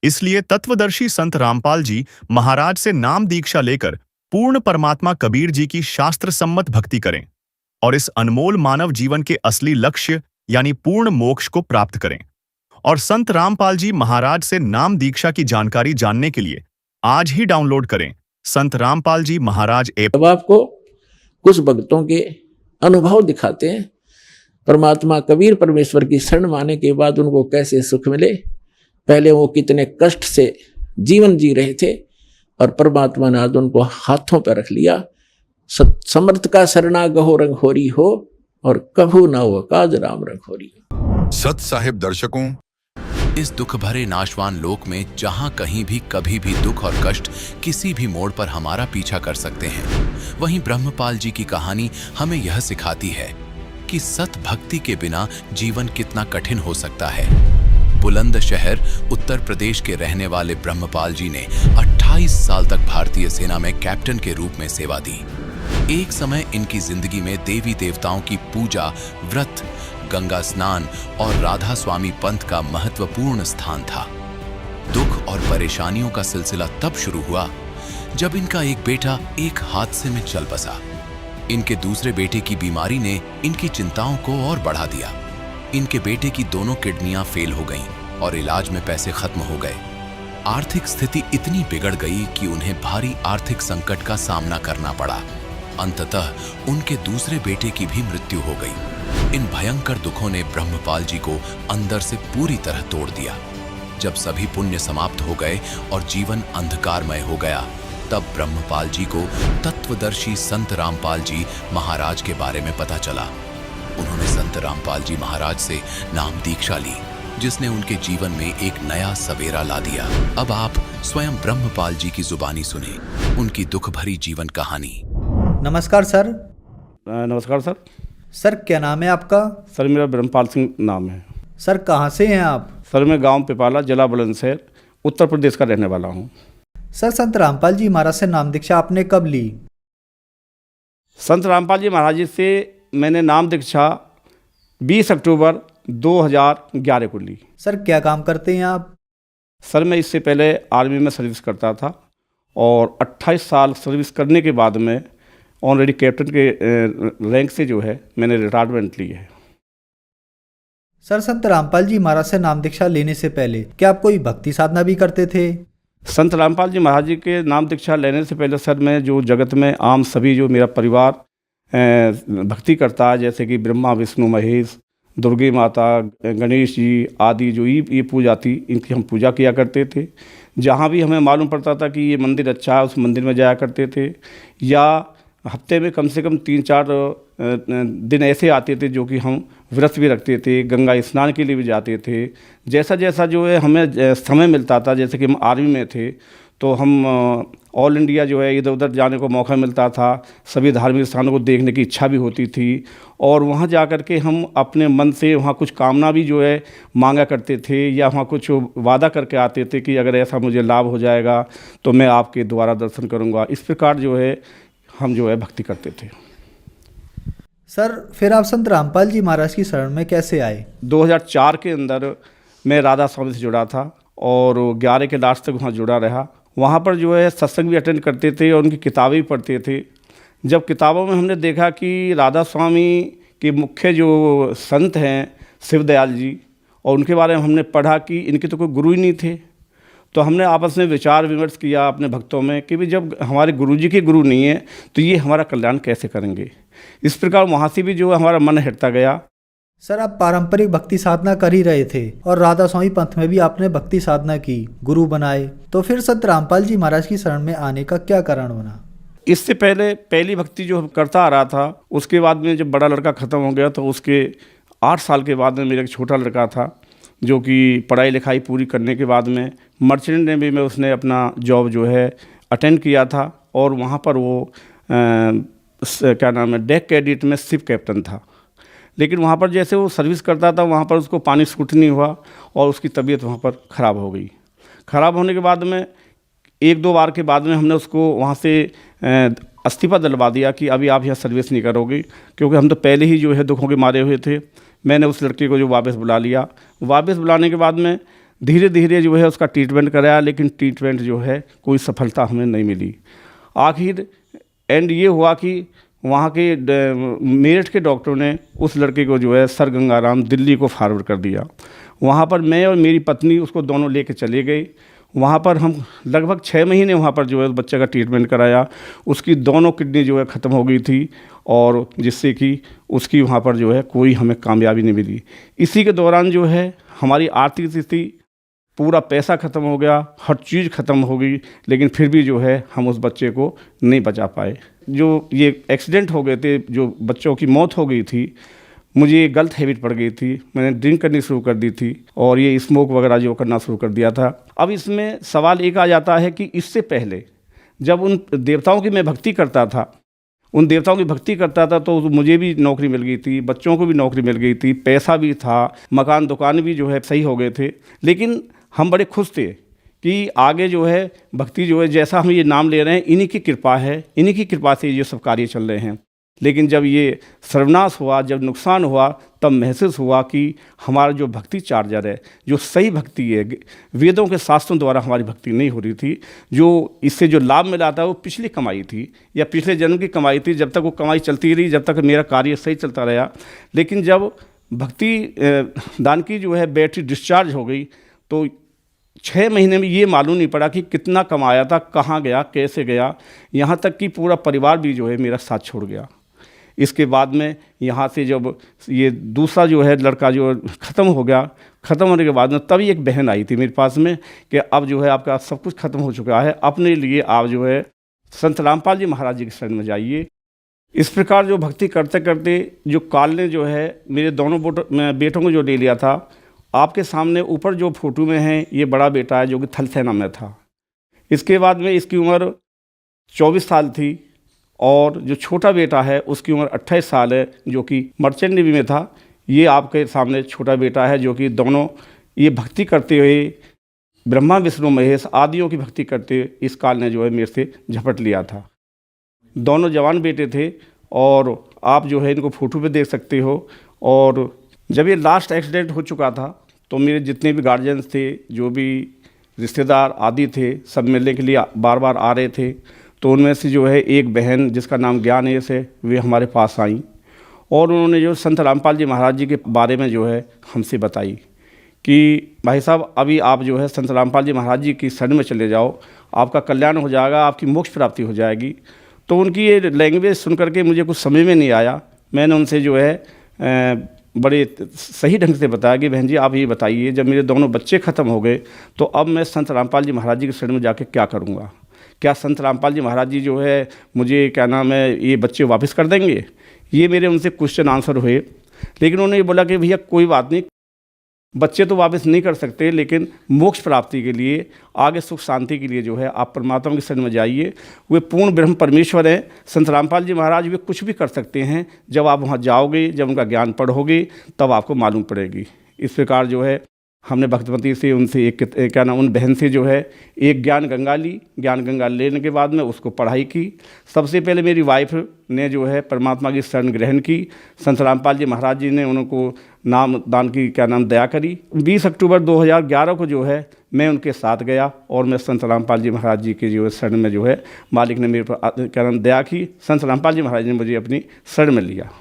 इसलिए तत्वदर्शी संत रामपाल जी महाराज से नाम दीक्षा लेकर पूर्ण परमात्मा कबीर जी की शास्त्र सम्मत भक्ति करें और इस अनमोल मानव जीवन के असली लक्ष्य यानी पूर्ण मोक्ष को प्राप्त करें। और संत रामपाल जी महाराज से नाम दीक्षा की जानकारी जानने के लिए आज ही डाउनलोड करें संत रामपाल जी महाराज ऐप। अब आपको कुछ भक्तों के अनुभव दिखाते हैं, परमात्मा कबीर परमेश्वर की शरण माने के बाद उनको कैसे सुख मिले। पहले वो कितने कष्ट से जीवन जी रहे थे और परमात्मा ने आज उनको हाथों पर रख लिया। समर्थ का सरना गहो रंग होरी हो और कभू ना हो काज राम रंग होरी हो। सत साहिब दर्शकों, इस दुख भरे नाशवान लोक में जहां कहीं भी कभी भी दुख और कष्ट किसी भी मोड़ पर हमारा पीछा कर सकते हैं, वहीं ब्रह्मपाल जी की कहानी हमें यह सिखाती है कि सत भक्ति के बिना जीवन कितना कठिन हो सकता है। बुलंदशहर उत्तर प्रदेश के रहने वाले ब्रह्मपाल जी ने 28 साल तक भारतीय सेना में कैप्टन के रूप में सेवा दी। एक समय इनकी जिंदगी में देवी देवताओं की पूजा, व्रत, गंगा स्नान और राधा स्वामी पंथ का महत्वपूर्ण स्थान था। दुख और परेशानियों का सिलसिला तब शुरू हुआ जब इनका एक बेटा एक हादसे में चल बसा। इनके दूसरे बेटे की बीमारी ने इनकी चिंताओं को और बढ़ा दिया। इनके बेटे की दोनों किडनियां फेल हो गईं और इलाज में पैसे खत्म हो गए। आर्थिक स्थिति इतनी बिगड़ गई कि उन्हें भारी आर्थिक संकट का सामना करना पड़ा। अंततः उनके दूसरे बेटे की भी मृत्यु हो गई। इन भयंकर दुखों ने ब्रह्मपाल जी को अंदर से पूरी तरह तोड़ दिया। जब सभी पुण्य समाप्त हो गए और जीवन अंधकारमय हो गया, तब ब्रह्मपाल जी को तत्वदर्शी संत रामपाल जी महाराज के बारे में पता चला। उन्होंने संत रामपाल जी महाराज से नाम दीक्षा ली, जिसने उनके जीवन में एक नया सवेरा ला दिया। अब आप स्वयं ब्रह्मपाल जी की जुबानी सुने उनकी दुख भरी जीवन कहानी। नमस्कार सर। नमस्कार सर। सर क्या नाम है आपका? सर मेरा ब्रह्मपाल सिंह नाम है। सर कहाँ से हैं आप? सर मैं गांव पिपाला, जिला बुलंदशहर, उत्तर प्रदेश का रहने वाला हूं। सर संत रामपाल जी महाराज से नाम दीक्षा आपने कब ली? संत रामपाल जी महाराज जी से मैंने नाम दीक्षा 20 अक्टूबर 2011 को ली। सर क्या काम करते हैं आप? सर मैं इससे पहले आर्मी में सर्विस करता था और 28 साल सर्विस करने के बाद में ऑलरेडी कैप्टन के रैंक से जो है मैंने रिटायरमेंट ली है। सर संत रामपाल जी महाराज से नाम दीक्षा लेने से पहले क्या आप कोई भक्ति साधना भी करते थे? संत रामपाल जी महाराज जी के नाम दीक्षा लेने से पहले सर मैं जो जगत में आम सभी जो मेरा परिवार भक्ति करता है, जैसे कि ब्रह्मा विष्णु महेश, दुर्गे माता, गणेश जी आदि जो ये पूजा थी, इनकी हम पूजा किया करते थे। जहाँ भी हमें मालूम पड़ता था कि ये मंदिर अच्छा है, उस मंदिर में जाया करते थे। या हफ्ते में कम से कम 3-4 दिन ऐसे आते थे जो कि हम व्रत भी रखते थे, गंगा स्नान के लिए भी जाते थे। जैसा जैसा जो है हमें समय मिलता था, जैसे कि हम आर्मी में थे तो हम ऑल इंडिया जो है इधर उधर जाने को मौका मिलता था। सभी धार्मिक स्थानों को देखने की इच्छा भी होती थी और वहाँ जा कर के हम अपने मन से वहाँ कुछ कामना भी जो है मांगा करते थे या वहाँ कुछ वादा करके आते थे कि अगर ऐसा मुझे लाभ हो जाएगा तो मैं आपके द्वारा दर्शन करूँगा। इस प्रकार जो है हम जो है भक्ति करते थे। सर फिर आप संत रामपाल जी महाराज की शरण में कैसे आए? 2004 के अंदर मैं राधा स्वामी से जुड़ा था और 11 के लास्ट तक वहाँ जुड़ा रहा। वहाँ पर जो है सत्संग भी अटेंड करते थे और उनकी किताबें भी पढ़ते थे। जब किताबों में हमने देखा कि राधा स्वामी के मुख्य जो संत हैं शिवदयाल जी, और उनके बारे में हमने पढ़ा कि इनके तो कोई गुरु ही नहीं थे, तो हमने आपस में विचार विमर्श किया अपने भक्तों में कि भाई जब हमारे गुरुजी के गुरु नहीं है तो ये हमारा कल्याण कैसे करेंगे। इस प्रकार वहाँ से भी जो हमारा मन हटता गया। सर आप पारंपरिक भक्ति साधना कर ही रहे थे और राधा स्वामी पंथ में भी आपने भक्ति साधना की, गुरु बनाए, तो फिर संत रामपाल जी महाराज की शरण में आने का क्या कारण बना? इससे पहले पहली भक्ति जो करता आ रहा था, उसके बाद में जब बड़ा लड़का ख़त्म हो गया तो उसके 8 साल के बाद में मेरा एक छोटा लड़का था जो कि पढ़ाई लिखाई पूरी करने के बाद में मर्चेंट नेवी में उसने अपना जॉब जो है अटेंड किया था और वहाँ पर वो क्या नाम है डेक कैडेट में शिप कैप्टन था। लेकिन वहाँ पर जैसे वो सर्विस करता था वहाँ पर उसको पानी सूट नहीं हुआ और उसकी तबीयत वहाँ पर ख़राब हो गई। ख़राब होने के बाद में 1-2 बार के बाद में हमने उसको वहाँ से इस्तीफा दिलवा दिया कि अभी आप यहाँ सर्विस नहीं करोगे, क्योंकि हम तो पहले ही जो है दुखों के मारे हुए थे। मैंने उस लड़के को जो वापस बुला लिया। वापस बुलाने के बाद में धीरे धीरे जो है उसका ट्रीटमेंट कराया, लेकिन ट्रीटमेंट जो है कोई सफलता हमें नहीं मिली। आखिर एंड ये हुआ कि वहाँ के मेरठ के डॉक्टरों ने उस लड़के को जो है सर गंगाराम दिल्ली को फॉरवर्ड कर दिया। वहाँ पर मैं और मेरी पत्नी उसको दोनों लेके चले गए। वहाँ पर हम लगभग 6 महीने वहाँ पर जो है उस बच्चे का ट्रीटमेंट कराया। उसकी दोनों किडनी जो है ख़त्म हो गई थी और जिससे कि उसकी वहाँ पर जो है कोई हमें कामयाबी नहीं मिली। इसी के दौरान जो है हमारी आर्थिक स्थिति पूरा पैसा ख़त्म हो गया, हर चीज़ ख़त्म हो गई, लेकिन फिर भी जो है हम उस बच्चे को नहीं बचा पाए। जो ये एक्सीडेंट हो गए थे, जो बच्चों की मौत हो गई थी, मुझे गलत हैबिट पड़ गई थी, मैंने ड्रिंक करनी शुरू कर दी थी और ये स्मोक वगैरह जो करना शुरू कर दिया था। अब इसमें सवाल एक आ जाता है कि इससे पहले जब उन देवताओं की मैं भक्ति करता था, तो मुझे भी नौकरी मिल गई थी, बच्चों को भी नौकरी मिल गई थी, पैसा भी था, मकान दुकान भी जो है सही हो गए थे। लेकिन हम बड़े खुश थे कि आगे जो है भक्ति जो है, जैसा हम ये नाम ले रहे हैं, इन्हीं की कृपा है, इन्हीं की कृपा से ये सब कार्य चल रहे हैं। लेकिन जब ये सर्वनाश हुआ, जब नुकसान हुआ, तब महसूस हुआ कि हमारा जो भक्ति चार्जर है, जो सही भक्ति है, वेदों के शास्त्रों द्वारा हमारी भक्ति नहीं हो रही थी। जो इससे जो लाभ मिला था वो पिछली कमाई थी या पिछले जन्म की कमाई थी। जब तक वो कमाई चलती रही, जब तक मेरा कार्य सही चलता रहा। लेकिन जब भक्ति दान की जो है बैटरी डिस्चार्ज हो गई, तो 6 महीने में ये मालूम नहीं पड़ा कि कितना कमाया था, कहाँ गया, कैसे गया। यहाँ तक कि पूरा परिवार भी जो है मेरा साथ छोड़ गया। इसके बाद में यहाँ से जब ये दूसरा जो है लड़का जो ख़त्म हो गया, ख़त्म होने के बाद में तभी एक बहन आई थी मेरे पास में कि अब जो है आपका सब कुछ ख़त्म हो चुका है, अपने लिए आप जो है संत रामपाल जी महाराज जी के शरण में जाइए। इस प्रकार जो भक्ति करते करते जो काल ने जो है मेरे दोनों बेटों को जो ले लिया था, आपके सामने ऊपर जो फोटो में है ये बड़ा बेटा है जो कि थल सेना में था। इसके बाद में इसकी उम्र 24 साल थी और जो छोटा बेटा है उसकी उम्र 28 साल है जो कि मर्चेंट नेवी में था। ये आपके सामने छोटा बेटा है जो कि दोनों ये भक्ति करते हुए ब्रह्मा विष्णु महेश आदियों की भक्ति करते हुए इस काल ने जो है मेरे से झपट लिया था। दोनों जवान बेटे थे और आप जो है इनको फ़ोटो पे देख सकते हो। और जब ये लास्ट एक्सीडेंट हो चुका था तो मेरे जितने भी गार्जियंस थे, जो भी रिश्तेदार आदि थे, सब मिलने के लिए बार बार आ रहे थे। तो उनमें से जो है एक बहन जिसका नाम ज्ञानेश है, वे हमारे पास आई और उन्होंने जो संत रामपाल जी महाराज जी के बारे में जो है हमसे बताई कि भाई साहब अभी आप जो है संत रामपाल जी महाराज जी की शरण में चले जाओ, आपका कल्याण हो जाएगा, आपकी मोक्ष प्राप्ति हो जाएगी। तो उनकी ये लैंग्वेज सुन करके मुझे कुछ समझ में नहीं आया। मैंने उनसे जो है बड़े सही ढंग से बताया कि बहन जी आप ये बताइए, जब मेरे दोनों बच्चे ख़त्म हो गए तो अब मैं संत रामपाल जी महाराज जी के शरण में जाके क्या करूँगा? क्या संत रामपाल जी महाराज जी जो है मुझे क्या नाम है ये बच्चे वापस कर देंगे? ये मेरे उनसे क्वेश्चन आंसर हुए। लेकिन उन्होंने ये बोला कि भैया कोई बात नहीं, बच्चे तो वापस नहीं कर सकते, लेकिन मोक्ष प्राप्ति के लिए, आगे सुख शांति के लिए जो है आप परमात्मा के शरण में जाइए। वे पूर्ण ब्रह्म परमेश्वर हैं। संत रामपाल जी महाराज वे कुछ भी कर सकते हैं। जब आप वहाँ जाओगे, जब उनका ज्ञान पढ़ोगे, तब आपको मालूम पड़ेगी। इस प्रकार जो है हमने भक्तमती से उनसे एक क्या नाम उन बहन से जो है एक ज्ञान गंगा ली। ज्ञान गंगा लेने के बाद में उसको पढ़ाई की। सबसे पहले मेरी वाइफ ने जो है परमात्मा की शरण ग्रहण की। संत रामपाल जी महाराज जी ने उनको नाम दान की क्या नाम दया करी। 20 अक्टूबर 2011 को जो है मैं उनके साथ गया और मैं संत रामपाल जी महाराज जी के जो है शरण में जो है मालिक ने मेरे पर क्या नाम दया की। संत रामपाल जी महाराज ने मुझे अपनी शरण में लिया।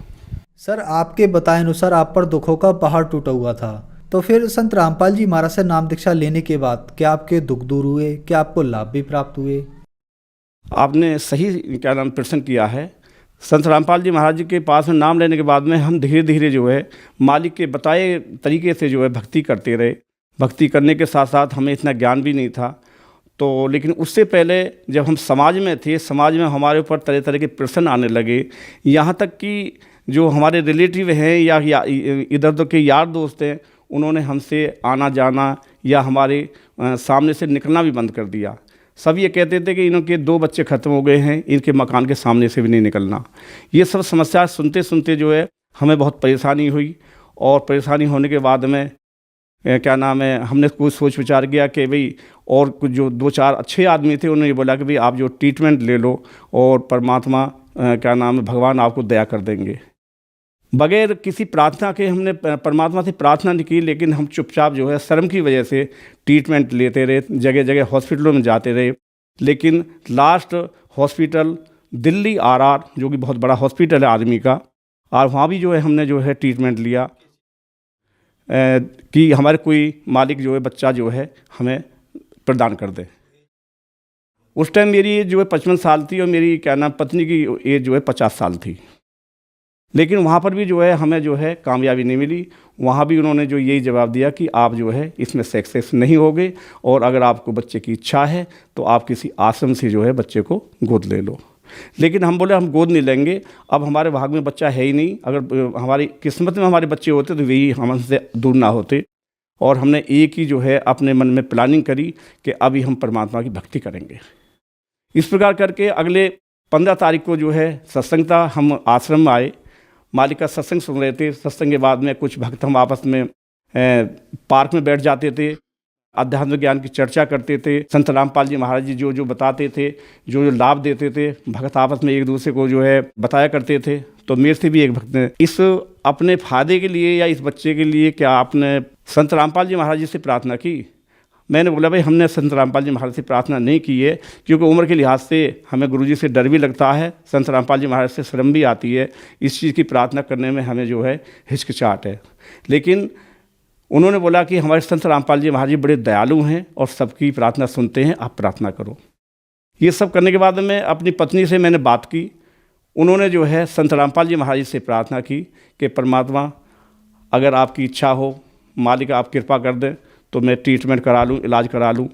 सर, आपके बताए अनुसार आप पर दुखों का पहाड़ टूटा हुआ था, तो फिर संत रामपाल जी महाराज से नाम दीक्षा लेने के बाद क्या आपके दुख दूर हुए? क्या आपको लाभ भी प्राप्त हुए? आपने सही क्या नाम प्रश्न किया है। संत रामपाल जी महाराज जी के पास में नाम लेने के बाद में हम धीरे धीरे जो है मालिक के बताए तरीके से जो है भक्ति करते रहे। भक्ति करने के साथ साथ हमें इतना ज्ञान भी नहीं था। तो लेकिन उससे पहले जब हम समाज में थे, समाज में हमारे ऊपर तरह तरह के प्रश्न आने लगे। यहाँ तक कि जो हमारे रिलेटिव हैं या इधर उधर के यार दोस्त हैं, उन्होंने हमसे आना जाना या हमारे सामने से निकलना भी बंद कर दिया। सब ये कहते थे कि इनके 2 बच्चे ख़त्म हो गए हैं, इनके मकान के सामने से भी नहीं निकलना। ये सब समस्या सुनते सुनते जो है हमें बहुत परेशानी हुई। और परेशानी होने के बाद में क्या नाम है हमने कुछ सोच विचार किया कि भाई और कुछ जो 2-4 अच्छे आदमी थे, उन्होंने बोला कि भाई आप जो ट्रीटमेंट ले लो और परमात्मा क्या नाम है भगवान आपको दया कर देंगे। बगैर किसी प्रार्थना के हमने परमात्मा से प्रार्थना नहीं की, लेकिन हम चुपचाप जो है शर्म की वजह से ट्रीटमेंट लेते रहे, जगह जगह हॉस्पिटलों में जाते रहे। लेकिन लास्ट हॉस्पिटल दिल्ली RR जो कि बहुत बड़ा हॉस्पिटल है आर्मी का, और वहाँ भी जो है हमने जो है ट्रीटमेंट लिया कि हमारे कोई मालिक जो है बच्चा जो है हमें प्रदान कर दे। उस टाइम मेरी एज जो है 55 साल थी और मेरी क्या नाम पत्नी की एज जो है 50 साल थी। लेकिन वहाँ पर भी जो है हमें जो है कामयाबी नहीं मिली। वहाँ भी उन्होंने जो यही जवाब दिया कि आप जो है इसमें सक्सेस नहीं होगे, और अगर आपको बच्चे की इच्छा है तो आप किसी आश्रम से जो है बच्चे को गोद ले लो। लेकिन हम बोले हम गोद नहीं लेंगे, अब हमारे भाग में बच्चा है ही नहीं, अगर हमारी किस्मत में हमारे बच्चे होते तो वही हमसे दूर ना होते। और हमने एक ही जो है अपने मन में प्लानिंग करी कि अभी हम परमात्मा की भक्ति करेंगे। इस प्रकार करके अगले 15 तारीख को जो है सत्संग था, हम आश्रम में आए, मालिक का सत्संग सुन रहे थे। सत्संग के बाद में कुछ भक्त हम आपस में पार्क में बैठ जाते थे, अध्यात्म ज्ञान की चर्चा करते थे। संत रामपाल जी महाराज जी जो जो बताते थे, जो जो लाभ देते थे, भक्त आपस में एक दूसरे को जो है बताया करते थे। तो मेरे से भी एक भक्त ने इस अपने फायदे के लिए या इस बच्चे के लिए क्या आपने संत रामपाल जी महाराज जी से प्रार्थना की? मैंने बोला भाई हमने संत रामपाल जी महाराज से प्रार्थना नहीं की है, क्योंकि उम्र के लिहाज से हमें गुरुजी से डर भी लगता है, संत रामपाल जी महाराज से शर्म भी आती है, इस चीज़ की प्रार्थना करने में हमें जो है हिचकिचाहट है। लेकिन उन्होंने बोला कि हमारे संत रामपाल जी महाराज जी बड़े दयालु हैं और सबकी प्रार्थना सुनते हैं, आप प्रार्थना करो। ये सब करने के बाद में अपनी पत्नी से मैंने बात की। उन्होंने जो है संत रामपाल जी महाराज जी से प्रार्थना की कि परमात्मा अगर आपकी इच्छा हो, मालिक आप कृपा कर दें तो मैं ट्रीटमेंट करा लूँ, इलाज करा लूँ।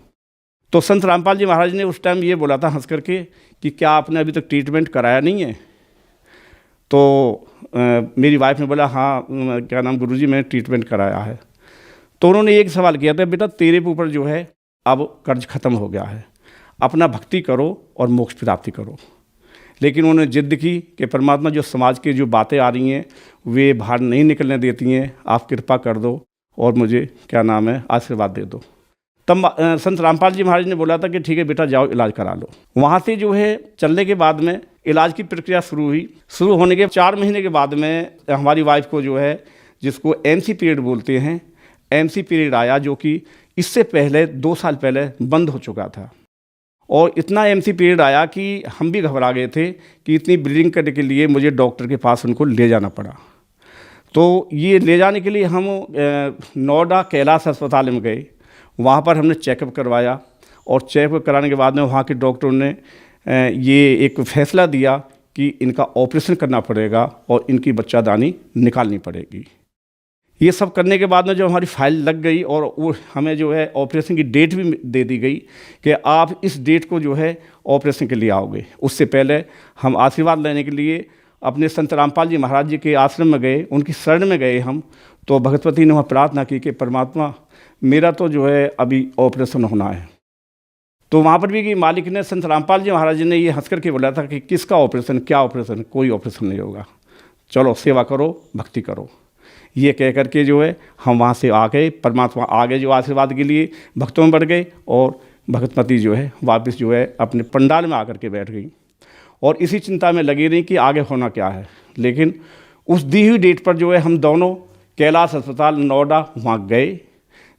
तो संत रामपाल जी महाराज ने उस टाइम ये बोला था हंस करके कि क्या आपने अभी तक ट्रीटमेंट कराया नहीं है? तो मेरी वाइफ ने बोला हाँ क्या नाम गुरुजी मैंने ट्रीटमेंट कराया है। तो उन्होंने एक सवाल किया था, बेटा तेरे ऊपर जो है अब कर्ज खत्म हो गया है, अपना भक्ति करो और मोक्ष प्राप्ति करो। लेकिन उन्होंने जिद की कि परमात्मा जो समाज की जो बातें आ रही हैं वे बाहर नहीं निकलने देती हैं, आप कृपा कर दो और मुझे क्या नाम है आशीर्वाद दे दो। तब संत रामपाल जी महाराज ने बोला था कि ठीक है बेटा जाओ इलाज करा लो। वहाँ से जो है चलने के बाद में इलाज की प्रक्रिया शुरू हुई। शुरू होने के 4 महीने के बाद में हमारी वाइफ को जो है, जिसको MC पीरियड बोलते हैं, MC पीरियड आया, जो कि इससे पहले 2 साल पहले बंद हो चुका था। और इतना MC पीरियड आया कि हम भी घबरा गए थे कि इतनी ब्लीडिंग करने के लिए मुझे डॉक्टर के पास उनको ले जाना पड़ा। तो ये ले जाने के लिए हम नोएडा कैलाश अस्पताल में गए। वहाँ पर हमने चेकअप करवाया और चेकअप कराने के बाद में वहाँ के डॉक्टरों ने ये एक फैसला दिया कि इनका ऑपरेशन करना पड़ेगा और इनकी बच्चादानी निकालनी पड़ेगी। ये सब करने के बाद में जब हमारी फाइल लग गई और वो हमें जो है ऑपरेशन की डेट भी दे दी गई कि आप इस डेट को जो है ऑपरेशन के लिए आओगे। उससे पहले हम आशीर्वाद लेने के लिए अपने संत रामपाल जी महाराज जी के आश्रम में गए, उनकी शरण में गए हम। तो भगवती ने वहाँ प्रार्थना की कि परमात्मा मेरा तो जो है अभी ऑपरेशन होना है। तो वहाँ पर भी कि मालिक ने संत रामपाल जी महाराज जी ने ये हंस करके बोला था कि किसका ऑपरेशन, क्या ऑपरेशन, कोई ऑपरेशन नहीं होगा, चलो सेवा करो, भक्ति करो। ये कह करके जो है हम वहाँ से आ गए, परमात्मा आगे जो आशीर्वाद के लिए भक्तों में बढ़ गए और भगतमती जो है वापस जो है अपने पंडाल में आकर के बैठ गई और इसी चिंता में लगी रही कि आगे होना क्या है। लेकिन उस दी हुई डेट पर जो है हम दोनों कैलाश अस्पताल नोएडा वहाँ गए।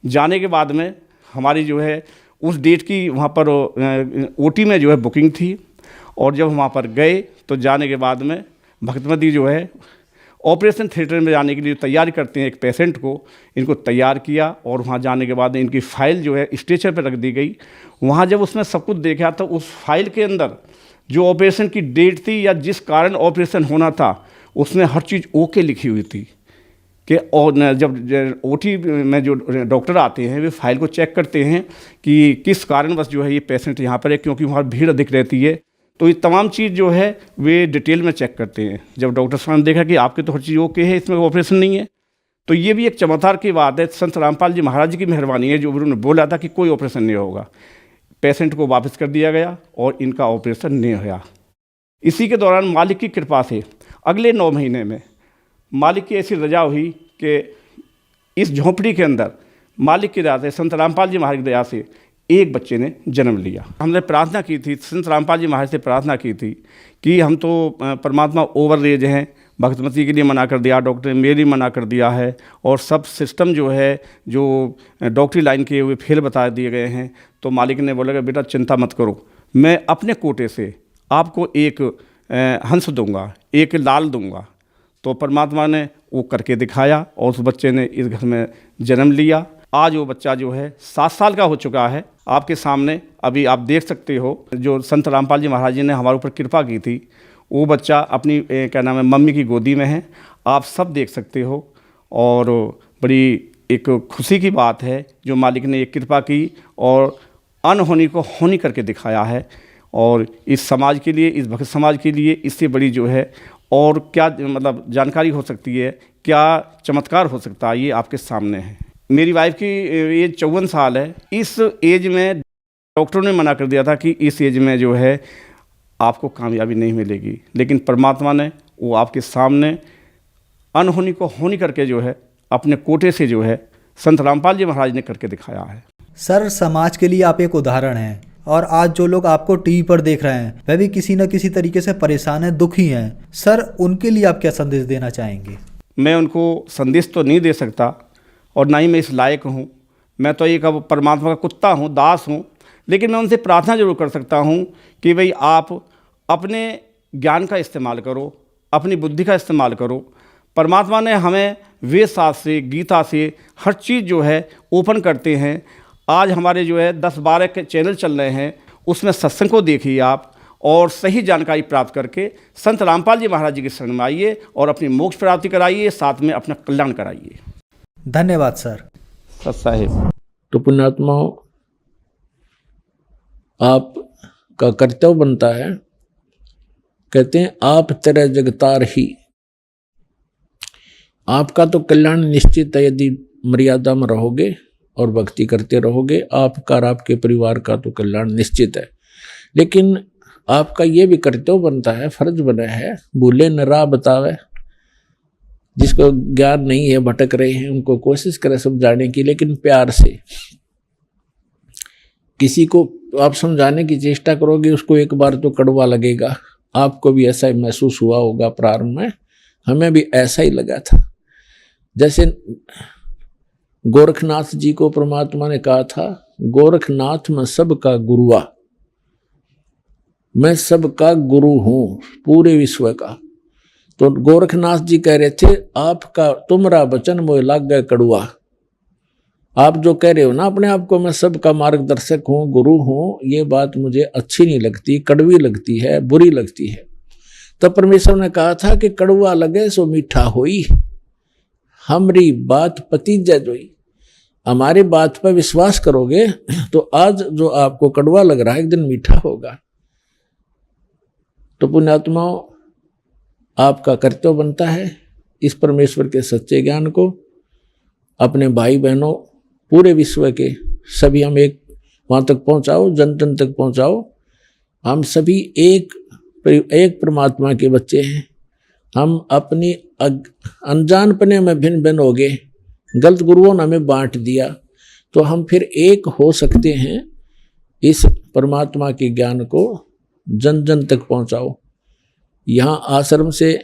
जाने के बाद में हमारी जो है उस डेट की वहाँ पर OT में जो है बुकिंग थी और जब वहाँ पर गए तो जाने के बाद में भगतमती जो है ऑपरेशन थिएटर में जाने के लिए तैयारी करते हैं एक पेशेंट को, इनको तैयार किया और वहाँ जाने के बाद इनकी फ़ाइल जो है स्ट्रेचर पर रख दी गई। वहाँ जब उसमें सब कुछ देखा तो उस फाइल के अंदर जो ऑपरेशन की डेट थी या जिस कारण ऑपरेशन होना था उसमें हर चीज़ ओके लिखी हुई थी कि और जब OT में जो डॉक्टर आते हैं वे फाइल को चेक करते हैं कि किस कारणवश जो है ये पेशेंट यहाँ पर है, क्योंकि वहाँ भीड़ अधिक रहती है। तो ये तमाम चीज़ जो है वे डिटेल में चेक करते हैं। जब डॉक्टर साहब ने देखा कि आपके तो हर चीज़ ओके है, इसमें ऑपरेशन नहीं है, तो ये भी एक चमत्कार की बात है, संत रामपाल जी महाराज जी की मेहरबानी है जो उन्होंने बोला था कि कोई ऑपरेशन नहीं होगा। पेशेंट को वापस कर दिया गया और इनका ऑपरेशन नहीं हुआ। इसी के दौरान मालिक की कृपा से अगले 9 महीने में मालिक की ऐसी रजा हुई कि इस झोंपड़ी के अंदर मालिक की दया से, संत रामपाल जी महाराज की दया से एक बच्चे ने जन्म लिया। हमने प्रार्थना की थी, संत रामपाल जी महाराज से प्रार्थना की थी कि हम तो परमात्मा ओवर एज हैं, भगतमती के लिए मना कर दिया, डॉक्टर ने मेरी मना कर दिया है और सब सिस्टम जो है जो डॉक्टरी लाइन के हुए फेल बता दिए गए हैं। तो मालिक ने बोला कि बेटा चिंता मत करो, मैं अपने कोटे से आपको एक हंस दूंगा, एक लाल दूंगा। तो परमात्मा ने वो करके दिखाया और उस बच्चे ने इस घर में जन्म लिया। आज वो बच्चा जो है 7 साल का हो चुका है। आपके सामने अभी आप देख सकते हो जो संत रामपाल जी महाराज जी ने हमारे ऊपर कृपा की थी वो बच्चा अपनी क्या नाम है मम्मी की गोदी में है, आप सब देख सकते हो। और बड़ी एक खुशी की बात है जो मालिक ने एक कृपा की और अनहोनी को होनी करके दिखाया है। और इस समाज के लिए, इस भक्त समाज के लिए इससे बड़ी जो है और क्या मतलब जानकारी हो सकती है, क्या चमत्कार हो सकता है, ये आपके सामने है। मेरी वाइफ की एज 54 साल है। इस एज में डॉक्टरों ने मना कर दिया था कि इस एज में जो है आपको कामयाबी नहीं मिलेगी, लेकिन परमात्मा ने वो आपके सामने अनहोनी को होनी करके जो है अपने कोटे से जो है संत रामपाल जी महाराज ने करके दिखाया है। सर, समाज के लिए आप एक उदाहरण हैं और आज जो लोग आपको टीवी पर देख रहे हैं वह भी किसी न किसी तरीके से परेशान हैं, दुखी हैं। सर, उनके लिए आप क्या संदेश देना चाहेंगे? मैं उनको संदेश तो नहीं दे सकता और ना ही मैं इस लायक हूँ। मैं तो एक अब परमात्मा का कुत्ता हूँ, दास हूँ। लेकिन मैं उनसे प्रार्थना जरूर कर सकता हूँ कि भाई आप अपने ज्ञान का इस्तेमाल करो, अपनी बुद्धि का इस्तेमाल करो। परमात्मा ने हमें वेद शास्त्र से, गीता से हर चीज़ जो है ओपन करते हैं। आज हमारे जो है 10-12 के चैनल चल रहे हैं, उसमें सत्संग को देखिए आप और सही जानकारी प्राप्त करके संत रामपाल जी महाराज जी के शरण में आइए और अपनी मोक्ष प्राप्ति कराइए, साथ में अपना कल्याण कराइए। धन्यवाद सर। सत साहिब। तो पुण्यात्माओं, आपका कर्तव्य बनता है, कहते हैं आप तेरे जगतार ही। आपका तो कल्याण निश्चित है यदि मर्यादा में रहोगे और भक्ति करते रहोगे। आपका और आपके परिवार का तो कल्याण निश्चित है, लेकिन आपका ये भी कर्तव्य बनता है, फर्ज बना है, भूले न राह बतावे। जिसको ज्ञान नहीं है, भटक रहे हैं, उनको कोशिश करें समझाने की, लेकिन प्यार से। किसी को आप समझाने की चेष्टा करोगे, उसको एक बार तो कड़वा लगेगा। आपको भी ऐसा ही महसूस हुआ होगा प्रारंभ में, हमें भी ऐसा ही लगा था। जैसे गोरखनाथ जी को परमात्मा ने कहा था, गोरखनाथ मैं सबका गुरुआ, मैं सबका गुरु हूं पूरे विश्व का। तो गोरखनाथ जी कह रहे थे, आपका तुमरा वचन मोह लाग गए कड़ुआ। आप जो कह रहे हो ना अपने आप को, मैं सबका मार्गदर्शक हूं, गुरु हूं, ये बात मुझे अच्छी नहीं लगती, कड़वी लगती है, बुरी लगती है। तो परमेश्वर ने कहा था कि कड़वा लगे सो मीठा होई, हमरी बात पतीजा जोई। हमारी बात पर विश्वास करोगे तो आज जो आपको कड़वा लग रहा है एक दिन मीठा होगा। तो पुण्यात्माओं, आपका कर्तव्य बनता है इस परमेश्वर के सच्चे ज्ञान को अपने भाई बहनों पूरे विश्व के सभी हम एक वहाँ तक पहुँचाओ, जन जन तक पहुँचाओ। हम सभी एक परमात्मा के बच्चे हैं। हम अपनी अनजानपने में भिन्न भिन्न हो गए, गलत गुरुओं ने हमें बांट दिया, तो हम फिर एक हो सकते हैं। इस परमात्मा के ज्ञान को जन जन तक पहुँचाओ। यहाँ आश्रम से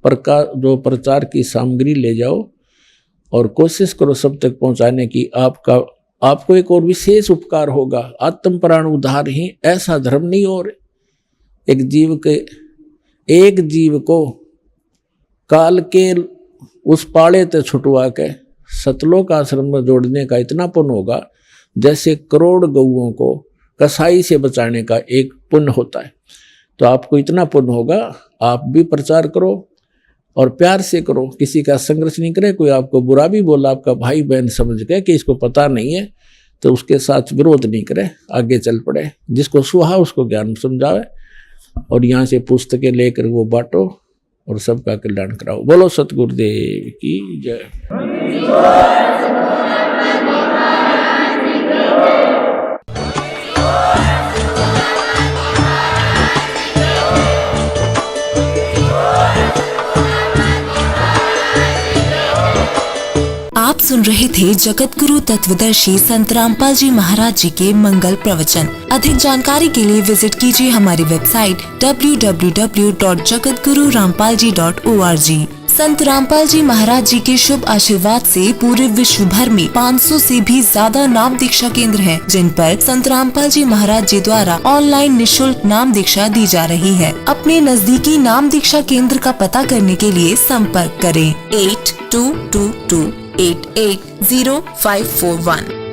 जो प्रचार की सामग्री ले जाओ और कोशिश करो सब तक पहुँचाने की। आपको एक और विशेष उपकार होगा। आत्म प्राण उद्धार ही ऐसा धर्म नहीं और एक जीव को काल के उस पाड़े ते छुटवा के सतलोक आश्रम में जोड़ने का इतना पुण्य होगा जैसे करोड़ गऊओं को कसाई से बचाने का एक पुण्य होता है। तो आपको इतना पुण्य होगा। आप भी प्रचार करो और प्यार से करो, किसी का संघर्ष नहीं करे। कोई आपको बुरा भी बोला, आपका भाई बहन समझ के कि इसको पता नहीं है, तो उसके साथ विरोध नहीं करे, आगे चल पड़े। जिसको सुहा उसको ज्ञान समझावे और यहाँ से पुस्तकें लेकर वो बांटो और सबका कल्याण कराओ। बोलो सतगुरुदेव की जय। आप सुन रहे थे जगत गुरु तत्वदर्शी संत रामपाल जी महाराज जी के मंगल प्रवचन। अधिक जानकारी के लिए विजिट कीजिए हमारी वेबसाइट www.jagatgururampalji.org। संत रामपाल जी महाराज जी के शुभ आशीर्वाद से पूरे विश्व भर में 500 से भी ज्यादा नाम दीक्षा केंद्र हैं, जिन पर संत रामपाल जी महाराज जी द्वारा ऑनलाइन निशुल्क नाम दीक्षा दी जा रही है। अपने नजदीकी नाम दीक्षा केंद्र का पता करने के लिए संपर्क करें 8222880541।